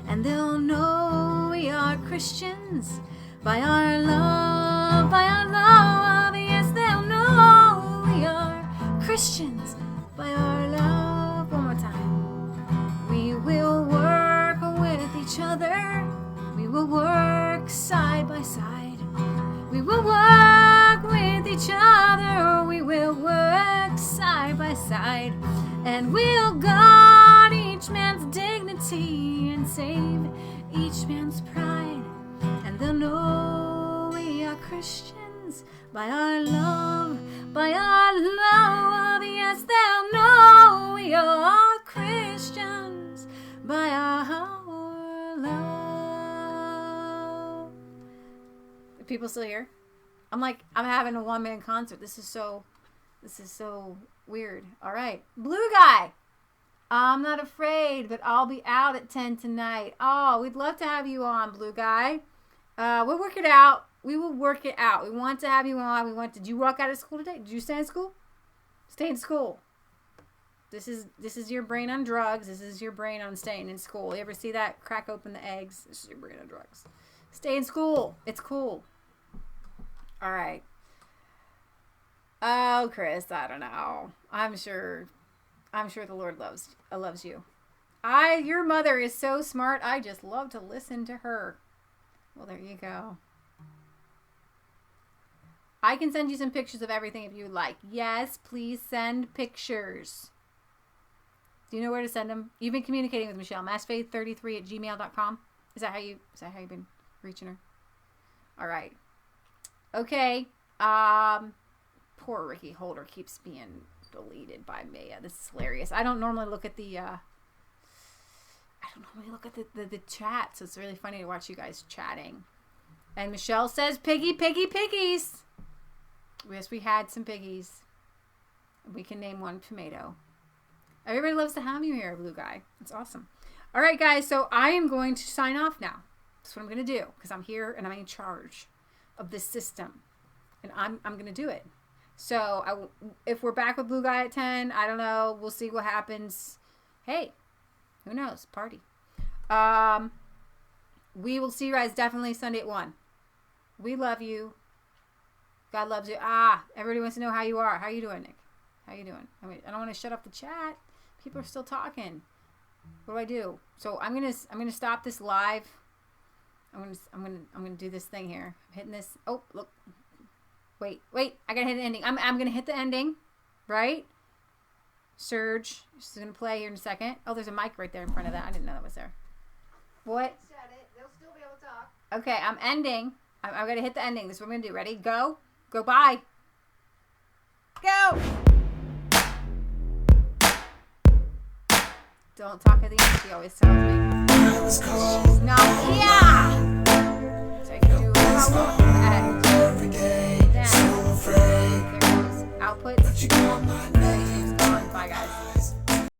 [SPEAKER 2] And they'll know we are Christians by our love, by our love. Yes, they'll know we are Christians by our love. One more time. We will work with each other. We will work side by side. We will work with each other. We will work side by side. And we'll guard each man's dignity and save each man's pride. And they'll know we are Christians by our love, by our love. Yes, they'll know we are Christians by our love. Are people still here? I'm having a one-man concert. This is so weird. All right. Blue guy. I'm not afraid, but I'll be out at 10 tonight. Oh, we'd love to have you on, Blue guy. We'll work it out. We will work it out. We want to have you on. Did you walk out of school today? Did you stay in school? Stay in school. This is your brain on drugs. This is your brain on staying in school. You ever see that? Crack open the eggs. This is your brain on drugs. Stay in school. It's cool. All right. Oh, Chris, I don't know. I'm sure the Lord loves you. Your mother is so smart. I just love to listen to her. Well, there you go. I can send you some pictures of everything if you would like. Yes, please send pictures. Do you know where to send them? You've been communicating with Michelle. massfaith33@gmail.com. Is that how you've been reaching her? All right. Okay. Poor Ricky Holder keeps being deleted by Maia. This is hilarious. I don't normally look at the chat, so it's really funny to watch you guys chatting. And Michelle says, "Piggy, piggy, piggies." Yes, we had some piggies. We can name one Tomato. Everybody loves to have you here, Blue guy. It's awesome. All right, guys. So I am going to sign off now. That's what I'm going to do because I'm here and I'm in charge of this system, and I'm going to do it. So if we're back with Blue guy at 10, I don't know. We'll see what happens. Hey, who knows? Party. We will see you guys definitely Sunday at 1. We love you. God loves you. Everybody wants to know how you are. How you doing, Nick? How you doing? I don't want to shut off the chat. People are still talking. What do I do? So I'm gonna stop this live. I'm gonna do this thing here. I'm hitting this. Oh, look. Wait. I gotta hit the ending. I'm gonna hit the ending, right? Surge. This is gonna play here in a second. Oh, there's a mic right there in front of that. I didn't know that was there. What?
[SPEAKER 4] Shut it. They'll still be able to talk.
[SPEAKER 2] Okay, I'm ending. I'm gonna hit the ending. This is what I'm gonna do. Ready? Go. Go. Bye. Go. Don't talk at the end. She always tells me. She's not here. So I can do and then there goes output.